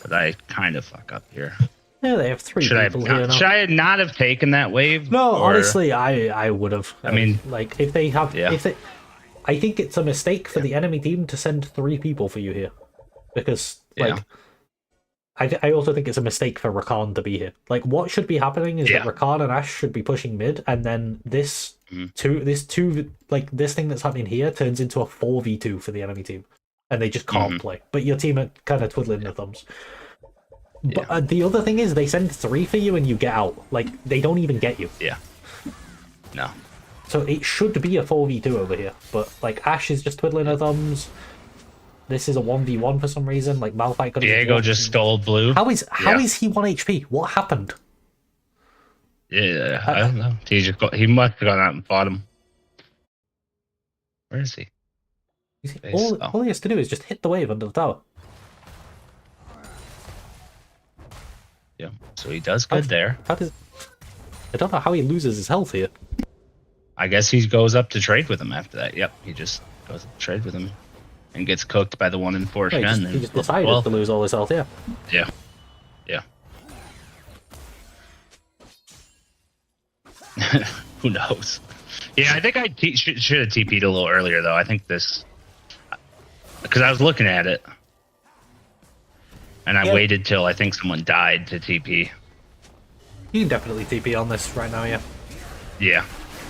But I kind of fuck up here. Yeah, they have 3 people here now. Should I not have taken that wave? No, honestly, I would have. I mean, like if they have, I think it's a mistake for the enemy team to send 3 people for you here, because like. I also think it's a mistake for Rakan to be here. Like, what should be happening is that Rakan and Ashe should be pushing mid, and then this thing that's happening here turns into a 4v2 for the enemy team, and they just can't play. But your team are kind of twiddling their thumbs. But the other thing is they send 3 for you and you get out. Like, they don't even get you. Yeah. No. So it should be a 4v2 over here, but like Ashe is just twiddling her thumbs. This is a 1v1 for some reason. Like Malphite got Diego just stole blue. How is he 1 HP? What happened? Yeah, I don't know. He must have gone out and fought him. Where is he? All he has to do is just hit the wave under the tower. Yeah, so he does good there. I don't know how he loses his health here. I guess he goes up to trade with him after that. Yep, he just goes up to trade with him. And gets cooked by the 1 in 4 Shen. He just decided to lose all his health, Yeah. Who knows? Yeah, I think I should have TP'd a little earlier, though. I think this... Because I was looking at it. And I waited till I think someone died to TP. You can definitely TP on this right now, Yeah.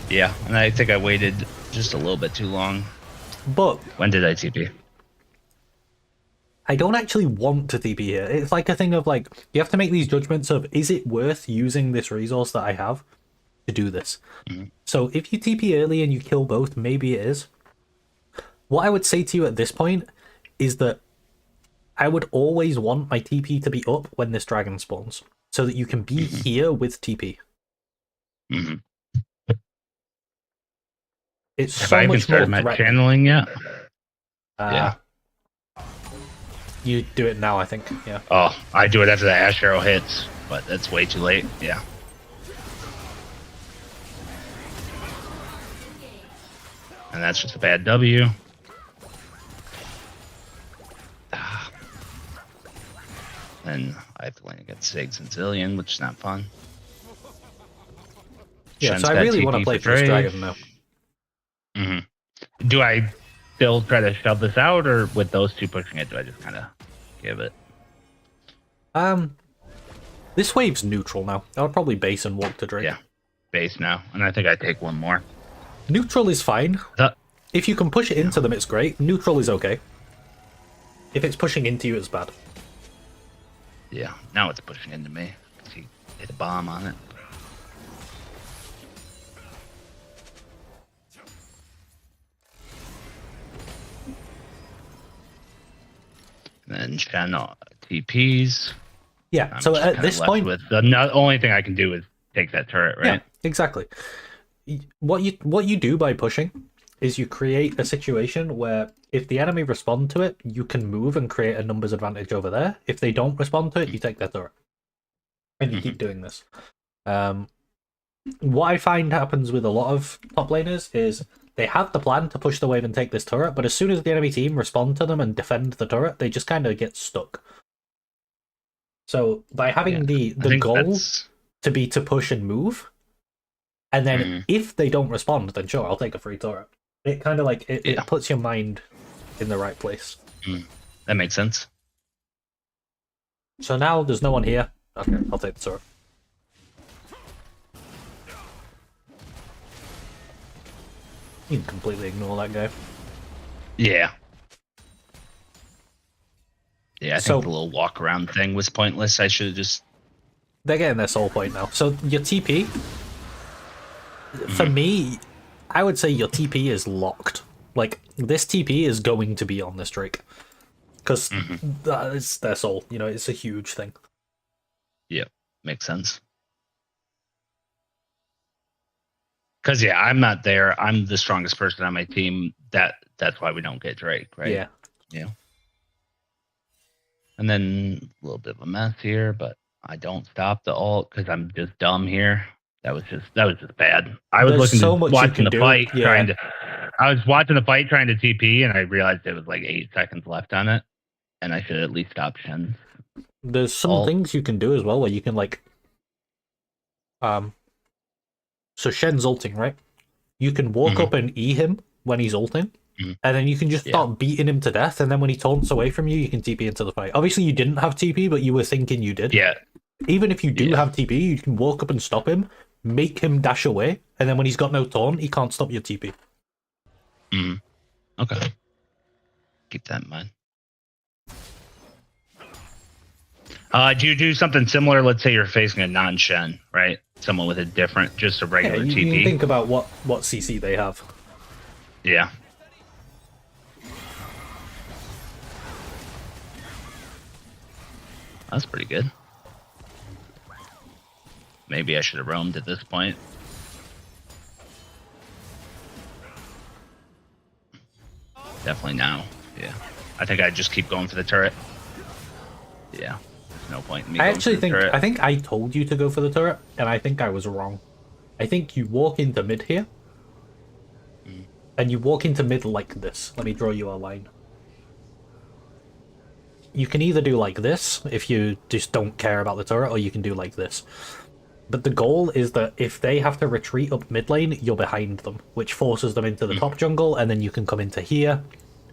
Yeah, and I think I waited just a little bit too long. But when did I TP? I don't actually want to TP here. It's like a thing of like, you have to make these judgments of, is it worth using this resource that I have to do this? So if you TP early and you kill both, maybe it is. What I would say to you at this point is that I would always want my TP to be up when this dragon spawns, so that you can be here with TP. It's Have so I even much more started my threatening. channeling yet? Yeah. You do it now, I think. Yeah. Oh, I do it after the Ash Arrow hits, but that's way too late. Yeah. And that's just a bad W. And I have to lane against Ziggs and Zillion, which is not fun. Yeah, Shen's so I got really want to TP play for for this Drake. dragon now. Do I still try to shove this out, or with those two pushing it, do I just kind of give it? This wave's neutral now. I would probably base and walk to Drake. Yeah, base now, and I think I take one more. Neutral is fine. If you can push it into them, it's great. Neutral is okay. If it's pushing into you, it's bad. Yeah, now it's pushing into me. He hit a bomb on it. And then Shen TPs. Yeah, I'm so just at kinda this left point... with the only thing I can do is take that turret, right? Yeah, exactly. What you do by pushing is you create a situation where if the enemy respond to it, you can move and create a numbers advantage over there. If they don't respond to it, you take their turret. And you keep doing this. What I find happens with a lot of top laners is they have the plan to push the wave and take this turret, but as soon as the enemy team respond to them and defend the turret, they just kind of get stuck. So by having the goal to be to push and move, and then if they don't respond, then sure, I'll take a free turret. It kind of like, it puts your mind in the right place. That makes sense. So now there's no one here. Okay, I'll take the turret. You can completely ignore that guy. Yeah. Yeah, I think the little walk around thing was pointless. I should have just... They're getting their soul point now. So your TP, for me, I would say your TP is locked. Like, this TP is going to be on this Drake. Because that is their soul. You know, it's a huge thing. Yeah, makes sense. Because, yeah, I'm not there. I'm the strongest person on my team. That's why we don't get Drake, right? Yeah. Yeah. And then a little bit of a mess here, but I don't stop the ult because I'm just dumb here. That was just bad. I was watching the fight, trying to TP, and I realized it was like 8 seconds left on it, and I should at least stop Shen. There's some things you can do as well where you can like, so Shen's ulting, right? You can walk up and E him when he's ulting, and then you can just start beating him to death, and then when he taunts away from you, you can TP into the fight. Obviously, you didn't have TP, but you were thinking you did. Yeah. Even if you do have TP, you can walk up and stop him, make him dash away, and then when he's got no taunt, he can't stop your TP. Okay. Keep that in mind. Do you do something similar? Let's say you're facing a non-Shen, right? Someone with a different, just a regular you TP. can think about what CC they have. Yeah. That's pretty good. Maybe I should have roamed at this point. Definitely now. Yeah. I think I'd just keep going for the turret. Yeah. There's no point in me I going actually for the turret. I think I told you to go for the turret, and I think I was wrong. I think you walk into mid here, and you walk into mid like this. Let me draw you a line. You can either do like this, if you just don't care about the turret, or you can do like this. But the goal is that if they have to retreat up mid lane, you're behind them, which forces them into the top jungle, and then you can come into here,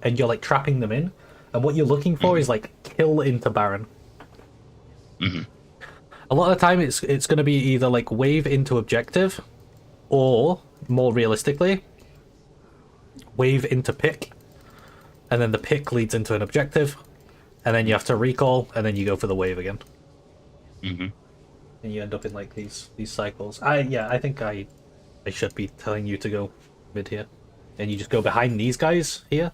and you're like trapping them in. And what you're looking for is like kill into Baron. A lot of the time it's going to be either like wave into objective, or more realistically, wave into pick, and then the pick leads into an objective, and then you have to recall, and then you go for the wave again. And you end up in like these cycles. I think I They should be telling you to go mid here. And you just go behind these guys here.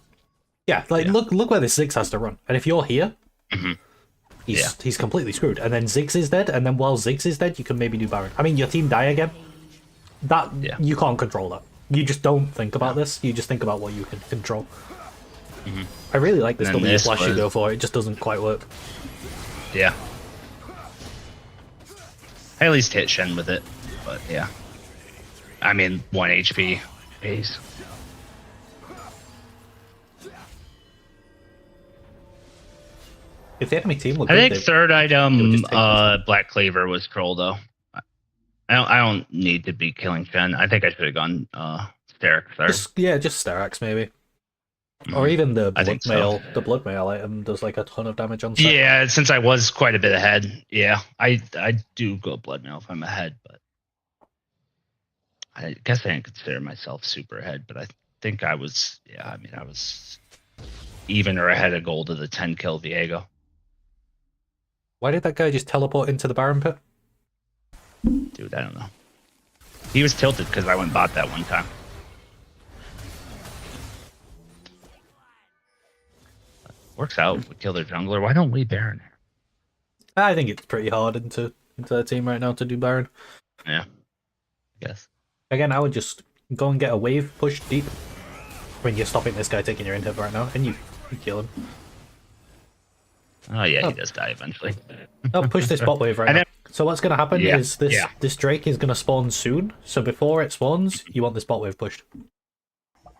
Yeah, like look where this Ziggs has to run. And if you're here, he's completely screwed. And then Ziggs is dead, and then while Ziggs is dead, you can maybe do Baron. I mean, your team die again. That you can't control that. You just don't think about this. You just think about what you can control. I really like this W flash you go for. It just doesn't quite work. Yeah. I at least hit Shen with it, but yeah. I mean, 1 HP. Ace. If the enemy team looked I think third item, Black Cleaver was troll though. I don't need to be killing Shen. I think I should have gone Sterix third. Just Sterix maybe. Or even the blood mail. The blood mail item does like a ton of damage on set. Yeah, since I was quite a bit ahead. Yeah, I do go blood mail if I'm ahead, but I guess I didn't consider myself super ahead, but I think I was. Yeah, I mean I was even or ahead of gold of the 10 kill Viego. Why did that guy just teleport into the Baron pit? Dude, I don't know. He was tilted because I went bot that one time. Works out. We kill their jungler. Why don't we Baron? I think it's pretty hard into the team right now to do Baron. Yeah. I guess. Again, I would just go and get a wave, push deep. When you're stopping this guy taking your inhib right now, and you kill him. Oh yeah, he does die eventually. I'll push this bot wave right now. So what's going to happen is this Drake is going to spawn soon. So before it spawns, you want this bot wave pushed.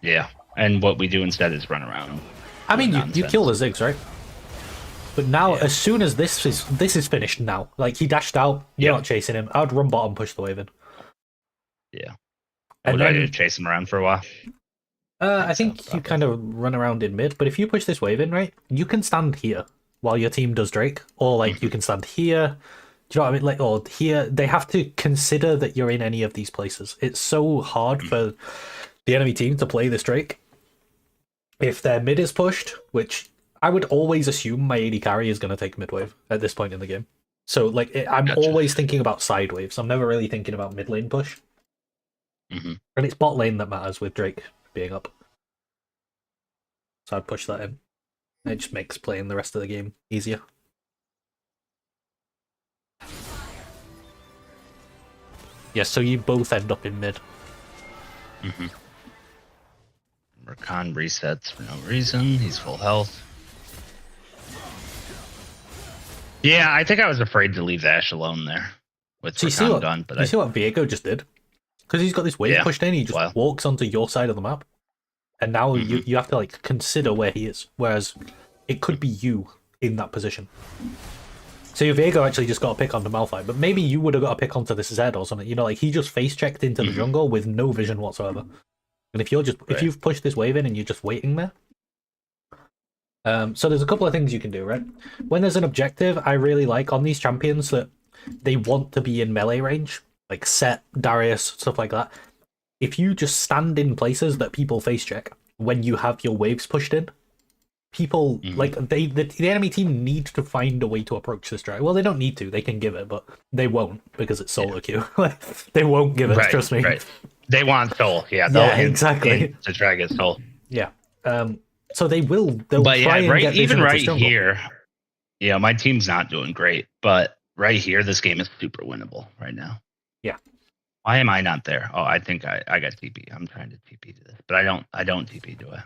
Yeah, and what we do instead is run around. I mean, you kill the Ziggs, right? But now, as soon as this is finished now, like he dashed out, you're not chasing him. I'd run bottom, push the wave in. Yeah. And then I do chase him around for a while. I think you kind of run around in mid, but if you push this wave in, right, you can stand here while your team does Drake, or like you can stand here. Do you know what I mean? Like, or here, they have to consider that you're in any of these places. It's so hard for the enemy team to play this Drake. If their mid is pushed, which I would always assume my AD carry is going to take mid wave at this point in the game. So, like, I'm always thinking about side waves. I'm never really thinking about mid lane push. And it's bot lane that matters with Drake being up. So I'd push that in. It just makes playing the rest of the game easier. Yeah, so you both end up in mid. Rakan resets for no reason. He's full health. Yeah, I think I was afraid to leave Ashe alone there with Rakan gone. But you see what Viego just did? Because he's got this wave pushed in, he just walks onto your side of the map. And now you have to like consider where he is. Whereas it could be you in that position. So your Viego actually just got a pick onto Malphite, but maybe you would have got a pick onto this Zed or something. You know, like he just face checked into the jungle with no vision whatsoever. And if you've pushed this wave in and you're just waiting there. So there's a couple of things you can do, right? When there's an objective, I really like on these champions that they want to be in melee range, like Set, Darius, stuff like that. If you just stand in places that people face check when you have your waves pushed in, people like the enemy team need to find a way to approach this drag. Well, they don't need to; they can give it, but they won't because it's solo queue. They won't give it. Trust me. Right. They want soul. Yeah. Exactly. To drag his soul. Yeah. So they will. They'll but try and get even right here. Yeah, my team's not doing great, but right here, this game is super winnable right now. Yeah. Why am I not there? Oh, I think I got TP. I'm trying to TP to this, but I don't TP, do I?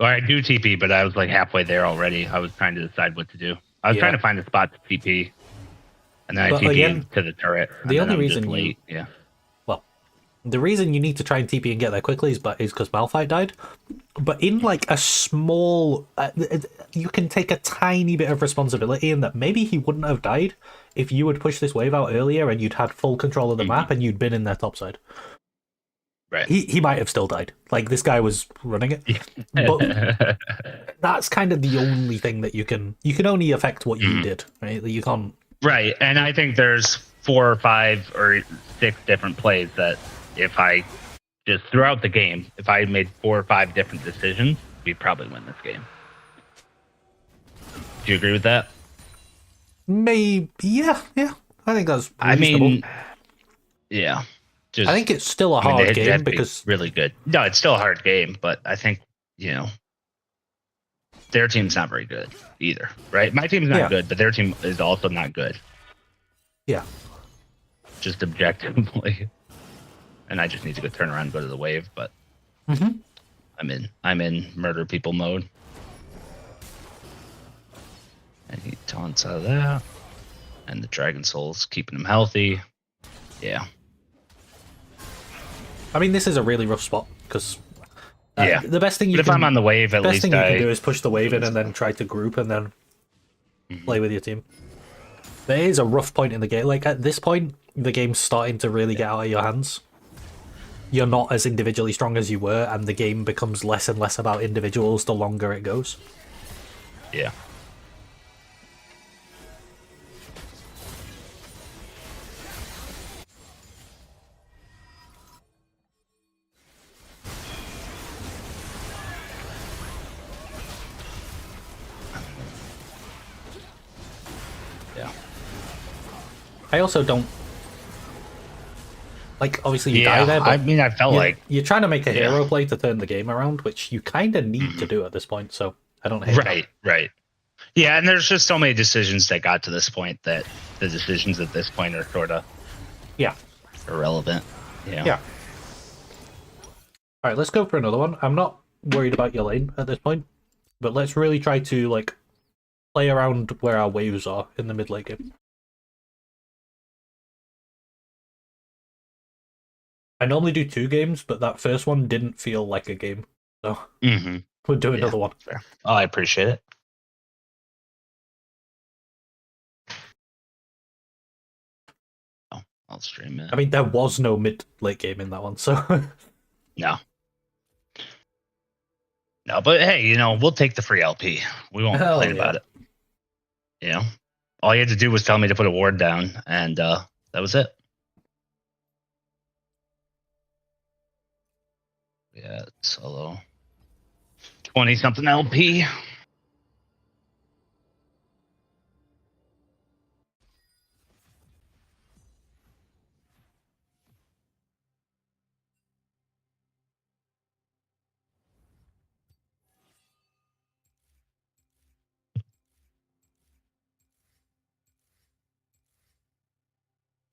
Or I do TP, but I was like halfway there already. I was trying to decide what to do. I was trying to find a spot to TP, and then I TP to the turret. The only reason well, the reason you need to try and TP and get there quickly is because Malphite died. But in like a small, you can take a tiny bit of responsibility in that maybe he wouldn't have died if you had pushed this wave out earlier and you'd had full control of the map and you'd been in their top side. Right. He might have still died. Like this guy was running it. But that's kind of the only thing that you can only affect what you did, right? You can't. Right. And I think there's 4 or 5 or 6 different plays that if I just throughout the game, if I made 4 or 5 different decisions, we'd probably win this game. Do you agree with that? Maybe, yeah. I think that's reasonable. I mean, yeah. Just, I think it's still a I mean, hard they game have to be because really good. No, it's still a hard game, but I think, you know, their team's not very good either, right? My team's not Yeah. good, but their team is also not good, yeah, just objectively. And I just need to go turn around and go to the wave, but mm-hmm. I'm in murder people mode. And he taunts out of that. And the Dragon Soul's keeping him healthy. Yeah. I mean, this is a really rough spot because Yeah. the best thing you But if can, I'm on the wave, at best least thing you can do I is push the wave in and then try to group and then play with your team. There is a rough point in the game. Like at this point, the game's starting to really get out of your hands. You're not as individually strong as you were, and the game becomes less and less about individuals the longer it goes. Yeah. Yeah. I also don't like. Obviously, you die Yeah. there. But I mean, I felt like you're trying to make a Yeah. hero play to turn the game around, which you kind of need to do at this point. So I don't hate that. Right. Yeah, and there's just so many decisions that got to this point that the decisions at this point are sort of irrelevant. Yeah. All right, let's go for another one. I'm not worried about your lane at this point, but let's really try to like play around where our waves are in the mid late game. I normally do 2 games, but that first one didn't feel like a game, so we'll do another one. Fair. Oh, I appreciate it. Oh, I'll stream it. I mean, there was no mid late game in that one, so No. No, but hey, you know, we'll take the free LP. We won't Hell complain about it. You know, all you had to do was tell me to put a ward down, and that was it. Yeah, solo 20 something LP.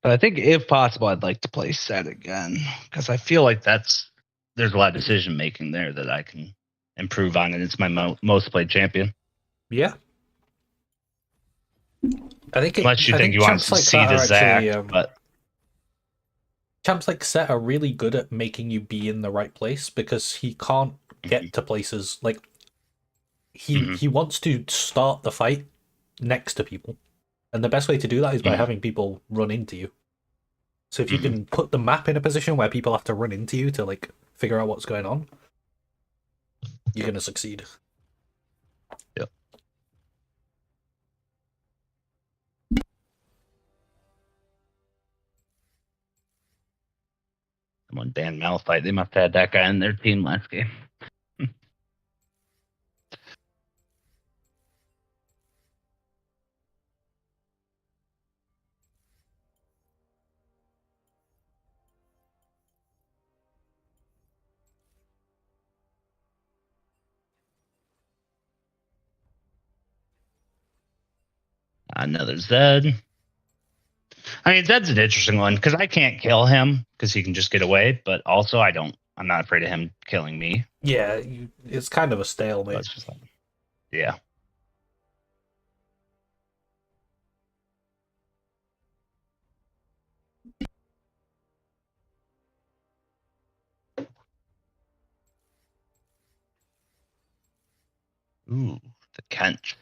But I think, if possible, I'd like to play set again because I feel like there's a lot of decision making there that I can improve on, and it's my most played champion. yeah. I think Unless you think you want to see the Zac, but champs like Set are really good at making you be in the right place because he can't get to places like he wants to start the fight next to people, and the best way to do that is by having people run into you. So if you can put the map in a position where people have to run into you to like figure out what's going on, you're gonna succeed. Yep. Someone banned Malphite. They must have had that guy in their team last game. Another Zed. I mean, Zed's an interesting one because I can't kill him because he can just get away, but also I'm not afraid of him killing me. Yeah, it's kind of a stalemate. That's just like, yeah. Ooh, the Kent.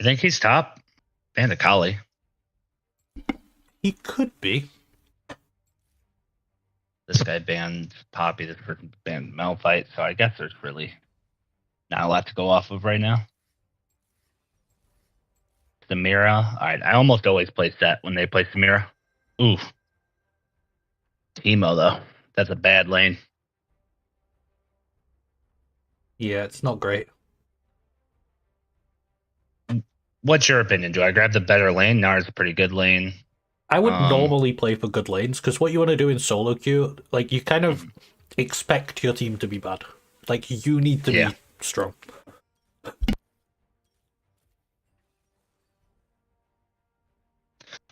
I think he's top. And a Kali. He could be. This guy banned Poppy. This person banned Malphite. So I guess there's really not a lot to go off of right now. Samira. All right, I almost always play Set when they play Samira. Ooh. Emo, though. That's a bad lane. Yeah, it's not great. what's your opinion? Do I grab the better lane? Nar's a pretty good lane. I would normally play for good lanes, because what you want to do in solo queue, like, you kind of expect your team to be bad. Like, you need to Yeah. be strong.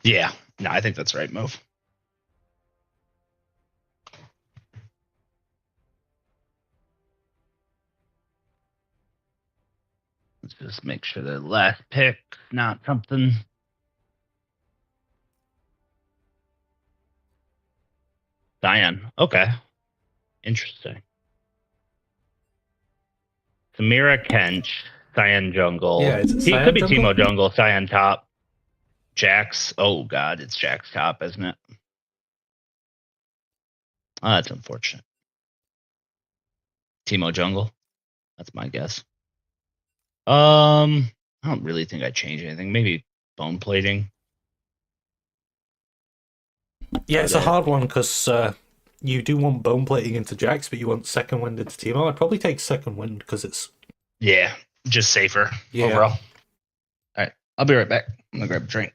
Yeah. No, I think that's the right move. Let's just make sure the last pick not something. Cyan. Okay. Interesting. Samira Kench, Cyan Jungle. Yeah, is it He could Cyan be jungle? Teemo Jungle, Cyan top. Jax. Oh god, it's Jax top, isn't it? Oh, that's unfortunate. Teemo Jungle. That's my guess. I don't really think I change anything. Maybe bone plating. Yeah, it's a hard one, because you do want bone plating into Jax, but you want second wind into Teemo. I'd probably take second wind, because it's... Yeah, just safer overall. All right, I'll be right back. I'm gonna grab a drink.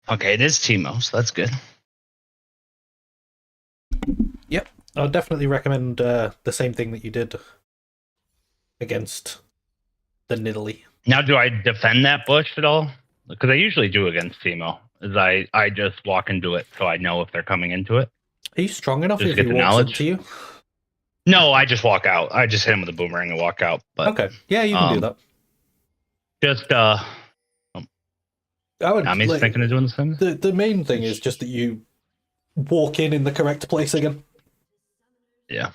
Okay, it is Teemo, so that's good. Yep, I would definitely recommend the same thing that you did against the Nidalee. Now, do I defend that bush at all? Because I usually do against Teemo. Is I just walk into it so I know if they're coming into it. Are you strong enough Just if get he the walks knowledge. into you? No, I just walk out. I just hit him with a boomerang and walk out. But Okay, yeah, you can do that. Just I would, I'm like, thinking of doing the same. the main thing is just that you walk in the correct place again. Yeah.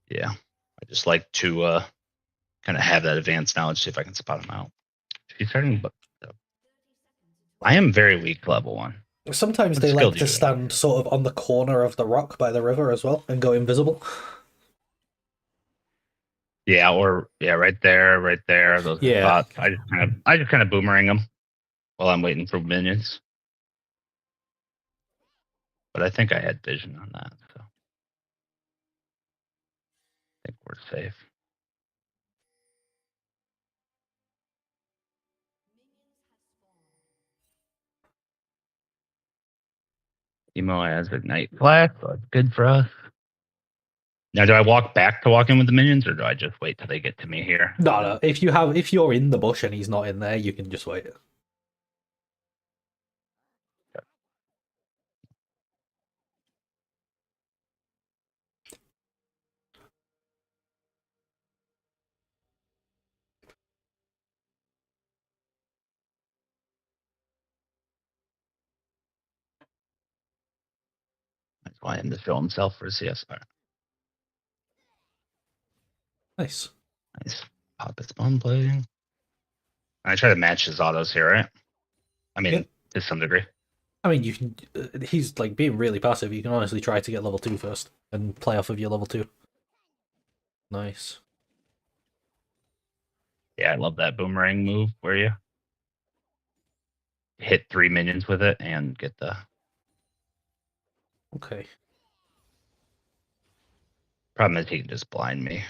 Yeah. I just like to kind of have that advanced knowledge, see if I can spot him out. She's starting, but I am very weak level 1. Sometimes What they skill like do to you have? stand sort of on the corner of the rock by the river as well and go invisible. Yeah, or yeah, right there. Those Yeah. spots. I just kind of boomerang them while I'm waiting for minions. But I think I had vision on that, so I think we're safe. Emo has Ignite Flash, so that's good for us. Now, do I walk back to walk in with the minions, or do I just wait till they get to me here? No. If you're in the bush and he's not in there, you can just wait. I just want him to show himself for a CS. All right. Nice. Nice. Pop his spawn plating. I try to match his autos here, right? I mean, to some degree. I mean, you can. He's like being really passive. You can honestly try to get level 2 first and play off of your level 2. Nice. Yeah, I love that boomerang move where you hit 3 minions with it and get the. Okay. Problem is he can just blind me.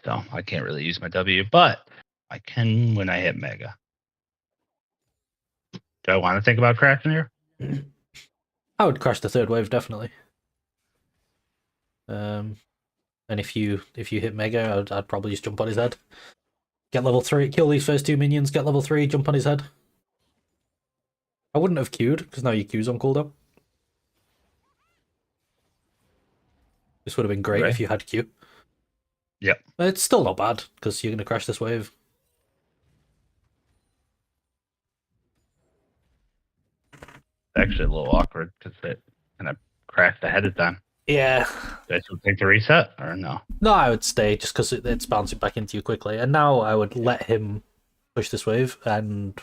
So I can't really use my W, but I can when I hit Mega. Do I want to think about crashing here? I would crash the third wave definitely. And if you hit Mega, I'd probably just jump on his head. Get level 3, kill these first 2 minions, get level 3, jump on his head. I wouldn't have queued, because now your queue's on cooldown. This would have been great Right. if you had queue. Yep. But it's still not bad, because you're going to crash this wave. It's actually a little awkward because it kind of crashed ahead of time. Yeah. Do I still take the reset or no? No, I would stay, just because it's bouncing back into you quickly. And now I would let him push this wave, and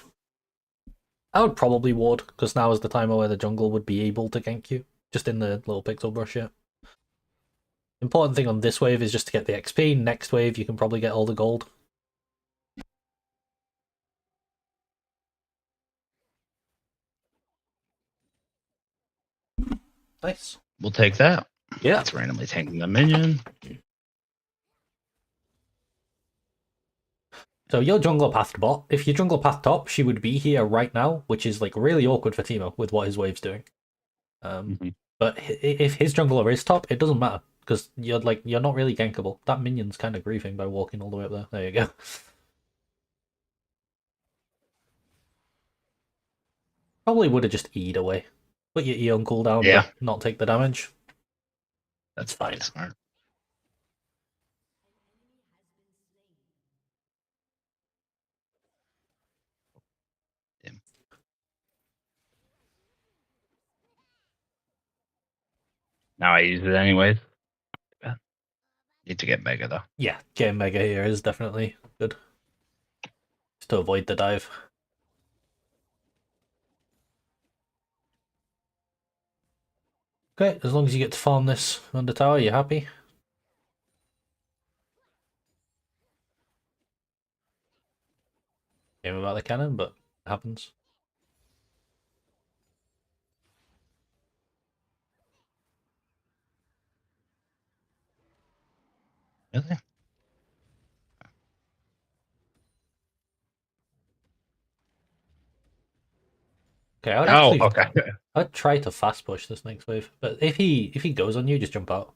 I would probably ward, because now is the time where the jungle would be able to gank you, just in the little pixel brush here. Important thing on this wave is just to get the XP. Next wave, you can probably get all the gold. Nice. We'll take that. Yeah. It's randomly taking the minion. So your jungler pathed bot. If your jungler pathed top, she would be here right now, which is like really awkward for Timo with what his wave's doing. But if his jungler is top, it doesn't matter, because you're not really gankable. That minion's kind of griefing by walking all the way up there. There you go. Probably would have just E'd away. Put your E on cooldown, Yeah. but not take the damage. That's fine. Smart. Damn. Now I use it anyways. Need to get Mega though. Yeah, getting Mega here is definitely good. Just to avoid the dive. Okay, as long as you get to farm this under tower, you're happy? Game about the cannon, but it happens. Really? Okay, Okay. I'd try to fast push this next wave, but if he goes on you, just jump out.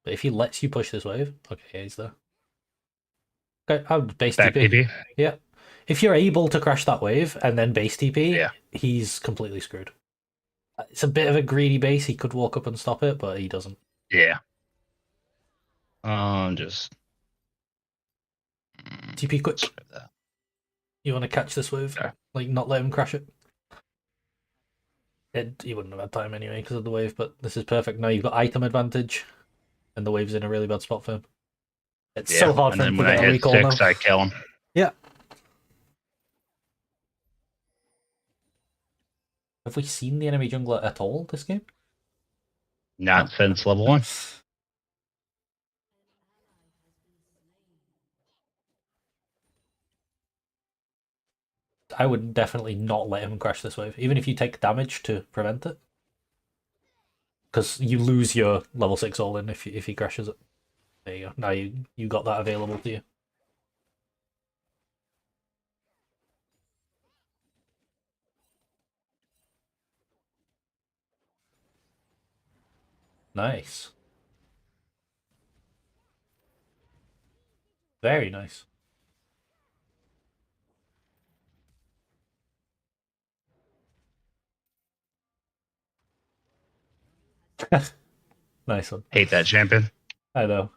But if he lets you push this wave, okay, he's there. Okay, I would base Back TP. TP. Yeah. If you're able to crash that wave and then base TP, Yeah. he's completely screwed. It's a bit of a greedy base. He could walk up and stop it, but he doesn't. Yeah. Just TP quick. that. You want to catch this wave? Okay. Like, not let him crash it? He wouldn't have had time anyway because of the wave, but this is perfect. Now you've got item advantage, and the wave's in a really bad spot for him. It's so hard for him to when get I a hit recall 6, now. I kill him. Yeah. Have we seen the enemy jungler at all this game? Not since level 1. I would definitely not let him crash this wave, even if you take damage to prevent it. Because you lose your level 6 all in if he crashes it. There you go. Now you got that available to you. Nice. Very nice. Nice one. Hate that champion. I know.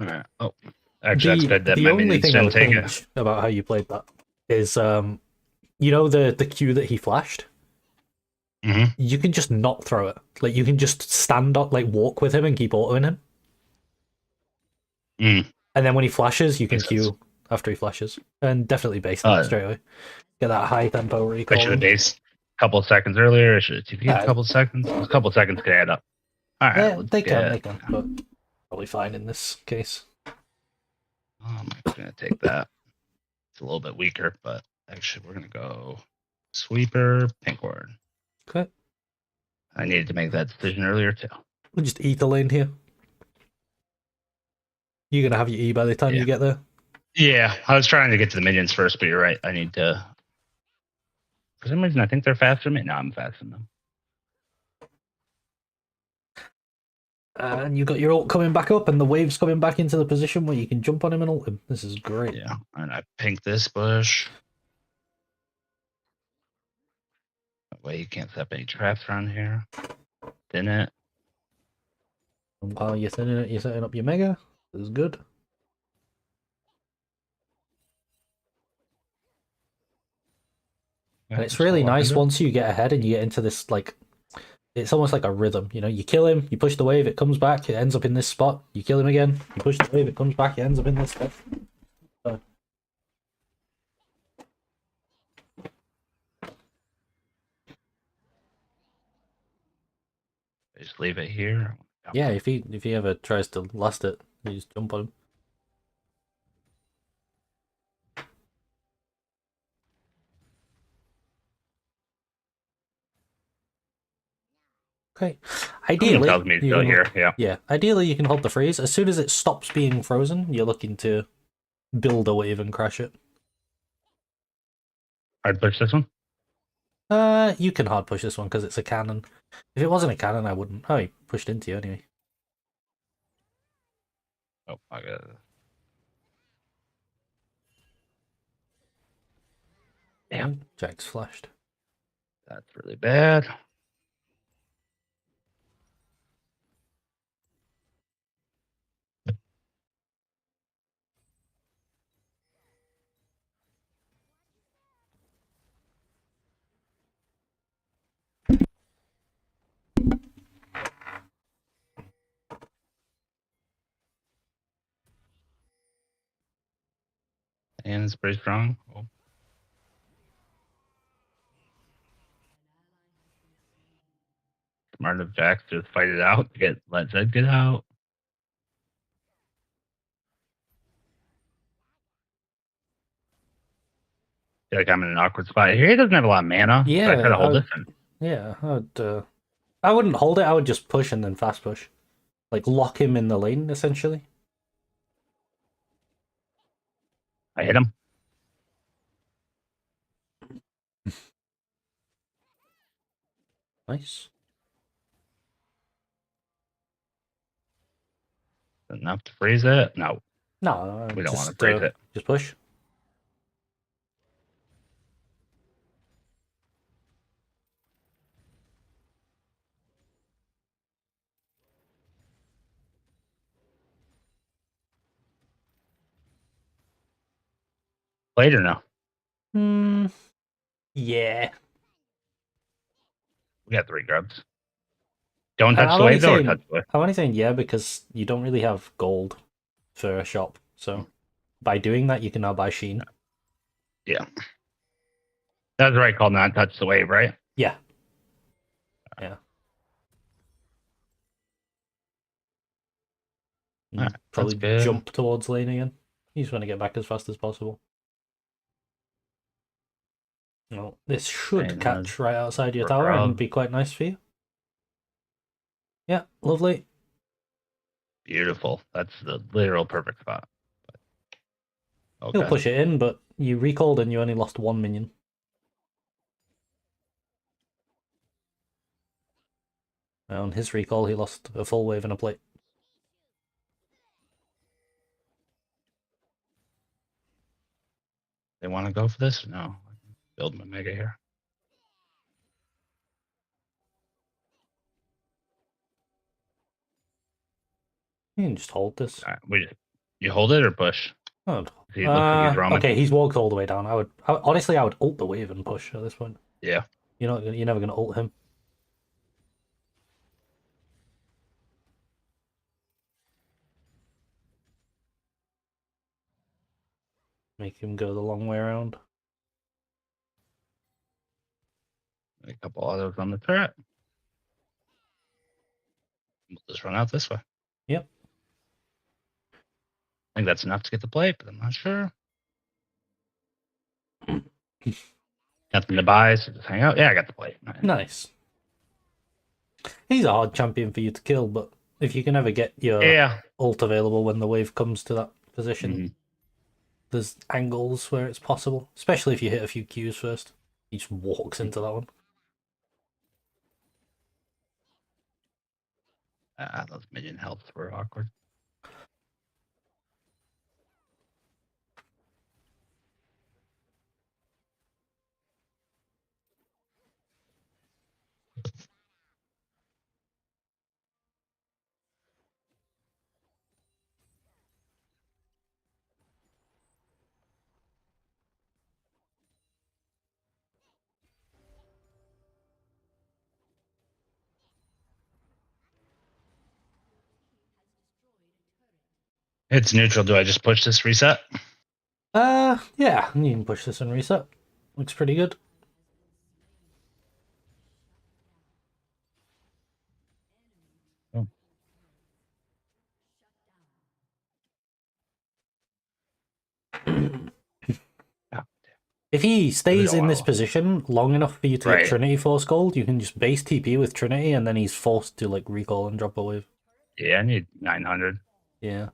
Alright. Oh. Actually, that's good that the my only minions thing I didn't would take change about how you played that is, you know the Q that he flashed? it. You can just not throw it. Like, you can just stand up, like, walk with him and keep autoing him. And then when he flashes, you can Q after he flashes. And definitely base that straight away. Get that high tempo recall. I should have based a couple of seconds earlier. I should have TP'd a couple of seconds. A couple of seconds could add up. Alright. Yeah, they can, but probably fine in this case. I'm gonna take that. It's a little bit weaker, but actually we're gonna go sweeper, pink ward. Okay. I needed to make that decision earlier too. We'll just eat the lane here. You're gonna have your E by the time you get there. Yeah, I was trying to get to the minions first, but you're right. I need to. For some reason, I think they're faster than me. No, I'm faster than them. And you got your ult coming back up, and the wave's coming back into the position where you can jump on him and ult him. This is great. Yeah, and I pink this bush. That way you can't set up any traps around here. Thin it. And while you're thinning it, you're setting up your mega. This is good. And it's really nice once you get ahead and you get into this, like, it's almost like a rhythm. You know, you kill him, you push the wave, it comes back, it ends up in this spot. You kill him again, you push the wave, it comes back, it ends up in this spot. So, Just leave it here. yeah, if he ever tries to last it, you just jump on him. Okay. Ideally, tells me to go here. Yeah. Ideally, you can hold the freeze. As soon as it stops being frozen, you're looking to build a wave and crash it. I'd push this one. You can hard push this one because it's a cannon. If it wasn't a cannon, I wouldn't. Oh, he pushed into you anyway. Oh, I got it. Yeah, Jack's flashed. That's really bad. And it's pretty strong. Oh. Smart of Jax to fight it out. Let Zed get out. I feel like I'm in an awkward spot here. He doesn't have a lot of mana. Yeah, I try to hold this. Yeah, I wouldn't hold it. I would just push and then fast push, like lock him in the lane essentially. I hit him. Nice. Enough to freeze it? No. No, We don't want to freeze it. Just push. Played or no? Yeah. We got 3 grubs. Don't touch the wave, though, or touch the wave? I'm only saying yeah because you don't really have gold for a shop. So by doing that, you can now buy Sheen. Yeah. That's the right call, not touch the wave, right? Yeah. Yeah. Right, probably jump towards lane again. You just want to get back as fast as possible. Well, this should catch right outside your tower and be quite nice for you. Yeah, lovely. Beautiful. That's the literal perfect spot. Okay. He'll push it in, but you recalled and you only lost 1 minion. On his recall, he lost a full wave and a plate. They want to go for this? No. Build my mega here. You can just hold this. You hold it or push? Oh, he looks like he's roaming. Okay, he's walked all the way down. Honestly, I would ult the wave and push at this point. Yeah. You're never gonna ult him. Make him go the long way around. A couple others on the turret. We'll just run out this way. Yep. I think that's enough to get the plate, but I'm not sure. Nothing to buy, so just hang out. Yeah, I got the plate. Nice. He's a hard champion for you to kill, but if you can ever get your ult available when the wave comes to that position, there's angles where it's possible, especially if you hit a few Qs first. He just walks into that one. Those minion healths were awkward. It's neutral. Do I just push this reset? Yeah, you can push this and reset. Looks pretty good. Oh. If he stays in this wanna- position long enough for you to get Right. Trinity Force gold, you can just base TP with Trinity, and then he's forced to like recall and drop a wave. Yeah, I need 900. Yeah.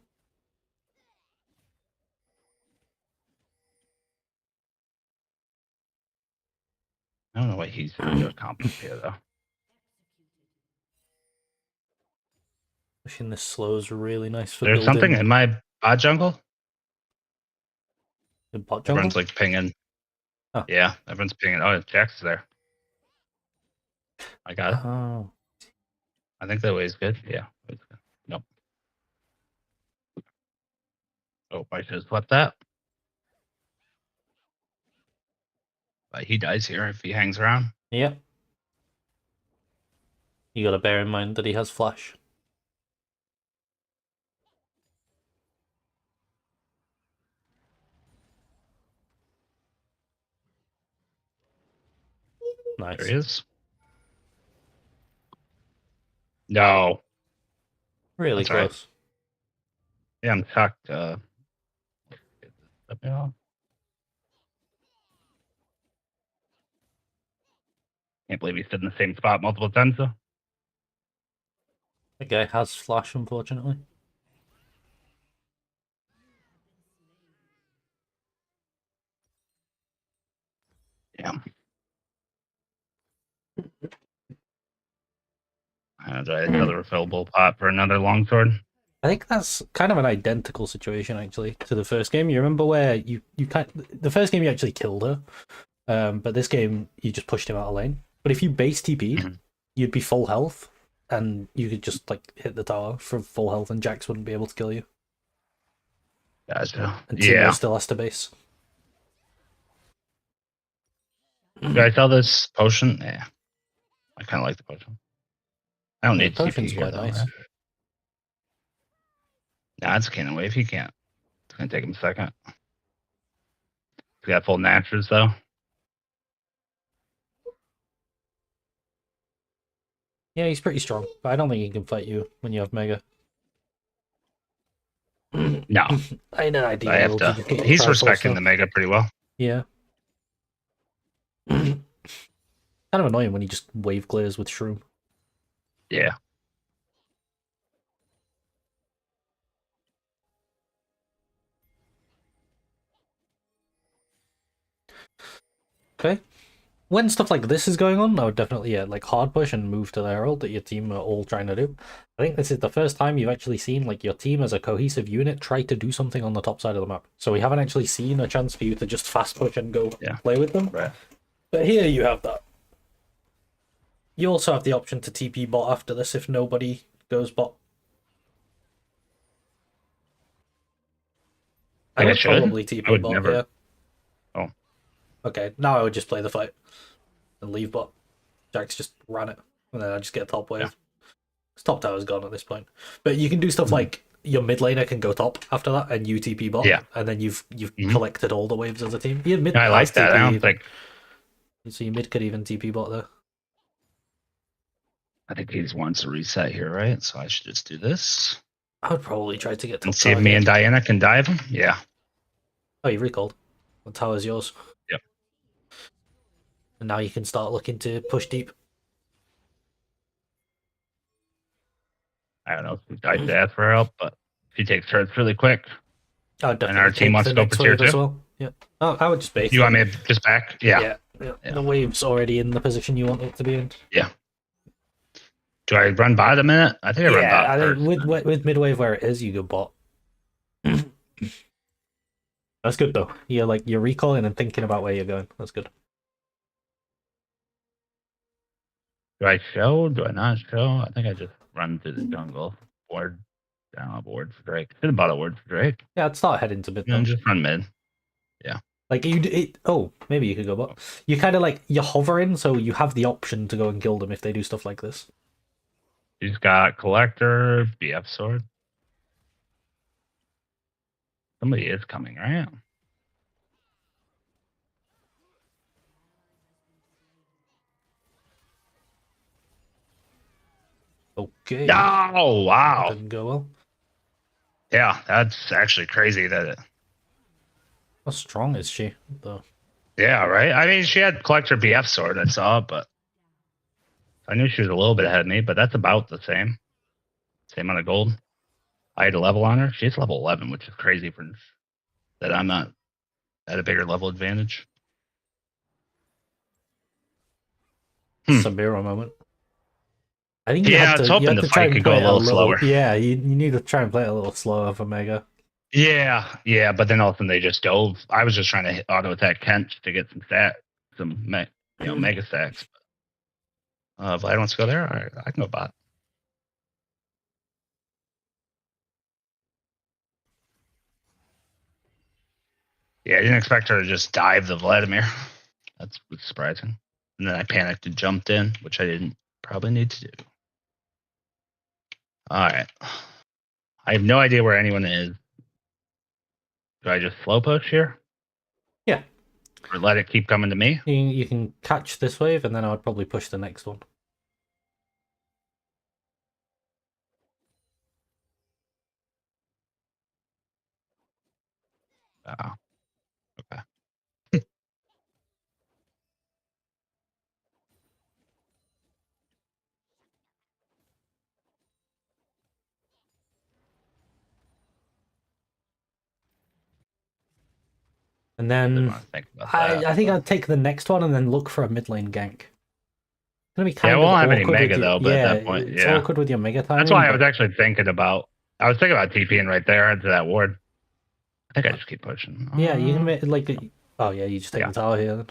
I don't know what he's trying to accomplish here, though. Pushing this slow is really nice for There's building. something in my bot jungle. The bot jungle? Everyone's like pinging. Oh. Yeah, everyone's pinging. Oh, Jack's there. I got it. Oh. I think that way is good. Yeah. Nope. Oh, I should have swept that. But he dies here if he hangs around. Yep. You gotta bear in mind that he has flash. Nice. There he is. No. Really That's right. close. Yeah, I'm shocked. Can't believe he stood in the same spot multiple times, though. That guy has flash, unfortunately. Yeah. Do I have another refillable pot for another longsword? I think that's kind of an identical situation actually to the first game. You remember where you the first game you actually killed her, but this game you just pushed him out of lane. But if you base TP'd, you'd be full health, and you could just like hit the tower for full health, and Jax wouldn't be able to kill you. Gotcha. And Timo Yeah. still has to base. Do I sell this potion? Yeah. I kind of like the potion. I don't Yeah, need potion's TP here, quite though. nice. Right? Nah, it's a cannon wave. He can't. It's going to take him a second. He's got full natures, though. Yeah, he's pretty strong, but I don't think he can fight you when you have Mega. No. I know. I have to. He's respecting the Mega pretty well. Yeah. Kind of annoying when he just wave clears with Shroom. Yeah. Okay. When stuff like this is going on, I would definitely like hard push and move to the Herald that your team are all trying to do. I think this is the first time you've actually seen like your team as a cohesive unit try to do something on the top side of the map. So we haven't actually seen a chance for you to just fast push and go play with them. Right. But here you have that. You also have the option to TP bot after this if nobody goes bot. I would probably TP bot, never. yeah. Oh. Okay, now I would just play the fight and leave bot. Jax just ran it, and then I just get top wave. Yeah. Top tower's gone at this point. But you can do stuff like your mid laner can go top after that, and you TP bot, and then you've collected all the waves as a team. Your mid I like that. I don't think. So your mid could even TP bot there. I think he just wants a reset here, right? So I should just do this. I would probably try to get top and see if me and Diana can dive him. Yeah. Oh, you recalled. The tower's yours. Yep. And now you can start looking to push deep. I don't know if we dive to ask for help, but if he takes turrets really quick, and our team wants to go for tier 2 as well. Yeah. Oh, I would just base. You want me to just back? Yeah. The wave's already in the position you want it to be in. Yeah. Do I run bot a minute? I think I run bot. I think with mid wave where it is, you go bot. That's good though. You're recalling and thinking about where you're going. That's good. Do I show? Do I not show? I think I just run through the jungle. Ward. I don't have a ward for Drake. Should have bought a ward for Drake. Yeah, I'd start heading to mid. And just run mid. Yeah. Like maybe you could go bot. You kind of you're hovering, so you have the option to go and kill them if they do stuff like this. He's got collector, BF sword. Somebody is coming, right? Okay. Oh, That wow. didn't go well. Yeah, that's actually crazy that it. How strong is she, though? Yeah, right? I mean, she had collector BF sword, I saw, but I knew she was a little bit ahead of me, but that's about the same. Same amount of gold. I had a level on her. She's level 11, which is crazy for that I'm not at a bigger level advantage. Samira moment. I think Yeah, I was you hoping had the to try fight and could go play a it a little little. slower. Yeah, you need to try and play it a little slower for Mega. Yeah, but then all of a sudden they just dove. I was just trying to auto attack Kent to get mega stacks. Vlad wants to go there. All right, I can go bot. Yeah, I didn't expect her to just dive the Vladimir. That's surprising. And then I panicked and jumped in, which I didn't probably need to do. All right. I have no idea where anyone is. Do I just slow push here? Yeah. Or let it keep coming to me? You can catch this wave, and then I would probably push the next one. Oh, okay. And Didn't then want to think about that. I think I'd take the next one and then look for a mid lane gank. It's gonna be Yeah, I kind of won't have any awkward with mega your though, but at yeah. that point, It's yeah. awkward with your mega timing. That's why I was but actually thinking about. I was thinking about TPing right there into that ward. I think I just keep pushing. yeah, you can make like. Oh yeah, you just take Yeah. the tower here. Then.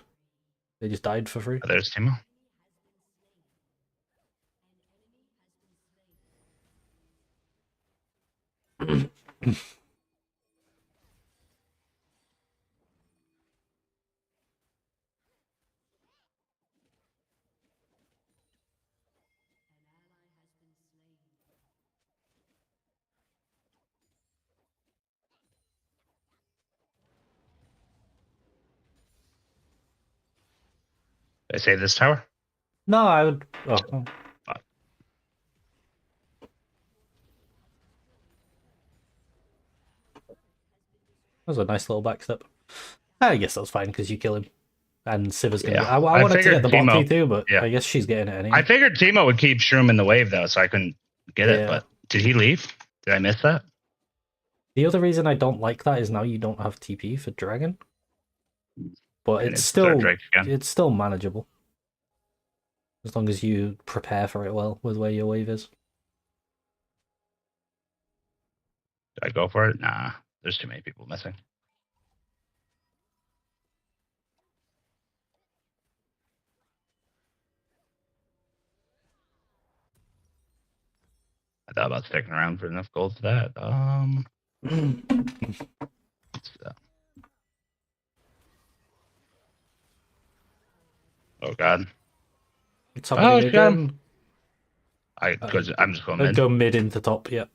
They just died for free. Oh, there's Timo. Did I save this tower? No, I would. Oh. That was a nice little backstep. I guess that's fine because you kill him. And Siva's gonna get. I I wanted to get figured the bot Timo. T2, but Yeah. I guess she's getting it I anyway. figured Timo would keep Shroom in the wave though, so I couldn't get it. Yeah. But did he leave? Did I miss that? The other reason I don't like that is now you don't have TP for Dragon. But And it's Drake again. it's still manageable. As long as you prepare for it well with where your wave is. Did I go for it? Nah. There's too many people missing. I thought about sticking around for enough gold for that. Oh god. Somebody mid shit. in. I'm just going I'd mid. go mid into top, yeah.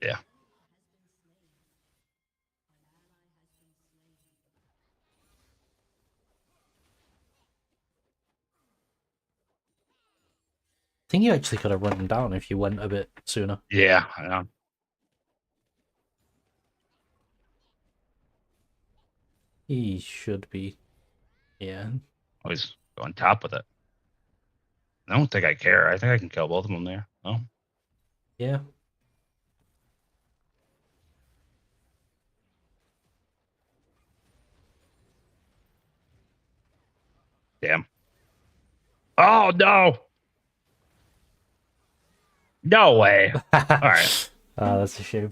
Yeah. I think you actually could have run him down if you went a bit sooner. Yeah, I know. He should be. Yeah. Always going top with it. I don't think I care. I think I can kill both of them there. Oh. Yeah. Damn. Oh no. No way. All right. That's a shame.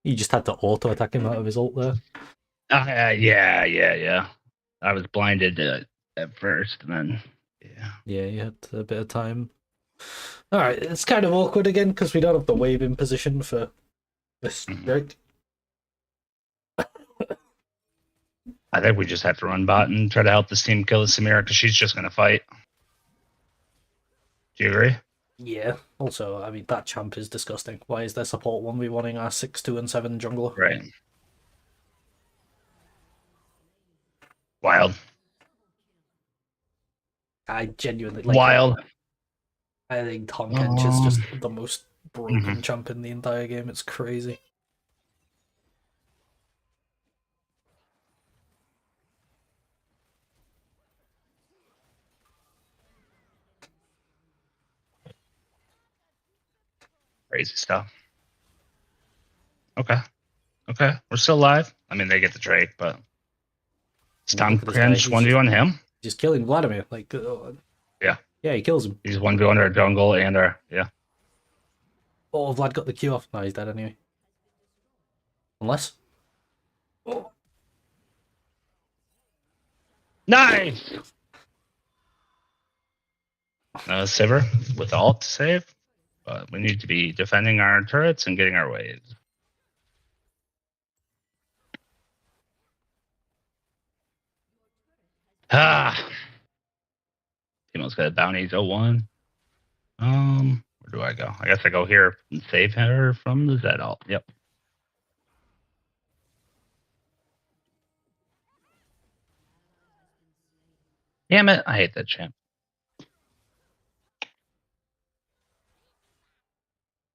You just had to auto attack him out of his ult there. Yeah. I was blinded at first, and then Yeah, you had a bit of time. All right, it's kind of awkward again because we don't have the wave in position for this Drake. I think we just have to run bot and try to help this team kill the Samira because she's just gonna fight. Do you agree? Yeah. Also, I mean, that champ is disgusting. Why is their support 1v1ing our 6, 2, and 7 jungler? Right. Wild. I genuinely like. Wild. I think Tonkench is Um, just the most broken mhm. champ in the entire game. It's crazy. Crazy stuff. Okay. Okay. We're still alive. I mean, they get the trade, but it's Look Tom at this guy. Cringe He's just 1v1 him. just killing Vladimir. Like, Yeah. yeah, he kills him. He's 1v1 our jungle and our, yeah. Oh, Vlad got the Q off. No, he's dead anyway. Unless. Oh. Nice! Sivir with ult to save, but we need to be defending our turrets and getting our waves. Ah! Teemo's got bounties 01. Where do I go? I guess I go here and save her from the Zed ult. Yep. Damn it, I hate that champ.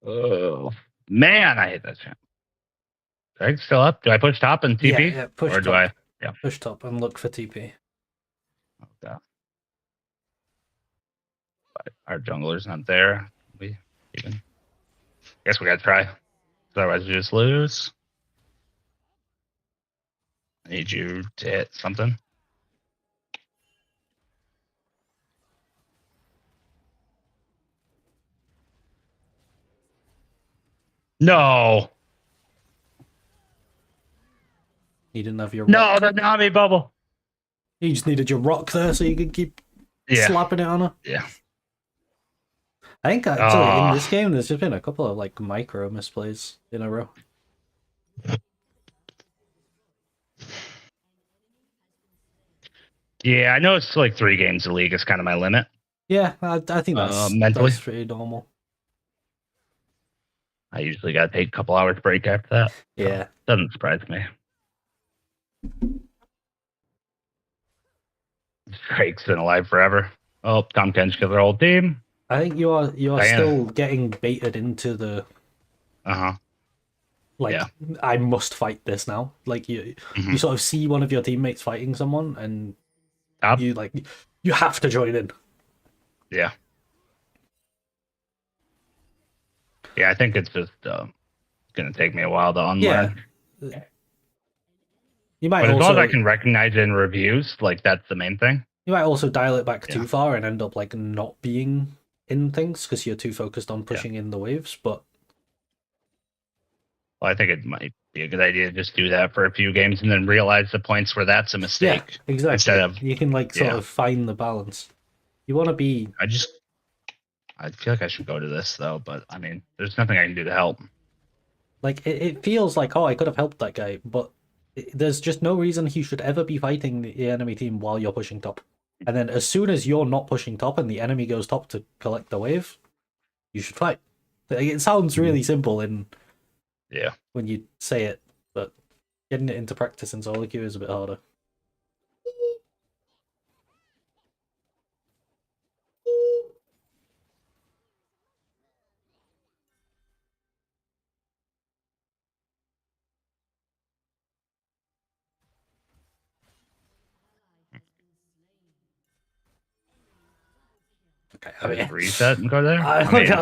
Oh, man, I hate that champ. Drake's still up. Do I push top and TP? Yeah, push Or do top. I? Yeah. Push top and look for TP. Okay. But our jungler's not there. We even. Guess we gotta try. Otherwise, we just lose. I need you to hit something. No. You didn't have your No, rock. the Nami bubble. You just needed your rock there so you could keep Yeah. slapping it on her. Yeah. I think actually in this game there's just been a couple of like micro misplays in a row. Yeah, I know it's like 3 games a league is kind of my limit. Yeah, I think mentally. that's pretty normal. I usually got to take a couple hours break after that. Yeah. So doesn't surprise me. Drake's been alive forever. Oh, Tom Kench killed their whole team. I think you are Diana. still getting baited into the like Yeah. I must fight this now. Like you sort of see one of your teammates fighting someone and you like you have to join in. Yeah. Yeah, I think it's just gonna take me a while to unlearn. Yeah. You might But as also, long as I can recognize it in reviews, like that's the main thing. You might also dial it back too far and end up like not being in things because you're too focused on pushing in the waves. But well, I think it might be a good idea to just do that for a few games and then realize the points where that's a mistake. Yeah, exactly. Instead of you can like sort of find the balance. You want to be. I feel like I should go to this though, but I mean, there's nothing I can do to help. Like it feels like, oh, I could have helped that guy, but there's just no reason he should ever be fighting the enemy team while you're pushing top. And then as soon as you're not pushing top and the enemy goes top to collect the wave, you should fight. It sounds really simple when you say it, but getting it into practice in solo queue is a bit harder. Okay, I mean, reset and go there.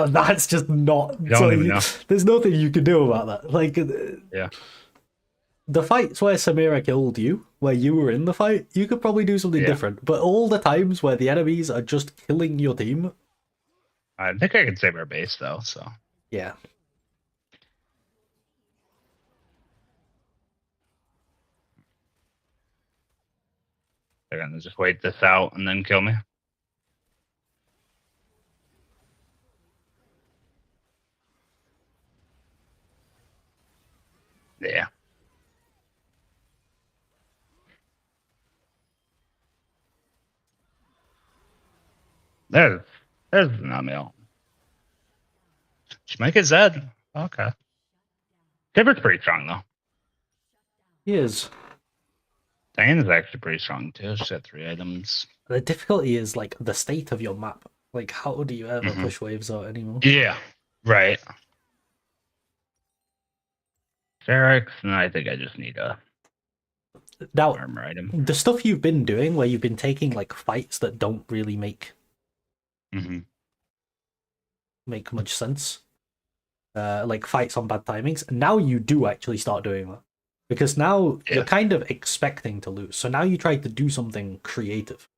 That's just not. Don't even know. There's nothing you can do about that. Like, the fights where Samira killed you, where you were in the fight, you could probably do something different. But all the times where the enemies are just killing your team, I think I can save our base though. So yeah. they're gonna just wait this out and then kill me. Yeah. There's not mail. She might get Zed. Okay. Tiber's pretty strong though. He is. Diana's actually pretty strong too. She's got 3 items. The difficulty is like the state of your map. Like, how do you ever push waves out anymore? Yeah. Right. Ferrex, and I think I just need a Now, armor item. the stuff you've been doing, where you've been taking like fights that don't really make much sense, like fights on bad timings. Now you do actually start doing that because now you're kind of expecting to lose. So now you try to do something creative.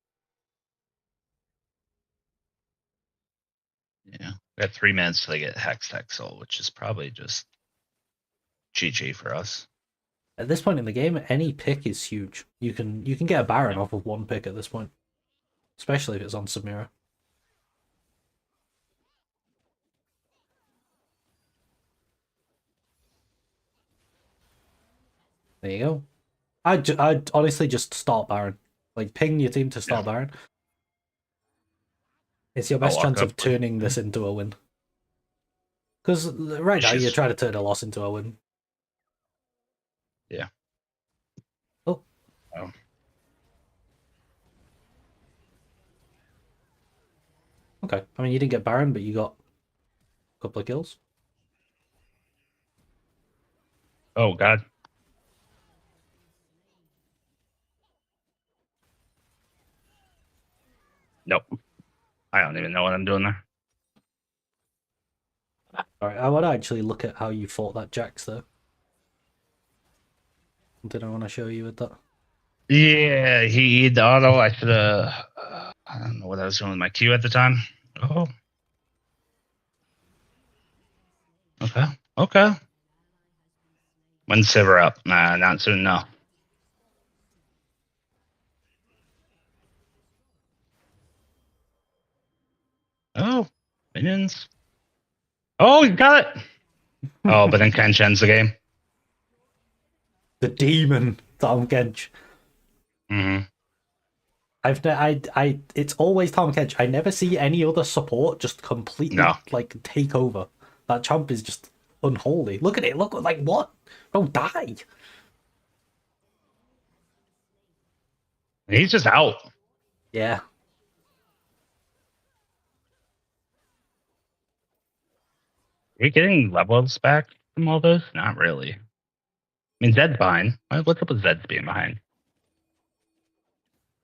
Yeah, we got 3 minutes till they get Hex AceSol, which is probably just GG for us. At this point in the game, any pick is huge. You can get a Baron off of 1 pick at this point, especially if it's on Samira. There you go. I'd honestly just start Baron. Like, ping your team to start Baron. It's your best chance of turning this into a win. Because right now you're trying to turn a loss into a win. Yeah. Oh. Okay. I mean, you didn't get Baron, but you got a couple of kills. Oh, God. Nope. I don't even know what I'm doing there. Alright, I want to actually look at how you fought that Jax, though. Did I want to show you with that? Yeah, he the auto. I should have. I don't know what I was doing with my Q at the time. Oh. Okay. Okay. When Sivir up? Nah, not soon. No. Oh, minions. Oh, you got it. Oh, but then Kench ends the game. The demon, Tom Kench. It's always Tom Kench. I never see any other support just completely like take over. That champ is just unholy. Look at it. Look like what? Don't die. He's just out. Yeah. Are we getting levels back from all this? Not really. I mean, Zed's behind. What's up with Zed's being behind?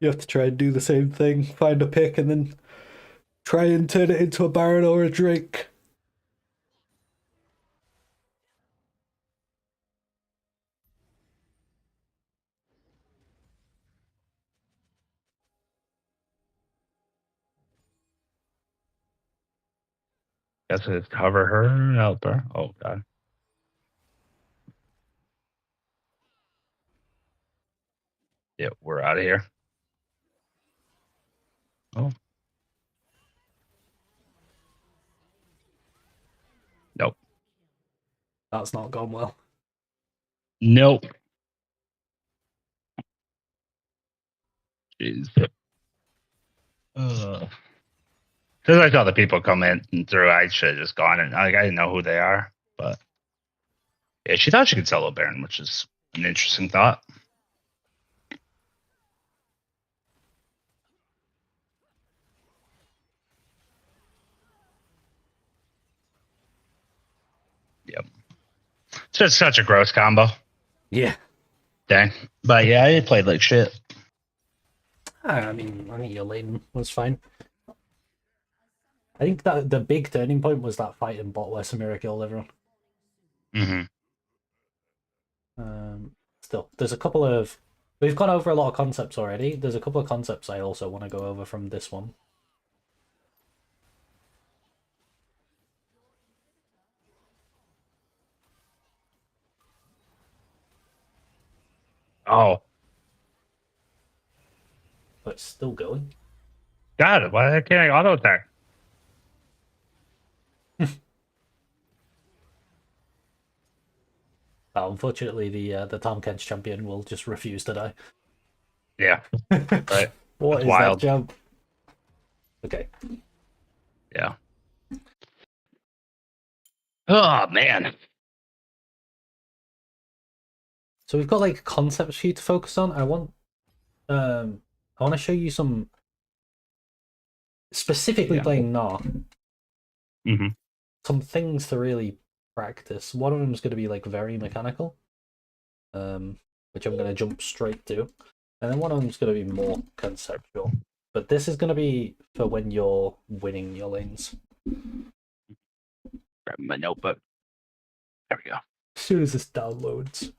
You have to try and do the same thing. Find a pick and then try and turn it into a Baron or a Drake. Guess it's cover her and help her. Oh, God. Yeah, we're out of here. Oh. Nope. That's not gone well. Nope. Jeez. Since I saw the people come in and through, I should have just gone and like I didn't know who they are, but yeah, she thought she could solo Baron, which is an interesting thought. Yep. It's just such a gross combo. Yeah. Dang. But yeah, I played like shit. I mean, your lane was fine. I think that the big turning point was that fight in bot where Samira killed everyone. Still, there's a couple of... We've gone over a lot of concepts already. There's a couple of concepts I also want to go over from this one. Oh. But it's still going. God, why can't I auto attack? Unfortunately, the Tom Kench champion will just refuse to die. Yeah. Right. What is wild. that jump? Okay. Yeah. Oh man. So we've got like concepts for you to focus on. I want to show you some specifically playing Gnar. Mm-hmm. Some things to really practice. One of them is going to be like very mechanical, which I'm going to jump straight to, and then one of them is going to be more conceptual. But this is going to be for when you're winning your lanes. Grab my notebook. There we go. As soon as this downloads.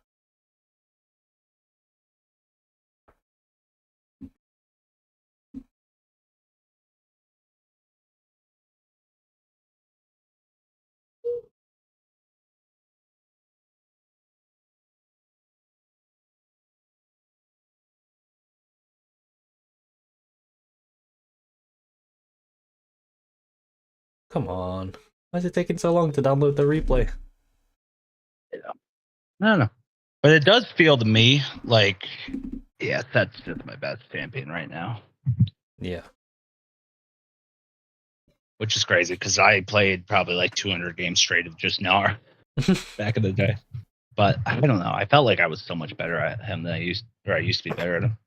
Come on. Why is it taking so long to download the replay? I don't know. But it does feel to me like, yeah, that's just my best champion right now. Yeah. Which is crazy because I played probably like 200 games straight of just Gnar back in the day. But I don't know. I felt like I was so much better at him than I used to be better at him.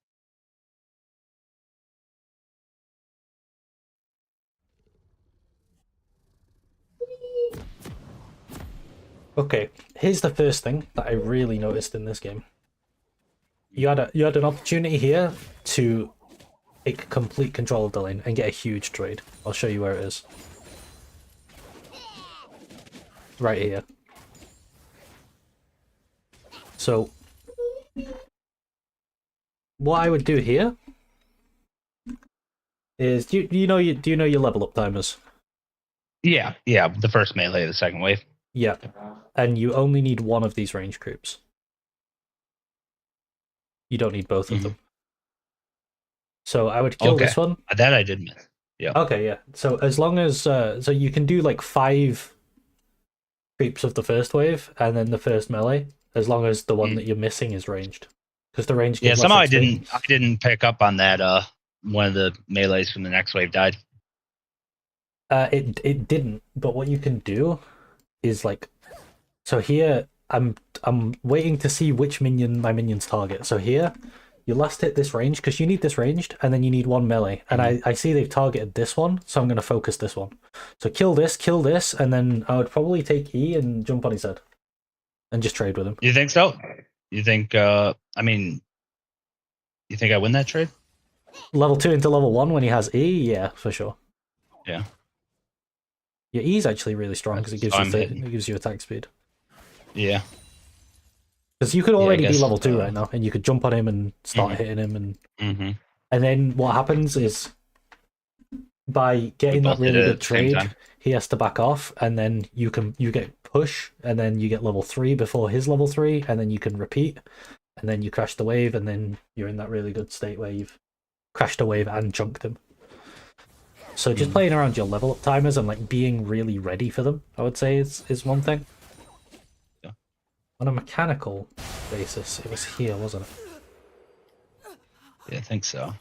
Okay, here's the first thing that I really noticed in this game. You had an opportunity here to take complete control of the lane and get a huge trade. I'll show you where it is. Right here. So what I would do here is do you know your level up timers? Yeah. The first melee, the second wave. Yeah. And you only need one of these range groups. You don't need both of them. So I would kill this one. That I did miss. Yeah. Okay, yeah. So as long as so you can do like 5 creeps of the first wave and then the first melee, as long as the one that you're missing is ranged. Because the range gives somehow less XP. I didn't pick up on that one of the melees from the next wave died. It didn't, but what you can do is like, so here I'm waiting to see which minion my minions target. So here you last hit this range because you need this ranged, and then you need one melee. And I see they've targeted this one, so I'm going to focus this one. So kill this, and then I would probably take E and jump on his head and just trade with him. You think so? You think? You think I win that trade? Level 2 into level 1 when he has E, yeah, for sure. Yeah. Yeah, E is actually really strong because it gives you attack speed. Yeah. Because you could already be level 2 right now, and you could jump on him and start hitting him, and then what happens is by getting that really good trade, he has to back off, and then you get push, and then you get level 3 before his level 3, and then you can repeat, and then you crash the wave, and then you're in that really good state where you've crashed a wave and chunked him. So just playing around your level up timers and like being really ready for them, I would say is one thing. Yeah. On a mechanical basis, it was here, wasn't it? Yeah, I think so.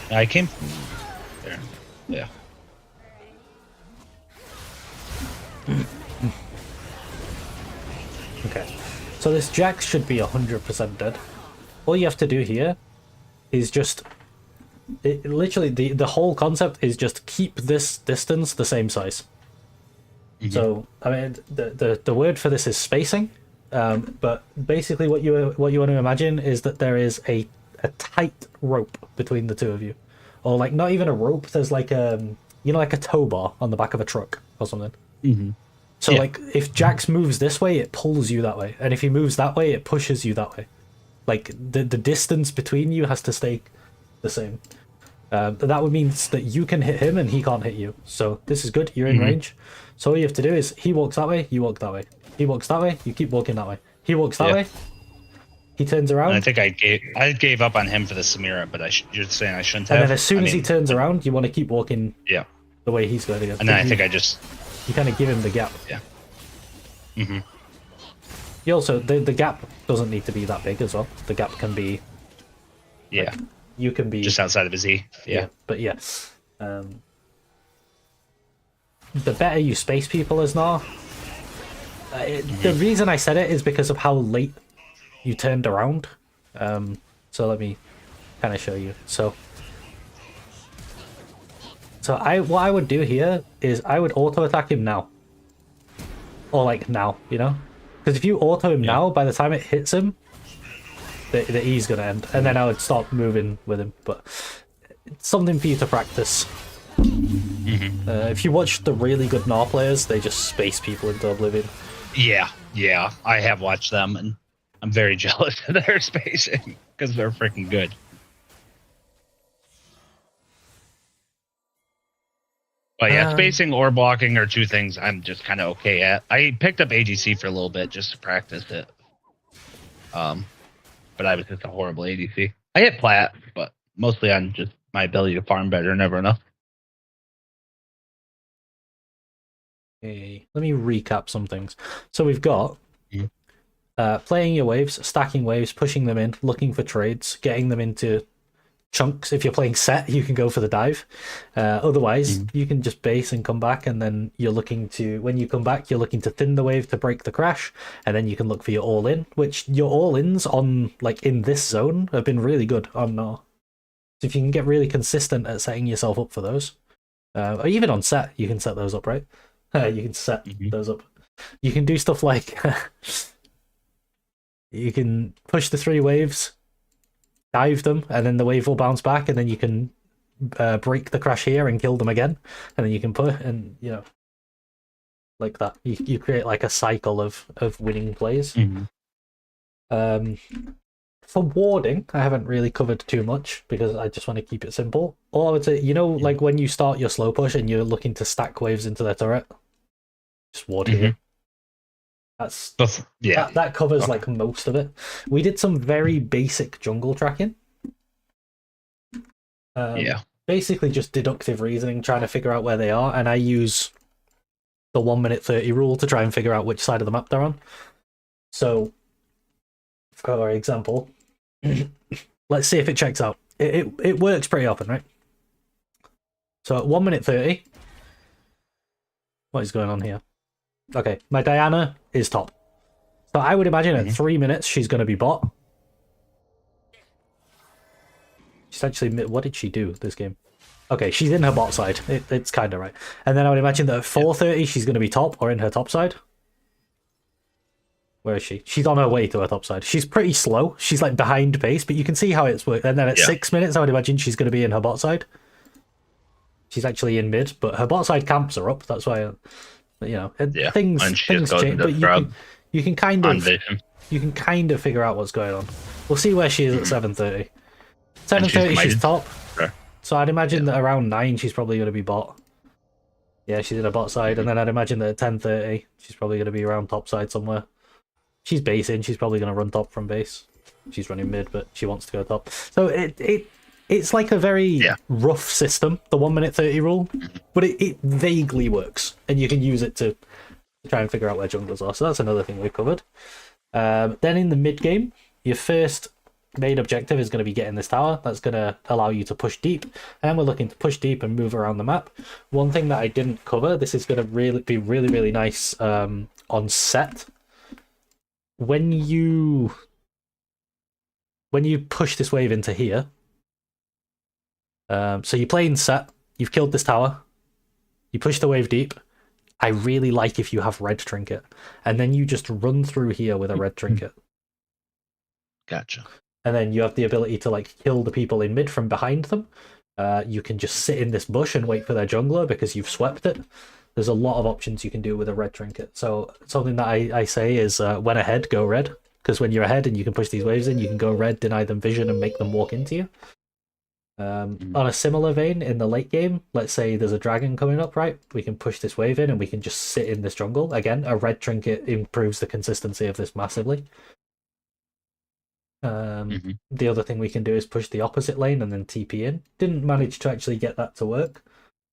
I came from there. Yeah. Okay. So this Jax should be 100% dead. All you have to do here is just... literally, the whole concept is just keep this distance the same size. So, I mean, the word for this is spacing. But basically what you want to imagine is that there is a tight rope between the two of you. Or like, not even a rope, there's like like a tow bar on the back of a truck or something. So like, if Jax moves this way, it pulls you that way. And if he moves that way, it pushes you that way. Like, the distance between you has to stay the same. That would mean that you can hit him and he can't hit you. So this is good, you're in range. So all you have to do is, he walks that way, you walk that way. He walks that way, you keep walking that way. He walks that way, he turns around. And I think I gave up on him for the Samira, but you're saying I shouldn't have. And then as soon as he turns around, you want to keep walking the way he's going. And then I think you kind of give him the gap. Yeah. You also, the gap doesn't need to be that big as well. The gap can be you can be just outside of his E. Yeah. but yeah, the better you space people as Gnar. The reason I said it is because of how late you turned around. So let me kind of show you. So what I would do here is I would auto attack him now, or like now, you know, because if you auto him now, by the time it hits him, the E's gonna end, and then I would stop moving with him. But it's something for you to practice. If you watch the really good Gnar players, they just space people into oblivion. Yeah, I have watched them, and I'm very jealous of their spacing because they're freaking good. But yeah, spacing or blocking are two things I'm just kind of okay at. I picked up ADC for a little bit just to practice it. But I was just a horrible ADC. I hit plat, but mostly on just my ability to farm better, never enough. Okay, let me recap some things. So we've got playing your waves, stacking waves, pushing them in, looking for trades, getting them into chunks. If you're playing set, you can go for the dive. Otherwise, you can just base and come back, and then you're looking to, when you come back, you're looking to thin the wave to break the crash, and then you can look for your all-in, which your all-ins on, like, in this zone have been really good on Gnar. So if you can get really consistent at setting yourself up for those, or even on set, you can set those up, right? You can set those up. You can do stuff like you can push the 3 waves, dive them, and then the wave will bounce back, and then you can break the crash here and kill them again, and then you can put, and you know, like that. You create like a cycle of winning plays. For warding, I haven't really covered too much because I just want to keep it simple. Or I would say, you know, like when you start your slow push and you're looking to stack waves into their turret, just ward here. That's that covers like most of it. We did some very basic jungle tracking. Basically just deductive reasoning, trying to figure out where they are, and I use the 1:30 rule to try and figure out which side of the map they're on. So, for example, let's see if it checks out. It works pretty often, right? So at 1:30, what is going on here? Okay, my Diana is top. So I would imagine at 3 minutes she's going to be bot. She's actually, what did she do this game? Okay, she's in her bot side. It's kind of right. And then I would imagine that at 4:30 she's going to be top or in her top side. Where is she? She's on her way to her top side. She's pretty slow. She's like behind pace, but you can see how it's worked. And then at 6 minutes, I would imagine she's going to be in her bot side. She's actually in mid, but her bot side camps are up. That's why, you know, things change. But you can kind of figure out what's going on. We'll see where she is at 7:30. 7:30, she's top. Sure. So I'd imagine that around 9, she's probably going to be bot. Yeah, she's in her bot side, and then I'd imagine that at 10:30, she's probably going to be around top side somewhere. She's basing. She's probably going to run top from base. She's running mid, but she wants to go top. So it's like a very rough system, the 1:30 rule, but it vaguely works, and you can use it to try and figure out where junglers are. So that's another thing we've covered. Then in the mid game, your first main objective is going to be getting this tower. That's going to allow you to push deep, and we're looking to push deep and move around the map. One thing that I didn't cover, this is going to be really nice on set. When you push this wave into here, so you play in set, you've killed this tower, you push the wave deep. I really like if you have red trinket, and then you just run through here with a red trinket. Gotcha. And then you have the ability to like kill the people in mid from behind them. You can just sit in this bush and wait for their jungler because you've swept it. There's a lot of options you can do with a red trinket. So something that I say is when ahead, go red. Because when you're ahead and you can push these waves in, you can go red, deny them vision, and make them walk into you. On a similar vein, in the late game, let's say there's a dragon coming up, right? We can push this wave in and we can just sit in this jungle. Again, a red trinket improves the consistency of this massively. The other thing we can do is push the opposite lane and then TP in. Didn't manage to actually get that to work.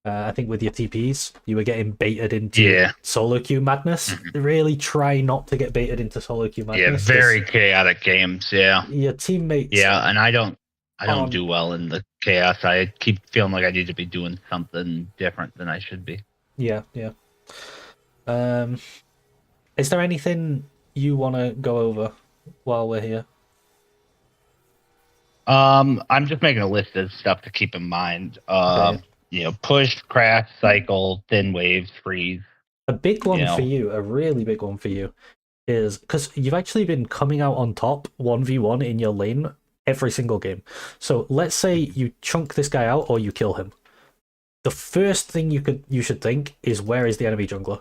I think with your TPs, you were getting baited into solo queue madness. Really try not to get baited into solo queue madness. Yeah, very chaotic games. Yeah, your teammates. Yeah, and I don't I don't do well in the chaos. I keep feeling like I need to be doing something different than I should be. Yeah, yeah. Is there anything you want to go over while we're here? I'm just making a list of stuff to keep in mind. Okay. Push, crash, cycle, thin waves, freeze. A big one for know. you, a really big one for you, is because you've actually been coming out on top 1v1 in your lane every single game. So let's say you chunk this guy out or you kill him. The first thing you should think is, where is the enemy jungler?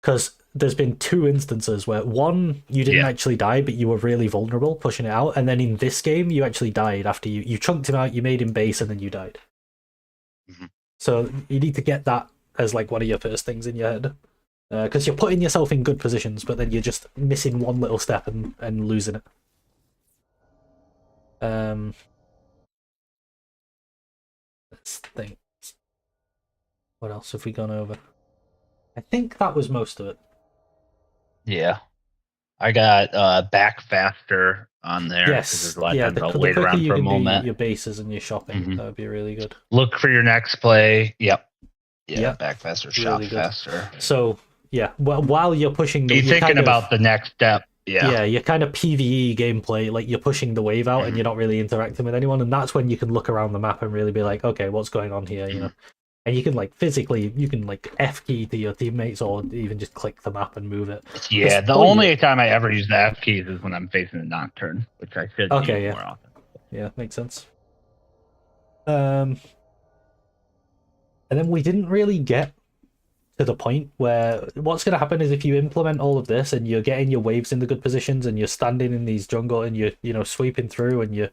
Because there's been 2 instances where, one, you didn't actually die, but you were really vulnerable pushing it out, and then in this game you actually died after you chunked him out, you made him base, and then you died. Mm-hmm. So you need to get that as like one of your first things in your head, because you're putting yourself in good positions, but then you're just missing one little step and losing it. Let's think. What else have we gone over? I think that was most of it. Yeah. I got back faster on there. Yes, A lot yeah. of times The I'll wait quicker around you for a can do moment. your bases and your shopping, that would be really good. Look for your next play. Yep. Yeah, yep. back faster, Really shop good. faster. So yeah, well, while you're pushing, be thinking about the next step. Yeah, you're kind of PvE gameplay, like you're pushing the wave out and you're not really interacting with anyone, and that's when you can look around the map and really be like, okay, what's going on here, you know? And you can like physically, you can like F key to your teammates or even just click the map and move it. Yeah, the only time I ever use the F keys is when I'm facing a Nocturne, which I should use more often. Yeah, makes sense. And then we didn't really get to the point where what's going to happen is, if you implement all of this and you're getting your waves in the good positions and you're standing in these jungle and you're sweeping through and you're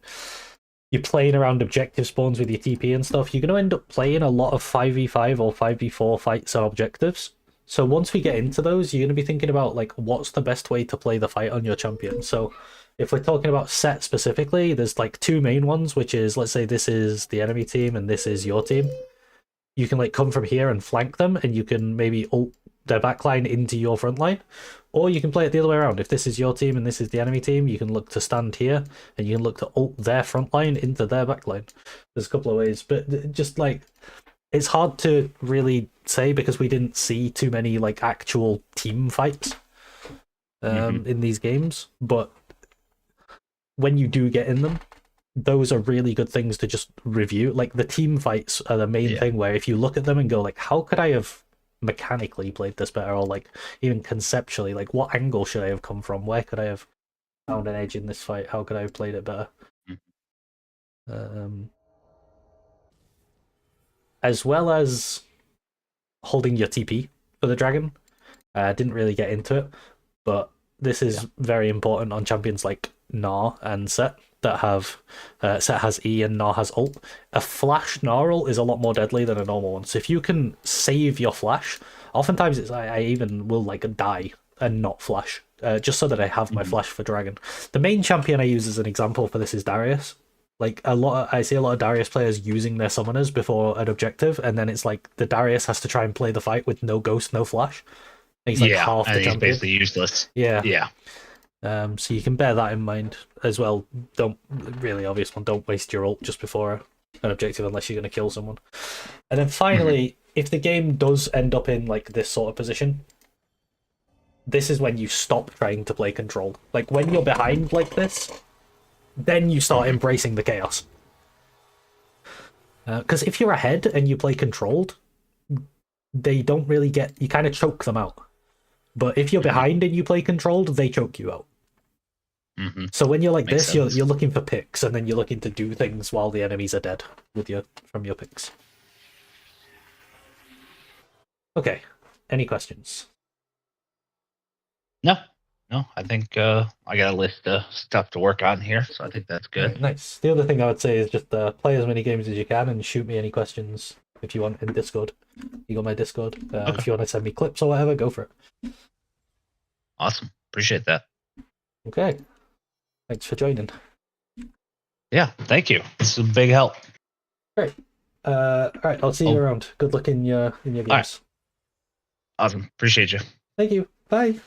playing around objective spawns with your TP and stuff, you're going to end up playing a lot of 5v5 or 5v4 fights on objectives. So once we get into those, you're going to be thinking about like, what's the best way to play the fight on your champion. So if we're talking about set specifically, there's like 2 main ones, which is, let's say this is the enemy team and this is your team. You can like come from here and flank them, and you can maybe ult their backline into your front line, or you can play it the other way around. If this is your team and this is the enemy team, you can look to stand here and you can look to ult their front line into their backline. There's a couple of ways, but just like, it's hard to really say because we didn't see too many like actual team fights in these games. But when you do get in them, those are really good things to just review. Like the team fights are the main thing where if you look at them and go like, how could I have mechanically played this better, or like even conceptually, like what angle should I have come from, where could I have found an edge in this fight, how could I have played it better? As well as holding your TP for the dragon. I didn't really get into it, but this is very important on champions like Gnar and Set that have Set has E and Gnar has ult. A flash Gnar ult is a lot more deadly than a normal one. So if you can save your flash, oftentimes it's I even will like die and not flash, just so that I have my flash for dragon. The main champion I use as an example for this is Darius. Like I see a lot of Darius players using their summoners before an objective, and then it's like the Darius has to try and play the fight with no ghost, no flash. And he's like half the champion. He's basically useless. Yeah. So you can bear that in mind as well. Don't really obvious one. Don't waste your ult just before an objective unless you're going to kill someone. And then finally, if the game does end up in like this sort of position, this is when you stop trying to play control. Like when you're behind like this, then you start embracing the chaos. Because if you're ahead and you play controlled, they don't really you kind of choke them out. But if you're behind and you play controlled, they choke you out. So when you're like this, you're looking for picks, and then you're looking to do things while the enemies are dead from your picks. Okay, any questions? No, I think I got a list of stuff to work on here, so I think that's good. Right, nice. The other thing I would say is just play as many games as you can and shoot me any questions if you want in Discord. You got my Discord. If you want to send me clips or whatever, go for it. Awesome. Appreciate that. Okay. Thanks for joining. Yeah, thank you. It's a big help. Great. All right, I'll see you around. Good luck in your games. Right. Awesome. Appreciate you. Thank you. Bye.